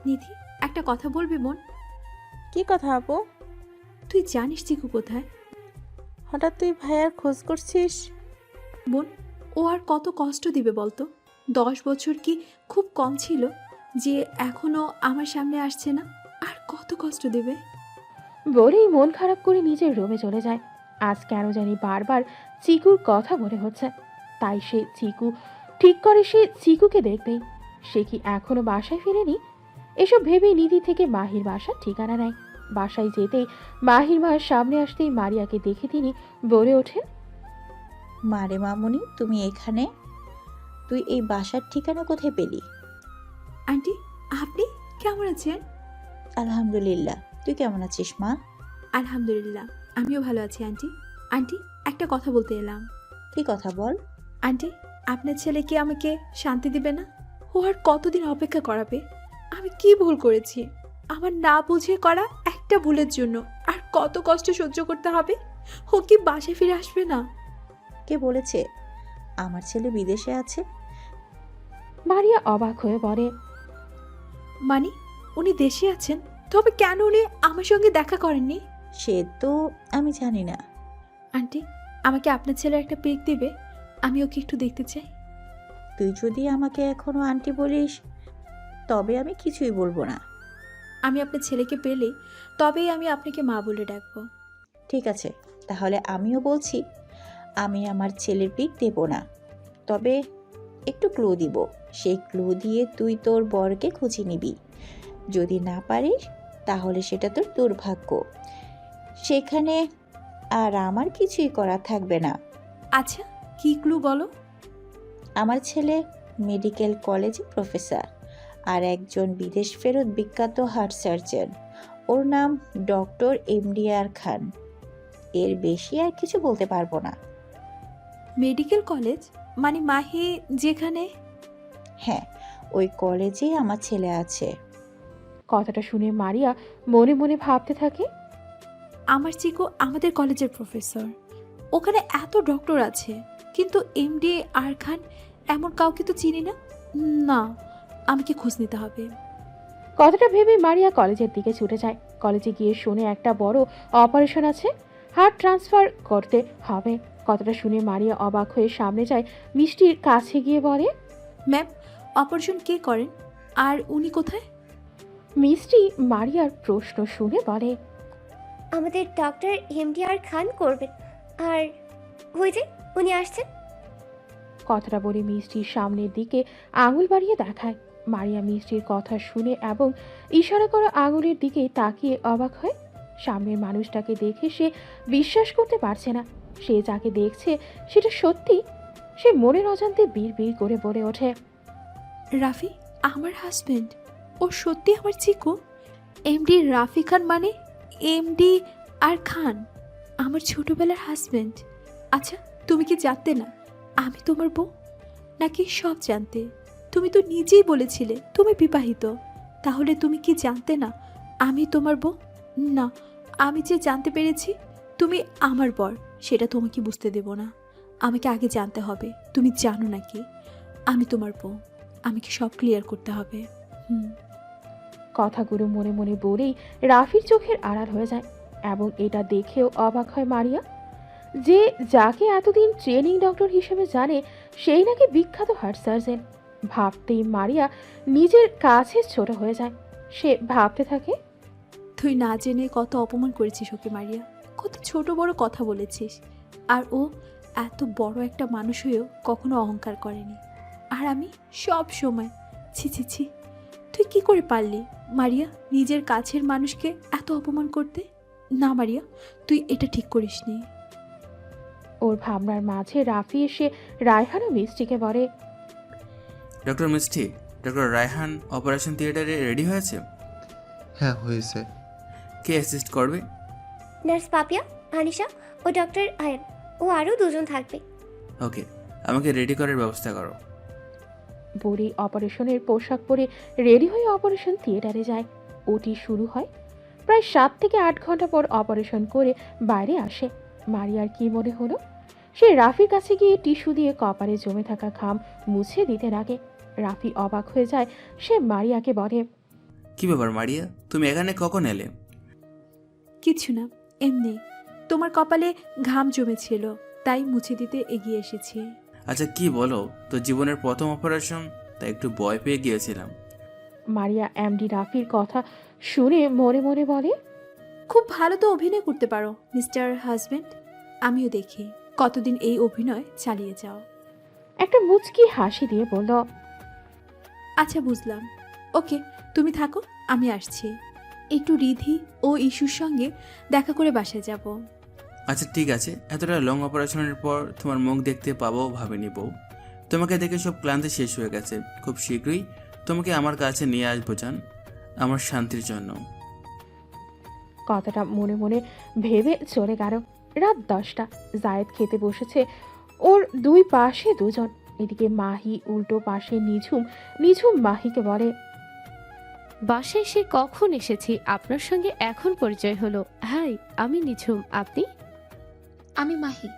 নিধি, একটা কথা বলবি বোন? কি কথা আপু? তুই জানিস চিকু কোথায়? হঠাৎ তুই ভাইয়ার খোঁজ করছিস? বোন, ও আর কত কষ্ট দিবে বলতো? 10 বছর কি খুব কম ছিল যে এখনো আমার সামনে আসছে না? আর কত কষ্ট দেবে? বলেই মন খারাপ করে নিজের রুমে চলে যায়। আজ কেন জানি বারবার চিকুর কথা মনে হচ্ছে। তাই সে ঠিক করে সে চিকুকে দেখবেই। সে কি এখনো বাসায় ফিরেনি? এসব ভেবেই নিধি থেকে মাহির বাসার ঠিকানা নেয়। বাসায় যেতেই মাহির মায়ের সামনে আসতেই মারিয়াকে দেখে তিনি বলে ওঠেন, মারে মামুনি, তুমি এখানে? তুই এই বাসার ঠিকানা কোথায় পেলি? আন্টি, আপনি কেমন আছেন? আলহামদুলিল্লাহ, তুই কেমন আছিস মা? আলহামদুলিল্লাহ, আমিও ভালো আছি আন্টি। আন্টি, একটা কথা বলতে এলাম। কি কথা বল। আন্টি, আপনার ছেলে কি আমাকে শান্তি দিবে না? ও আর কতদিন অপেক্ষা করাবে? আমি কি ভুল করেছি? আমার না বুঝে করা একটা ভুলের জন্য আর কত কষ্ট সহ্য করতে হবে? ও কি বাসায় ফিরে আসবে না? কে বলেছে আমার ছেলে বিদেশে আছে? মারিয়া অবাক হয়ে বলে, মানে উনি দেশে আছেন, তবে কেন উনি আমার সঙ্গে দেখা করেননি? সে তো আমি জানি না। আন্টি, আমাকে আপনার ছেলের একটা পিক দিবে, আমি ওকে একটু দেখতে চাই। তুই যদি আমাকে এখনো আন্টি বলিস তবে আমি কিছুই বলবো না। আমি আপনার ছেলেকে পেলে তবেই আমি আপনাকে মা বলে ডাকবো। ঠিক আছে, তাহলে আমিও বলছি আমি আমার ছেলের পিক দেব না, তবে একটু ক্লু দিব। সেই ক্লু দিয়ে তুই তোর বরকে খুঁজে নিবি। যদি না পারিস তাহলে সেটা তোর দুর্ভাগ্য, সেখানে আর আমার কিছুই করা থাকবে না। আচ্ছা, কি ক্লু বলো? আমার ছেলে মেডিকেল কলেজে প্রফেসর আর একজন বিদেশ ফেরত বিখ্যাত হার্ট সার্জন। ওর নাম ডক্টর এমডিআর খান। এর বেশি আর কিছু বলতে পারবো না। মেডিকেল কলেজ মানে মাহি যেখানে? হ্যাঁ, ওই কলেজেই আমার ছেলে আছে। কথাটা শুনে মারিয়া মনে মনে ভাবতে থাকে, আমার চিকু আমাদের কলেজের প্রফেসর। ওখানে এত ডক্টর আছে, কিন্তু এমডি আর খান এমন কাউকে তো চিনি না। না, আমাকে খোঁজ নিতে হবে। কথাটা ভেবে মারিয়া কলেজের দিকে ছুটে যায়। কলেজে গিয়ে শুনে একটা বড় অপারেশন আছে, হার্ট ট্রান্সফার করতে হবে। কথাটা শুনে মারিয়া অবাক হয়ে সামনে যায়, মিষ্টির কাছে গিয়ে বলে, ম্যাম, অপারেশন কে করেন আর উনি কোথায়? মিষ্টি মারিয়ার প্রশ্ন শুনে বলে, আমাদের ডক্টর এমডিআর খান করবেন। আর ওই যে উনি আসছেন। কথাটা বলে মিষ্টির সামনের দিকে আঙুল বাড়িয়ে দেখায়। মারিয়া মিষ্টির কথা শুনে এবং ইশারা করা আঙুলের দিকে তাকিয়ে অবাক হয়। সামনের মানুষটাকে দেখে সে বিশ্বাস করতে পারছে না। সে যাকে দেখছে সেটা সত্যি। সে মনের অজান্তে বিড় করে বলে ওঠে, রাফি আমার হাজবেন্ড। ও সত্যি আমার চিকু। এমডি রাফি খান মানে এমডি আর খান আমার ছোটবেলার হাজবেন্ড। আচ্ছা, তুমি কি জানতে না আমি তোমার বউ? নাকি সব জানতে? তুমি তো নিজেই বলেছিলে তুমি বিবাহিত। তাহলে তুমি কি জানতে না আমি তোমার বউ? না, আমি যে জানতে পেরেছি তুমি আমার বর, সেটা তোমাকে বুঝতে দেব না। আমাকে আগে জানতে হবে তুমি জানো নাকি আমি তোমার বউ। আমাকে সব ক্লিয়ার করতে হবে। কথাগুলো মনে মনে বলেই রাফির চোখের আড়াল হয়ে যায় এবং এটা দেখেও অবাক হয় মারিয়া, যে যাকে এতদিন ট্রেনিং ডক্টর হিসেবে জানে সেই নাকি বিখ্যাত হার্ট সার্জন। ভাবতেই মারিয়া নিজের কাছে ছোট হয়ে যায়। সে ভাবতে থাকে, তুই না জেনে কত অপমান করেছিস ওকে মারিয়া, কত ছোট বড় কথা বলেছিস। আর ও এত বড় একটা মানুষ হয়েও কখনো অহংকার করেনি। আর আমি সব সময় ছি ছি ছি। তুই কি করে পারলি মারিয়া নিজের কাছের মানুষকে এত অপমান করতে? না মারিয়া, তুই এটা ঠিক করিসনি। ওর ভাবনার মাঝে রাফি এসে রায়হান ও মিষ্টিকে বলে, ডক্টর মিষ্টি, ডক্টর রায়হান অপারেশন থিয়েটারে রেডি হয়েছে? হ্যাঁ হয়েছে। কে অ্যাসিস্ট করবে? নার্স পাপিয়া, আনিশা ও ডক্টর আয়ান। ও আরও দুজন থাকবে। ওকে, আমাকে রেডি করার ব্যবস্থা করো। বুড়ি অপারেশনের পোশাক পরে রেডি হয়ে অপারেশন থিয়েটারে যায়। ওটি শুরু হয়। প্রায় 7 থেকে 8 ঘন্টা পর অপারেশন করে বাইরে আসে। মারিয়ার কি মনে হলো, সে রাফির কাছে গিয়ে টিস্যু দিয়ে কপালে জমে থাকা ঘাম মুছে দিতে লাগে। রাফি অবাক হয়ে যায়। সে মারিয়াকে বলে, কি ব্যাপার মারিয়া, তুমি এখানে কখন এলে? কিছু না, এমনি তোমার কপালে ঘাম জমেছিল তাই মুছে দিতে এগিয়ে এসেছি। আচ্ছা কি বলো তো, জীবনের প্রথম অপারেশন, তাই একটু ভয় পেয়ে গিয়েছিলাম। মারিয়া এমডি রাফির কথা শুনে মনে মনে বলে, খুব ভালো তো অভিনয় করতে পারো মিস্টার হাজবেন্ড। আমিও দেখি কতদিন এই অভিনয় চালিয়ে যাও। একটা মুচকি হাসি দিয়ে বলল, আচ্ছা বুঝলাম। ওকে, তুমি থাকো, আমি আসছি। একটু রিধি ও ইস্যুর সঙ্গে দেখা করে বাসায় যাব। আচ্ছা ঠিক আছে, এতটা লং অপারেশনের পর তোমার মুখ দেখতে পাবো ভাবিনি বউ। তোমাকে দেখে সব ক্লান্তি শেষ হয়ে গেছে। খুব শীঘ্রই তোমাকে আমার কাছে নিয়ে আসবো জান, আমার শান্তির জন্য। কথাটা মনে মনে ভেবে চলে গেল। রাত 10টা। জায়েদ খেতে বসেছে। ওর দুই পাশে দুজন। এদিকে মাহি উল্টো পাশে নিঝুম। নিঝুম মাহিকে বলে, বাসায় সে কখন এসেছি, আপনার সঙ্গে এখন পরিচয় হলো। হাই, আমি নিঝুম, আপনি? আমি মাহি।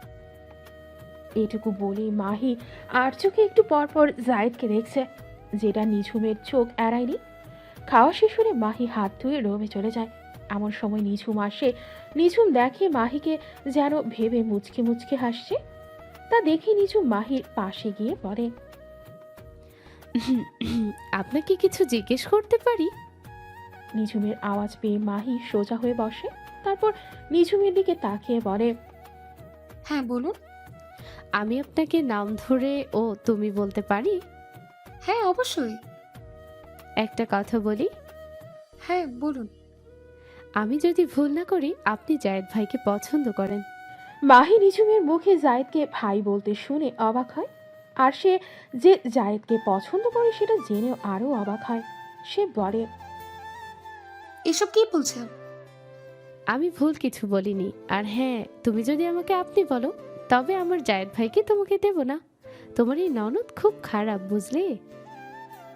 এটুকু বলি মাহি আর চোখে একটু পরপর জায়েদকে দেখছে, যেটা নিঝুমের চোখ এড়ায়নি। খাওয়া শেষ হলে মাহি হাত ধুয়ে রুমে চলে যায়। এমন সময় নিঝুম আসে। নিঝুম দেখে মাহিকে যেন ভেবে মুচকে মুচকে হাসছে। তা দেখে নিঝুম মাহির পাশে গিয়ে বলে, আপনাকে কিছু জিজ্ঞেস করতে পারি? নিঝুমের আওয়াজ পেয়ে মাহি সোজা হয়ে বসে। তারপর নিঝুমের দিকে তাকিয়ে বলে, হ্যাঁ বলুন। আমি আপনাকে নাম ধরে ও তুমি বলতে পারি? হ্যাঁ অবশ্যই। একটা কথা বলি? হ্যাঁ বলুন। আমি যদি ভুল না করি আপনি জায়েদ ভাইকে পছন্দ করেন। মাহি নিঝুমের মুখে জায়েদকে ভাই বলতে শুনে অবাক হয়। আর সে যে জায়েদকে পছন্দ করে সেটা জেনেও আরো অবাক হয়। সে বলে, এসব কি বলছেন? আমি ভুল কিছু বলিনি। আর হ্যাঁ, তুমি যদি আমাকে আপনি বলো তবে আমার জায়েদ ভাইকে তোমাকে দেব না। তোমার এই ননদ খুব খারাপ, বুঝলে?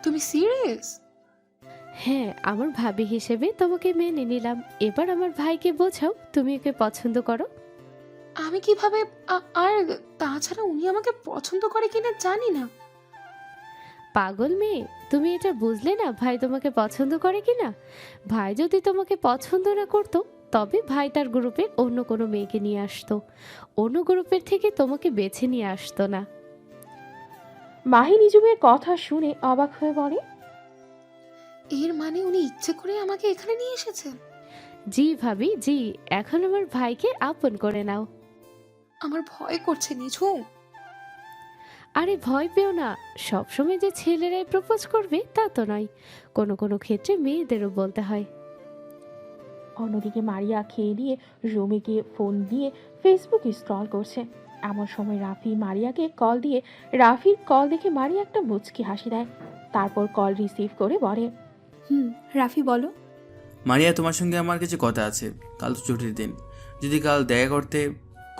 তুমি সিরিয়াস? হ্যাঁ, আমার ভাবি হিসেবে তোমাকে মেনে নিলাম। এবার আমার ভাইকে বোঝাও তুমি ওকে পছন্দ করো। আমি কিভাবে আর তাছাড়া উনি আমাকে পছন্দ করে কিনা জানি না। পাগল মেয়ে, তুমি এটা বুঝলে না ভাই তোমাকে পছন্দ করে কিনা? ভাই যদি তোমাকে পছন্দ না করতো তবে ভাই তার গ্রুপের অন্য কোনো মেয়েকে নিয়ে আসতো, অন্য গ্রুপের থেকে তোমাকে বেছে নিয়ে আসতো না। মাহি নিজুমের কথা শুনে অবাক হয়ে বলে, এর মানে উনি ইচ্ছে করে আমাকে এখানে নিয়ে এসেছেন? জি ভাবি জি, এখন আমার ভাইকে আপন করে নাও। আমার ভয় করছে নিঝুম। আরে ভয় পেও না, সবসময় যে ছেলেরাই প্রপোজ করবে তা তো নয়, কোনো কোনো ক্ষেত্রে মেয়েদেরও বলতে হয়। অন্যদিকে মারিয়া খেয়ে নিয়ে রুমে গিয়ে ফোন দিয়ে ফেসবুক স্ক্রল করছে। এমন সময় রাফি মারিয়াকে কল দিয়ে রাফির কল দেখে মারিয়া একটা মুচকি হাসি দেয়, তারপর কল রিসিভ করে বলে, রাফি বলো। মারিয়া, তোমার সঙ্গে আমার কিছু কথা আছে। কাল তো ছুটির দিন, যদি কাল দেখা করতে।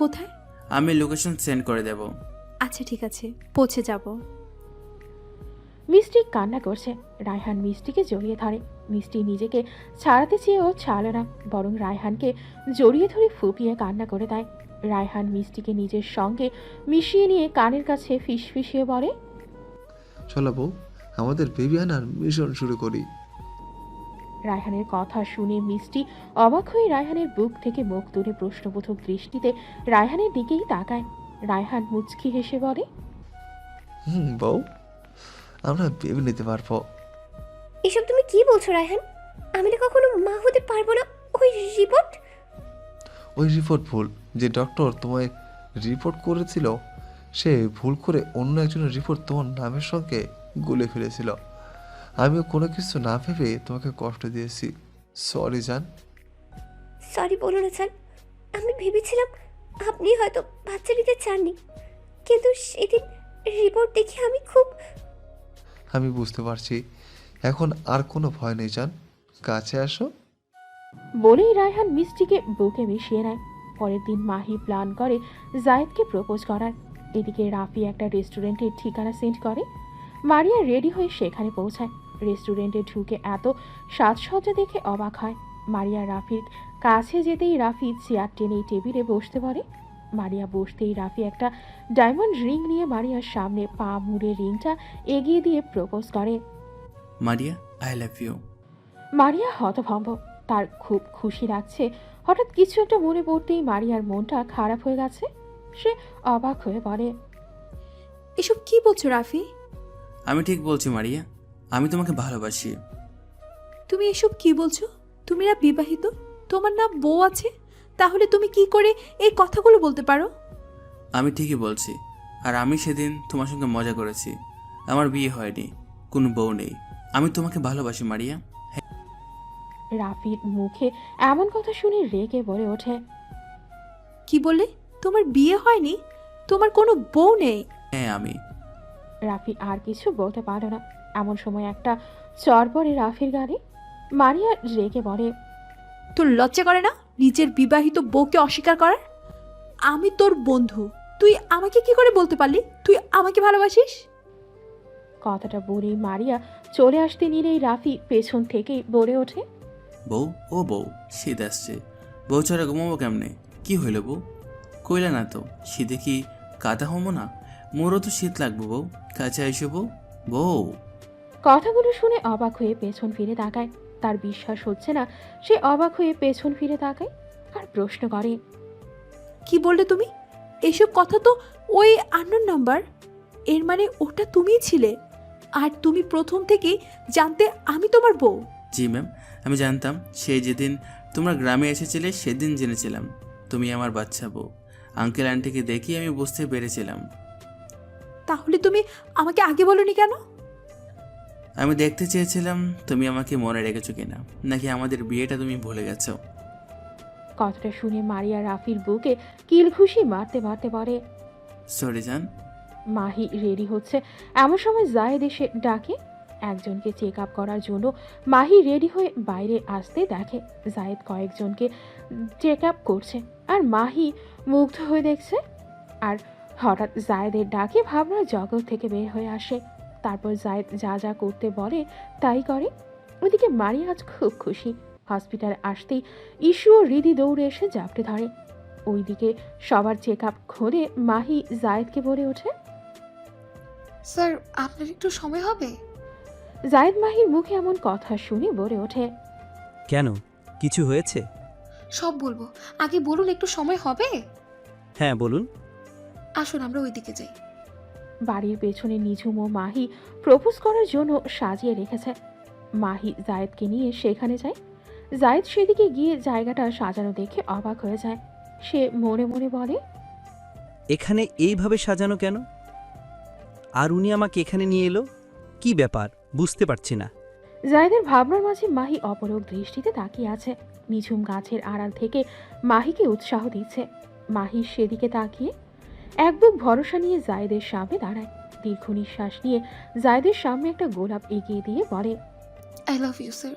কোথায়? আমি লোকেশন সেন্ড করে দেব। আচ্ছা ঠিক আছে, পৌঁছে যাব। মিষ্টি কান্না করছে। রায়হান মিষ্টিকে জড়িয়ে ধরে। মিষ্টি নিজেকে ছাড়াতে চেয়েও ছাড়ে না, বরং রায়হানকে জড়িয়ে ধরে ফুপিয়ে কান্না করে দেয়। রায়হান মিষ্টিকে নিজের সঙ্গে মিশিয়ে নিয়ে কানের কাছে ফিসফিসিয়ে বলে, চলো বউ, আমাদের বেবি আনার মিশন শুরু করি। রায়হানের কথা শুনে মিষ্টি অবাক হয়ে রায়হানের বুক থেকে মুখ তুলে প্রশ্নবোধক দৃষ্টিতে রায়হানের দিকেই তাকায়। রায়হান মুচকি হেসে বলে, বউ, আমরা বেবি নিতে পারবো। এসব তুমি কি বলছো রায়হান? আমি না কখনো মা হতে পারবো না। ওই রিপোর্ট ভুল। যে ডক্টর তোমায় রিপোর্ট করেছিল সে ভুল করে অন্য একজনের রিপোর্ট তোমার নামের সঙ্গে গুলে ফেলেছিল। আমিও কোনো কিছু না ভেবে তোমাকে কষ্ট দিয়েছি। সরি জান। সরি বলো না জান, আমি ভেবেছিলাম আপনি হয়তো বাচ্চা নিতে চাননি, কিন্তু সেদিন রিপোর্ট দেখে আমি বুঝতে পারছি, এখন আর কোনো ভয় নেই জান, কাছে আসো। বলেই রায়হান মিষ্টিকে বুকে মিশিয়ে নেয়। পরের দিন মাহি প্ল্যান করে জায়েদকে প্রপোজ করার। এদিকে রাফি একটা রেস্টুরেন্টের ঠিকানা সেন্ড করে। মারিয়া রেডি হয়ে সেখানে পৌঁছায়। রেস্টুরেন্টে ঢুকে এত সাজসজ্জা দেখে অবাক হয়। মারিয়া রাফির কাছে যেতেই রাফি চেয়ার টেনে টেবিলে বসতে পারে। মারিয়া বসতেই রাফি একটা ডায়মন্ড রিং নিয়ে মারিয়ার সামনে পা মুড়ে রিংটা এগিয়ে দিয়ে প্রপোজ করে। মারিয়া, আই লাভ ইউ। মারিয়া হতভম্ব, তার খুব খুশি লাগছে। হঠাৎ কিছু একটা মনে পড়তেই মারিয়ার মনটা খারাপ হয়ে গেছে। সে অবাক হয়ে বলে, এসব কি বলছো রাফি? আমি ঠিক বলছি মারিয়া, আমি তোমাকে ভালোবাসি। তুমি এসব কি বলছো? তুমি না বিবাহিত, তোমার না বউ আছে, তাহলে তুমি কি করে এই কথাগুলো বলতে পারো? আমি ঠিকই বলছি, আর আমি সেদিন তোমার সঙ্গে মজা করেছি। আমার বিয়ে হয়নি, কোনো বউ নেই, আমি তোমাকে ভালোবাসি মারিয়া। রাফির মুখে এমন কথা শুনে রেগে বলে ওঠে, কি বলে? তোমার বিয়ে হয়নি? তোমার কোনো বউ নেই? হ্যাঁ আমি। রাফি আর কিছু বলতে পারল না। এমন সময় একটা চর পড়ে রাফির গাড়ি। মারিয়া রেগে বলে, তোর লজ্জা করে না নিজের বিবাহিত বউকে অস্বীকার করার? আমি তোর বন্ধু, তুই আমাকে কি করে বলতে পারলি তুই আমাকে ভালোবাসিস? কথাটা বলেই মারিয়া চলে আসতে নিলেই রাফি পেছন থেকেই বলে ওঠে, বউ, ও বউ, শীত আসছে, বউ ছাড়া ঘুমাবো কেমনে? কি হইল বউ? কইলা না তো শীতে কি কাদা হমো না? মোরও তো শীত লাগবো বউ, কাছে আইসো বউ। বউ। কথাগুলো শুনে অবাক হয়ে পেছন ফিরে তাকায়। তার বিশ্বাস হচ্ছে না। সে অবাক হয়ে পেছন ফিরে তাকায় আর প্রশ্ন করে, কি বললে তুমি? এসব কথা তো ওই আননোন নাম্বার। এর মানে ওটা তুমিই ছিলে, আর তুমি প্রথম থেকেই জানতে আমি তোমার বউ? জি ম্যাম, আমি জানতাম। সেই যেদিন তোমরা গ্রামে এসেছিলে সেদিন জেনেছিলাম তুমি আমার বাচ্চা বউ। আঙ্কেল আন্টিকে দেখি আমি বুঝতে পেরেছিলাম। তাহলে তুমি আমাকে আগে বলনি কেন? আমি দেখতে চেয়েছিলাম তুমি আমাকে মনে রেখেছো কিনা, নাকি আমাদের বিয়েটা তুমি ভুলে গেছো। কথাটা শুনে মারিয়া রাফির বুকে কিল ঘুষি মারতে মারতে বলে, সরি জান। মাহি রেডি হচ্ছে এমন সময় জায়েদ এসে ডাকে। একজনকে চেক আপ করার জন্য মাহি রেডি হয়ে বাইরে আসতে দেখে জায়েদ কয়েকজনকে চেক আপ করছে আর মাহি মুগ্ধ হয়ে দেখছে। আর হঠাৎ জায়েদের ডাকে ভাবনার জগৎ থেকে বের হয়ে আসে। তারপর জায়েদ যা যা করতে বলে তাই করে। ওদিকে মারিয়া আজ খুব খুশি। হসপিটাল আসতেই ইস্যু ও হৃদি দৌড়ে এসে জাপটে ধরে। ওইদিকে সবার চেক আপ করে মাহি জায়েদকে বলে ওঠে, স্যার আপনার একটু সময় হবে? জায়েদ মাহির মুখে এমন কথা শুনে বলে ওঠে, কেন, কিছু হয়েছে? সব বলবো, আগে বলুন একটু সময় হবে? হ্যাঁ বলুন। আসুন আমরা ওইদিকে যাই। বাড়ির পেছনে নিঝুম ও মাহি প্রপোজ করার জন্য সাজিয়ে রেখেছে। মাহি জায়েদকে নিয়ে সেখানে যায়। জায়েদ সেদিকে গিয়ে জায়গাটা সাজানো দেখে অবাক হয়ে যায়। সে মনে মনে বলে, এখানে এইভাবে সাজানো কেন? আর উনি আমাকে এখানে নিয়ে এলো, কি ব্যাপার বুঝতে পারছি না। জায়েদের ভাবনার মাঝে মাহি অপলক দৃষ্টিতে তাকিয়ে আছে। নিঝুম গাছের আড়াল থেকে মাহিকে উৎসাহ দিচ্ছে। মাহি সেদিকে তাকিয়ে এক বুক ভরসা নিয়ে জায়েদের সামনে দাঁড়ায়। দীর্ঘ নিঃশ্বাস নিয়ে জায়েদের সামনে একটা গোলাপ এগিয়ে দিয়ে বলে, আই লাভ ইউ স্যার।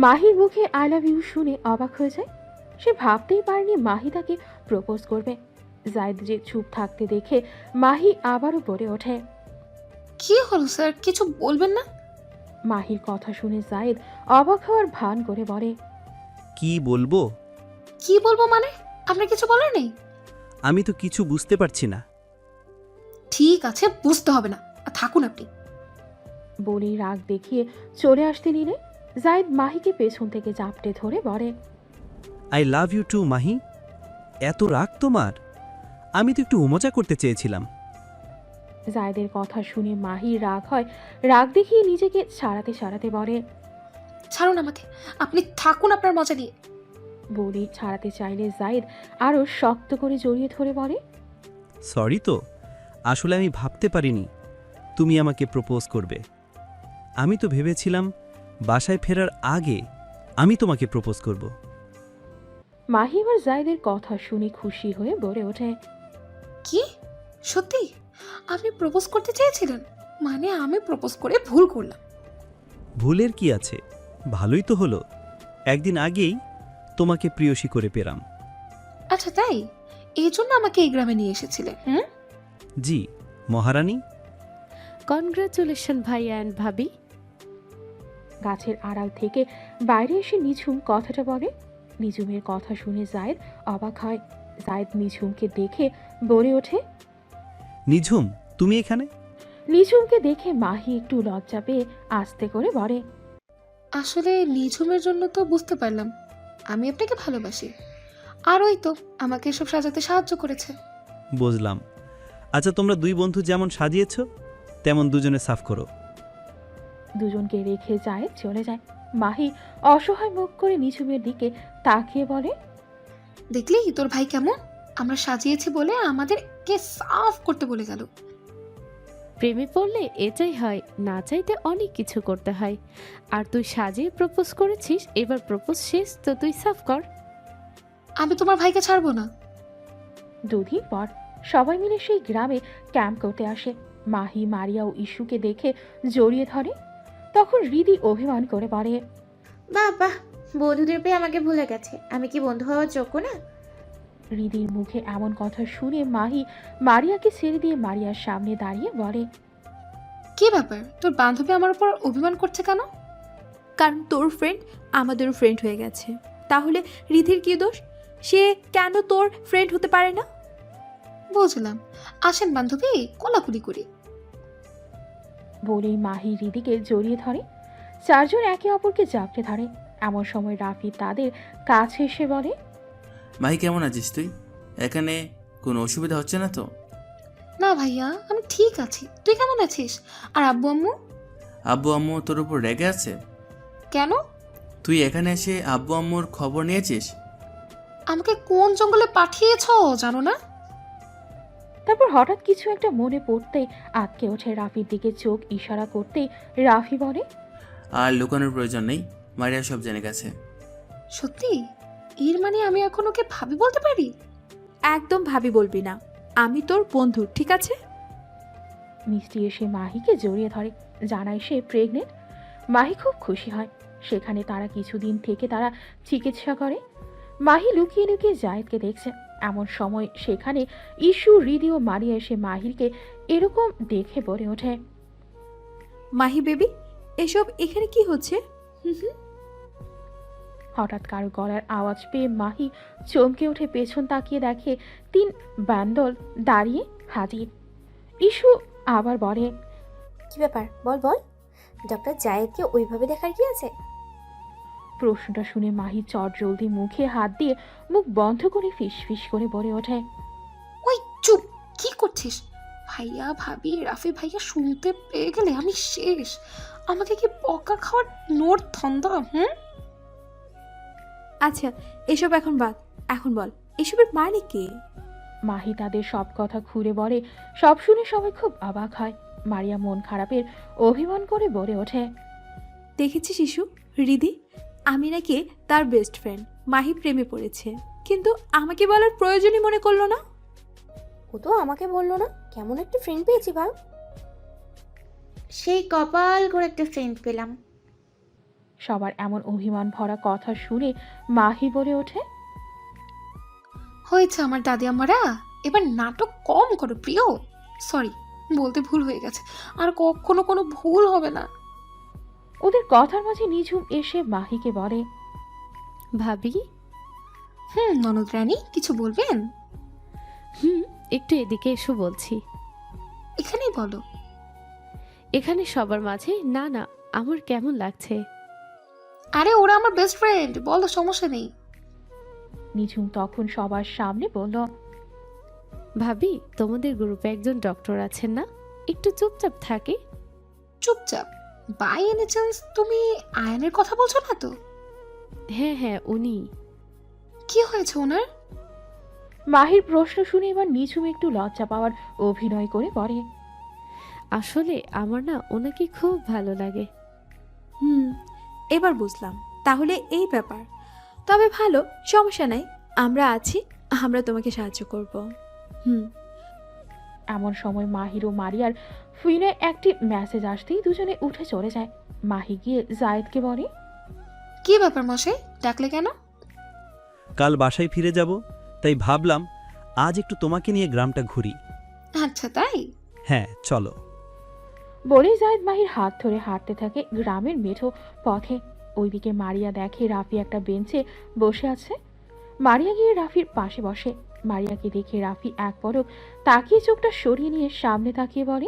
মাহির মুখে আই লাভ ইউ শুনে অবাক হয়ে যায়। সে ভাবতেই পারেনি মাহি তাকে প্রপোজ করবে। জায়েদ যে চুপ থাকতে দেখে মাহি আবারও বলে ওঠে, কি হলো স্যার, কিছু বলবেন না? মাহির কথা শুনে জায়েদ অবাক হওয়ার ভান করে বলে, কি বলবো? কি বলবো মানে? আপনার কিছু বলার নেই? আমি তো কিছু বুঝতে পারছি না। ঠিক আছে, বুঝতে হবে না, থাকুন আপনি। বলেই রাগ দেখিয়ে চলে আসতে নিলে জায়েদ মাহিকে পেছন থেকে জাপটে ধরে বলে, I love you too Mahi. এত রাগ তোমার? আমি তো একটু মজা করতে চেয়েছিলাম। জায়েদের কথা শুনে মাহির রাগ হয়। রাগ দেখিয়ে নিজেকে সারাতে সারাতে বলে, ছাড়ুন আমাকে, আপনি থাকুন আপনার মজা নিয়ে। বলে ছাড়াতে চাইলে জায়েদ আরো শক্ত করে জড়িয়ে ধরে বলে, সরি তো, আসলে আমি ভাবতে পারিনি তুমি আমাকে প্রপোজ করবে। আমি তো ভেবেছিলাম বাসায় ফেরার আগে আমি তোমাকে প্রপোজ করব। মাহি এবার জায়েদের কথা শুনে খুশি হয়ে বলে ওঠে, কি সত্যি আপনি প্রপোজ করতে চেয়েছিলেন? মানে আমি প্রপোজ করে ভুল করলাম? ভুলের কি আছে, ভালোই তো হলো। একদিন আগেই তোমাকে প্রিয়সী করে পেলাম। আচ্ছা তাই, এই জন্য আমাকে এই গ্রামে নিয়ে এসেছিলেন? জি মহারানী। কনগ্রাচুলেশন ভাইয়া অ্যান্ড ভাবি। গাছের আড়াল থেকে বাইরে এসে নিঝুম কথাটা বলে। নিঝুমের কথা শুনে জায়েদ অবাক হয়। জায়েদ নিঝুমকে দেখে বলে ওঠে, নিঝুম তুমি এখানে? নিঝুমকে দেখে মাহি একটু লজ্জা পেয়ে আস্তে করে বলে, আসলে নিঝুমের জন্য তো বুঝতে পারলাম আমি আপনাকে ভালোবাসি, আর ওই তো আমাকে এসব সাজাতে সাহায্য করেছে। বুঝলাম। আচ্ছা তোমরা দুই বন্ধু যেমন সাজিয়েছ তেমন দুজনে সাফ করো। দুজনকে রেখে জায়েদ চলে যায়। মাহি অসহায় মুখ করে নিঝুমের দিকে তাকিয়ে বলে, দেখলি তোর ভাই কেমন, আমরা সাজিয়েছি বলে আমাদেরকে সাফ করতে বলে গেল। প্রেমে পড়লে এটাই হয়, না চাইতে অনেক কিছু করতে হয়। আর তুই সাজিয়ে প্রপোজ করেছিস, এবার প্রপোজ শেষ তো তুই সাফ কর। আমি তোমার ভাইকে ছাড়বো না। দুদিন পর সবাই মিলে সেই গ্রামে ক্যাম্প করতে আসে। মাহি মারিয়া ও ইস্যুকে দেখে জড়িয়ে ধরে। তখন হৃদি অভিমান করে বলে, বাহ বাহ, বন্ধুদের পেয়ে আমাকে ভুলে গেছে। আমি কি বন্ধু হওয়ার যোগ্য না? হৃদির মুখে এমন কথা শুনে মাহি মারিয়াকে ছেড়ে দিয়ে মারিয়ার সামনে দাঁড়িয়ে বলে, কি ব্যাপার, তোর বান্ধবী আমার উপর অভিমান করছে কেন? কারণ তোর ফ্রেন্ড আমাদেরও ফ্রেন্ড হয়ে গেছে। তাহলে রিধির কি দোষ? সে কেন তোর ফ্রেন্ড হতে পারে না? বুঝলাম, আসেন বান্ধবী কোলাকুলি করি। বলেই মাহি হৃদিকে জড়িয়ে ধরে। চারজন একে অপরকে জাপটে ধরে। এমন সময় রাফি তাদের কাছে এসে বলে, মাহি কেমন আছিস তুই? এখানে কোনো অসুবিধা হচ্ছে না তো? না ভাইয়া, আমি ঠিক আছি। তুই কেমন আছিস? আর আব্বু আম্মু? আব্বু আম্মু তোর উপর রেগে আছে? কেন? তুই এখানে এসে আব্বু আম্মুর খবর নিয়েছিস? আমাকে কোন জঙ্গলে পাঠিয়েছো জানো না? তারপর হঠাৎ কিছু একটা মনে পড়তেই আটকে ওঠে। রাফির দিকে চোখ ইশারা করতেই রাফি বলে, আর লুকানোর প্রয়োজন নেই, মারিয়া সব জেনে গেছে। সত্যি? এর মানে আমি এখন ওকে ভাবি বলতে পারি? একদম ভাবি বলবি না, আমি তোর বন্ধু, ঠিক আছে? মিষ্টি এসে মাহিকে জড়িয়ে ধরে, জানায় সে প্রেগনেন্ট। মাহি খুব খুশি হয়। সেখানে তারা কিছুদিন থেকে তারা চিকিৎসা করে। মাহি লুকিয়ে লুকিয়ে জায়েদকে দেখছে। এমন সময় সেখানে ইস্যু, হৃদি ও মারিয়া এসে মাহিরকে এরকম দেখে বলে ওঠে, মাহি বেবি, এসব এখানে কি হচ্ছে? হুম হুম। হঠাৎ কারো গলার আওয়াজ পেয়ে মাহি চমকে উঠে পেছন তাকিয়ে দেখে 3 বান্ডল দাঁড়িয়ে হাজির। ইস্যু আবার বলে, কি ব্যাপার, বল বল, ডক্টর জায়েদকে ওইভাবে দেখার কি আছে? প্রশ্নটা শুনে মাহি চট জলদি মুখে হাত দিয়ে মুখ বন্ধ করে ফিস ফিস করে বলে ওঠে, ওই চুপ, কি করছিস? ভাইয়া ভাবি রাফি ভাইয়া শুনতে পেয়ে গেলে আমি শেষ। আমাকে কি বকা খাওয়ার নোট ধান্দা? হুম, আচ্ছা এসব এখন বাদ, এখন বল এসবের মানে কি? মাহি তাদের সব কথা ঘুরে বলে। সব শুনে সবাই খুব অবাক হয়। মারিয়া মন খারাপের অভিমান করে বলে ওঠে, দেখেছিস শিশু, রিদি, আমি নাকি তার বেস্ট ফ্রেন্ড, মাহি প্রেমে পড়েছে, কিন্তু আমাকে বলার প্রয়োজনই মনে করলো না। ও তো আমাকে বললো না, কেমন একটা ফ্রেন্ড পেয়েছি ভাব। সেই কপাল করে একটা ফ্রেন্ড পেলাম। সবার এমন অভিমান ভরা কথা শুনে মাহি বলে ওঠে, হয়েছে আমার দাদি আমারা, এবার নাটক কম করো প্রিয়। সরি, বলতে ভুল হয়ে গেছে, আর কখনো কোনো ভুল হবে না। ওদের কথার মাঝে নিঝুম এসে মাহিকে বলে, ভাবি। ননদ রানী কিছু বলবেন? একটু এদিকে এসো বলছি। এখানেই বলো। এখানে সবার মাঝে? না না, আমার কেমন লাগছে। আরে ওরা আমার বেস্ট ফ্রেন্ড, বলো, সমস্যা নেই। নিঝুম তখন সবার সামনে বলল, ভাবি, তোমাদের গ্রুপে একজন ডক্টর আছেন না, একটু চুপচাপ থাকে। চুপচাপ? বাই এনি চান্স তুমি আয়নের কথা বলছো না তো? হ্যাঁ হ্যাঁ, উনি। কি হয়েছে ওনার? মাহির প্রশ্ন শুনে এবার নিঝুম একটু লজ্জা পাওয়ার অভিনয় করে বলে, আসলে আমার না ওনাকে খুব ভালো লাগে। এবার বুঝলাম, তাহলে এই ব্যাপার। তবে ভালো, সমস্যা নাই, আমরা আছি, আমরা তোমাকে সাহায্য করব। এমন সময় মাহির ও মারিয়ার ফোনে একটি মেসেজ আসতেই দুজনে উঠে চলে যায়। মাহি গিয়ে জায়েদকে বলে, কি ব্যাপার মশাই, ডাকলে কেন? কাল বাসায় ফিরে যাব, তাই ভাবলাম আজ একটু তোমাকে নিয়ে গ্রামটা ঘুরি। আচ্ছা তাই? হ্যাঁ চলো। বলে জায়েদ মাহির হাত ধরে হাঁটতে থাকে গ্রামের মেঠো পথে। ওইদিকে মারিয়া দেখে রাফি একটা বেঞ্চে বসে আছে। মারিয়া গিয়ে রাফির পাশে বসে। মারিয়াকে দেখে রাফি এক পলক তাকিয়ে চোখটা সরিয়ে নিয়ে সামনে তাকিয়ে বলে,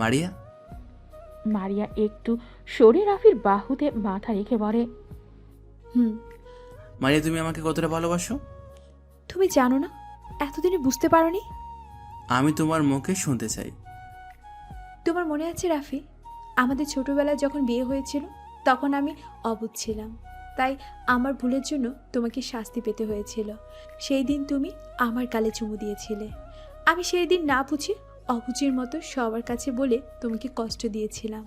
মারিয়া। মারিয়া একটু সরে রাফির বাহুতে মাথা রেখে বলে, মারিয়া, তুমি আমাকে কতটা ভালোবাসো? তুমি জানো না, এতদিনে বুঝতে পারোনি? আমি তোমার মুখে শুনতে চাই। তোমার মনে আছে রাফি, আমাদের ছোটবেলায় যখন বিয়ে হয়েছিল তখন আমি অবুঝ ছিলাম, তাই আমার ভুলের জন্য তোমাকে শাস্তি পেতে হয়েছিল। সেই দিন তুমি আমার গালে চুমু দিয়েছিলে। আমি সেই দিন না বুঝে অবুঝের মতো সবার কাছে বলে তোমাকে কষ্ট দিয়েছিলাম।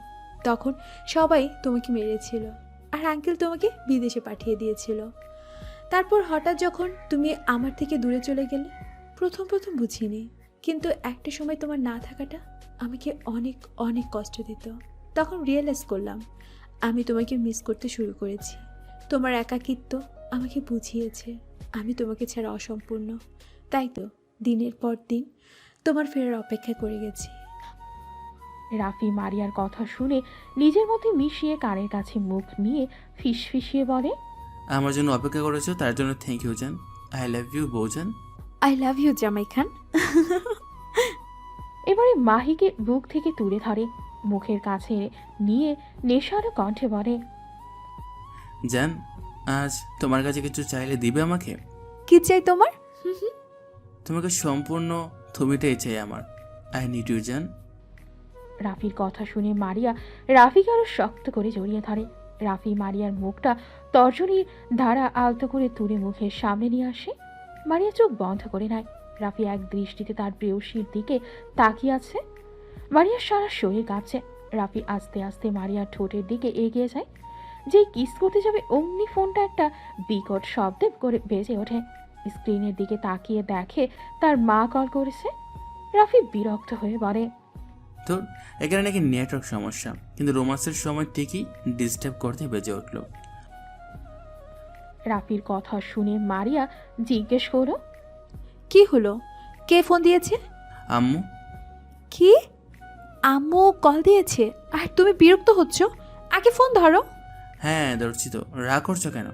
তখন সবাই তোমাকে মেরেছিল, আর আঙ্কেল তোমাকে বিদেশে পাঠিয়ে দিয়েছিল। তারপর হঠাৎ যখন তুমি আমার থেকে দূরে চলে গেলে, প্রথম বুঝিনি, কিন্তু একটা সময় তোমার না থাকাটা আমাকে অনেক অনেক কষ্ট দিত। তখন রিয়েলাইজ করলাম আমি তোমাকে মিস করতে শুরু করেছি। তোমার একাকিত্ব আমাকে বুঝিয়েছে আমি তোমাকে ছাড়া অসম্পূর্ণ। তাই তো দিনের পর দিন তোমার ফেরার অপেক্ষা করে গেছি। রাফি মারিয়ার কথা শুনে নিজের মধ্যে মিশিয়ে কানের কাছে মুখ নিয়ে ফিসফিসিয়ে বলে, আমার জন্য অপেক্ষা করেছো, তার জন্য থ্যাংক ইউ জান। আই লাভ ইউ বৌজান। আই লাভ ইউ জামাই খান। এবারে মাহিকে বুক থেকে তুলে ধরে, মুখের কাছে নিয়ে নেশারও কণ্ঠে বলে, জান, আজ তোমার কাছে কিছু চাইলে দিবে আমাকে? কি চাই তোমার? তোমাকে সম্পূর্ণ তুমিটাই চাই আমার। আই নিড ইউ জান। রাফির কথা শুনে মারিয়া রাফিকে আরো শক্ত করে জড়িয়ে ধরে। রাফি মারিয়ার মুখটা তর্জনীর দ্বারা আলতো করে তুলে মুখের সামনে নিয়ে আসে। মারিয়া চোখ বন্ধ করে নেয়। রাফি এক দৃষ্টিতে তার প্রেয়সীর দিকে তাকিয়ে আছে। মারিয়ার সারা শরীর কাঁপছে। রাফি আস্তে আস্তে মারিয়ার ঠোঁটের দিকে এগিয়ে যায়। যেই কিস করতে যাবে অমনি ফোনটা একটা বিকট শব্দে করে বেজে ওঠে। স্ক্রিনের দিকে তাকিয়ে দেখে তার মা কল করেছে। রাফি বিরক্ত হয়ে বলে, তো এখানে নাকি নেটওয়ার্ক সমস্যা, কিন্তু রোমান্সের সময় ঠিকই ডিস্টার্ব করতে বেজে উঠলো। রাফির কথা শুনে মারিয়া জিজ্ঞেস করলো, কি হলো, কে ফোন দিয়েছে? আম্মু। কি? আম্মু কল দিয়েছে আর তুমি বিরক্ত হচ্ছ? আগে ফোন ধরো। হ্যাঁ ধরছি তো, রাগ করছো কেন?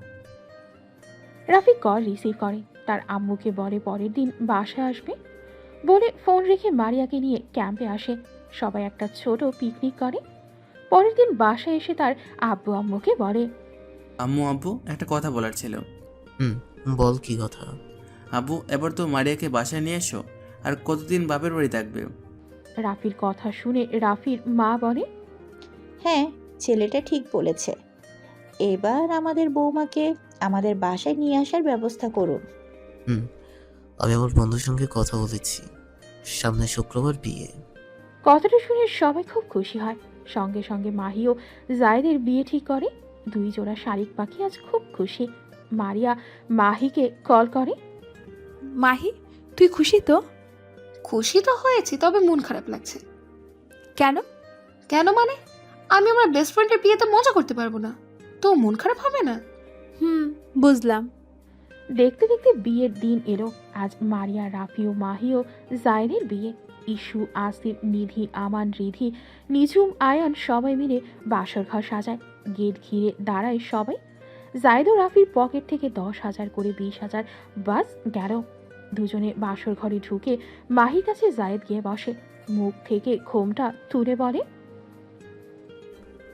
রাফি কল রিসিভ করে, তার আম্মুকে বলে পরের দিন বাসায় আসবে। বলে ফোন রেখে মারিয়াকে নিয়ে ক্যাম্পে আসে। সবাই একটা ছোট পিকনিক করে। পরের দিন বাসায় এসে তার আব্বু আম্মুকে বলে, আম্মু আব্বু একটা কথা বলার ছিল। বল কি কথা? আব্বু এবার তো মারিয়াকে বাসায় নিয়ে এসো, আর কতদিন বাপের বাড়ি থাকবে? রাফির কথা শুনে রাফির মা বলে, হ্যাঁ, ছেলেটা ঠিক বলেছে। এবার আমাদের বৌমাকে আমাদের বাসায় নিয়ে আসার ব্যবস্থা করুন। আমি আমার বন্ধুর সঙ্গে কথা বলেছি, সামনে শুক্রবার বিয়ে। কথাটা শুনে সবাই খুব খুশি হয়। সঙ্গে সঙ্গে মাহি ও জায়েদের বিয়ে ঠিক করে। 2 জোড়া শালিক পাখি আজ খুব খুশি। মারিয়া মাহিকে কল করে, মাহি, তুই খুশি তো? খুশি তো হয়েছি, তবে মন খারাপ লাগছে। কেন? কেন মানে, আমি আমার বেস্ট ফ্রেন্ডের বিয়েতে মজা করতে পারবো না, তো মন খারাপ হবে না? বুঝলাম। দেখতে দেখতে বিয়ের দিন এলো। আজ মারিয়া, রাফি ও মাহি ও জায়েদের বিয়ে। ইস্যু, আসিফ, নিধি, আমান, রিধি, নিঝুম, আয়ান সবাই মিলে বাসর ঘর সাজায়। গেট ঘিরে দাঁড়ায় সবাই। জায়েদ ও রাফির পকেট থেকে 10,000 করে 20,000 বাস গেল। দুজনে বাসর ঘরে ঢুকে মাহির কাছে জায়েদ গিয়ে বসে। মুখ থেকে ঘোমটা তুলে বলে,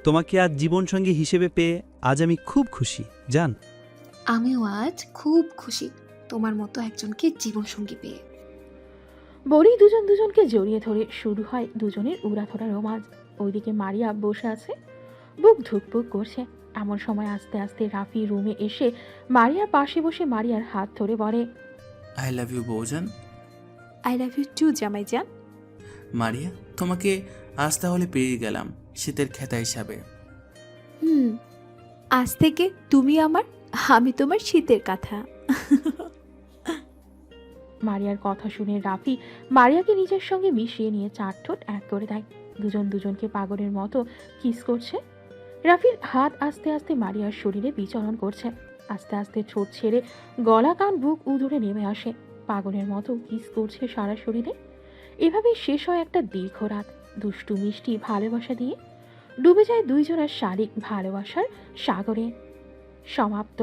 তোমাকে আজ জীবনসঙ্গী হিসেবে পেয়ে আজ আমি খুব খুশি জান। আমিও আজ খুব খুশি তোমার মতো একজনকে জীবনসঙ্গী পেয়ে। বলেই দুজন দুজনকে জড়িয়ে ধরে শুরু হয় দুজনের উড়াধরা রোমাঞ্চ। ওইদিকে মারিয়া বসে আছে, বুক ধুকপুক করছে। এমন সময় আস্তে আস্তে রাফি রুমে এসে মারিয়ার পাশে বসে মারিয়ার হাত ধরে বলে, আই লাভ ইউ বৌজান। আই লাভ ইউ টু জামাইজান। মারিয়া, তোমাকে আজ তাহলে পেয়ে গেলাম শীতের খেতা হিসাবে। আজ থেকে তুমি আমার, আমি তোমার শীতের কথা। মারিয়ার কথা শুনে রাফি মারিয়াকে নিজের সঙ্গে মিশিয়ে নিয়ে 4 ঠোঁট এক করে দেয়। দুজন দুজনকে পাগলের মতো কিস করছে। রাফির হাত আস্তে আস্তে মারিয়ার শরীরে বিচরণ করছে। আস্তে আস্তে ঠোঁট ছেড়ে গলা, কান, বুক উদুরে নেমে আসে। পাগলের মতো কিস করছে সারা শরীরে। এভাবেই শেষ হয় একটা দীর্ঘ রাত, দুষ্টু মিষ্টি ভালোবাসা দিয়ে। ডুবে যায় 2 জোড়া শালিক ভালোবাসার সাগরে। সমাপ্ত।